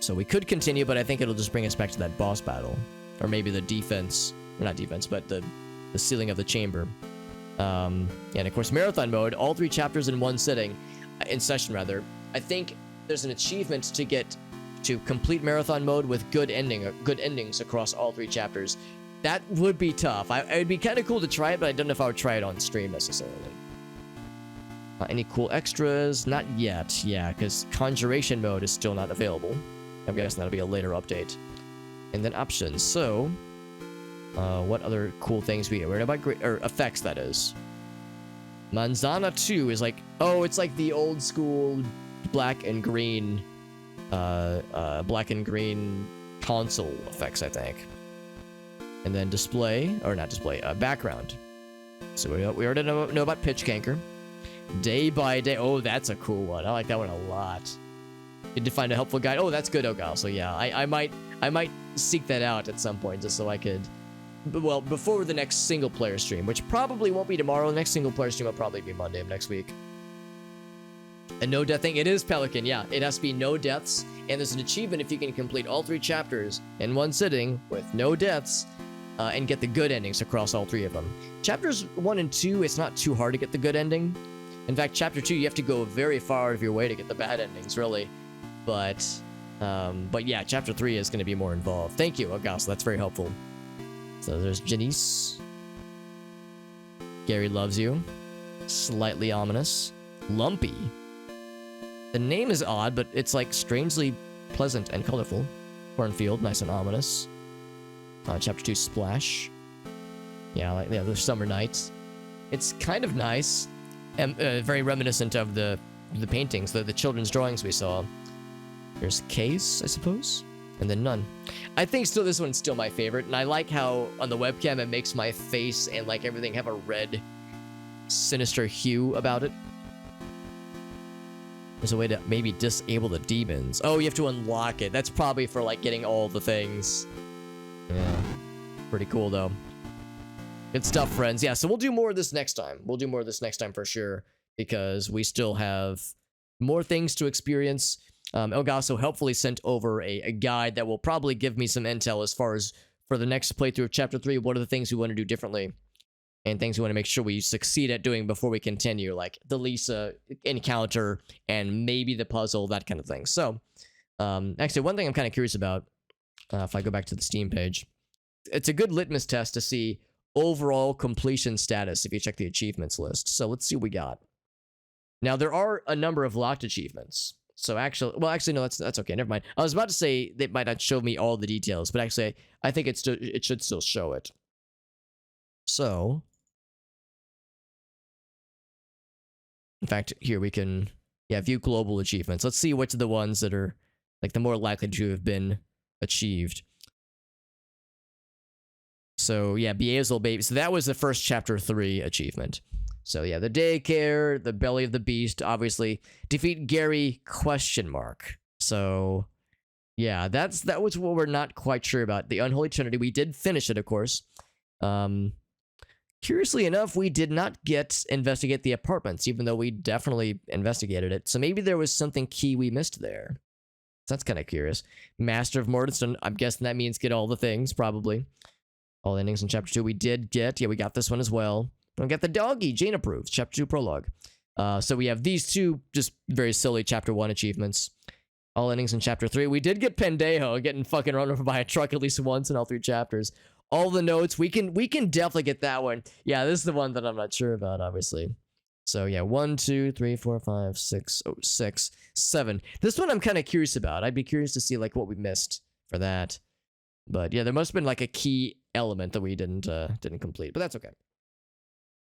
So we could continue, but I think it'll just bring us back to that boss battle. Or maybe the defense, or not defense, but the sealing of the chamber. And of course, marathon mode, all 3 chapters in one sitting, in session rather. I think there's an achievement to get to complete marathon mode with good endings across all 3 chapters. That would be tough. It'd be kind of cool to try it, but I don't know if I would try it on stream necessarily. Any cool extras? Not yet, yeah, because conjuration mode is still not available. I'm guessing that'll be a later update. And then options. So, what other cool things we heard about? Or effects, that is. Manzana 2 is like, oh, it's like the old school black and green console effects, I think. And then display, or not display, background. So we already know about Pitch Canker. Day by Day. Oh, that's a cool one. I like that one a lot. Need to find a helpful guide. Oh, that's good, Ogal. So yeah, I might seek that out at some point just so I could, well, before the next single player stream, which probably won't be tomorrow. The next single player stream will probably be Monday of next week. And no death thing. It is Pelican, yeah. It has to be no deaths, and there's an achievement if you can complete all 3 chapters in one sitting with no deaths, and get the good endings across all 3 of them. Chapters 1 and 2, it's not too hard to get the good ending. In fact, chapter 2, you have to go very far out of your way to get the bad endings, really. But yeah, chapter 3 is going to be more involved. Thank you, Augusto. That's very helpful. So there's Janice. Gary loves you. Slightly ominous. Lumpy. The name is odd, but it's like strangely pleasant and colorful. Cornfield, nice and ominous. Chapter 2, Splash. Yeah, the summer nights. It's kind of nice. And very reminiscent of the paintings, the children's drawings we saw. There's Case, I suppose, and then None. I think still this one's still my favorite, and I like how on the webcam it makes my face and like everything have a red, sinister hue about it. There's a way to maybe disable the demons. Oh, you have to unlock it. That's probably for like getting all the things. Yeah, pretty cool though. Good stuff, friends. Yeah, so we'll do more of this next time. We'll do more of this next time for sure, because we still have more things to experience. Elgaso helpfully sent over a guide that will probably give me some intel as far as for the next playthrough of Chapter 3, what are the things we want to do differently, and things we want to make sure we succeed at doing before we continue, like the Lisa encounter and maybe the puzzle, that kind of thing. So, actually, one thing I'm kind of curious about, if I go back to the Steam page, it's a good litmus test to see overall completion status if you check the achievements list. So let's see what we got. Now, there are a number of locked achievements. So actually, no, that's okay. Never mind. I was about to say they might not show me all the details, but actually, I think it should still show it. So, in fact, here we can, yeah, view global achievements. Let's see which of the ones that are like the more likely to have been achieved. So yeah, Beazel Baby. So that was the first Chapter 3 achievement. So yeah, the daycare, the belly of the beast, obviously. Defeat Gary, ? So Yeah, that was what we're not quite sure about. The Unholy Trinity, we did finish it, of course. Curiously enough, we did not investigate the apartments, even though we definitely investigated it. So maybe there was something key we missed there. So that's kind of curious. Master of Mordenstone, I'm guessing that means get all the things, probably. All endings in Chapter 2 we did get. Yeah, we got this one as well. We got the doggy, Jane approves, Chapter 2 prologue. So we have these two just very silly Chapter 1 achievements. All endings in Chapter 3. We did get Pendejo getting fucking run over by a truck at least once in all 3 chapters. All the notes, we can definitely get that one. Yeah, this is the one that I'm not sure about, obviously. So yeah, 1, 2, 3, 4, 5, 6, 6, 7. This one I'm kind of curious about. I'd be curious to see like what we missed for that. But yeah, there must have been like a key element that we didn't complete, but that's okay.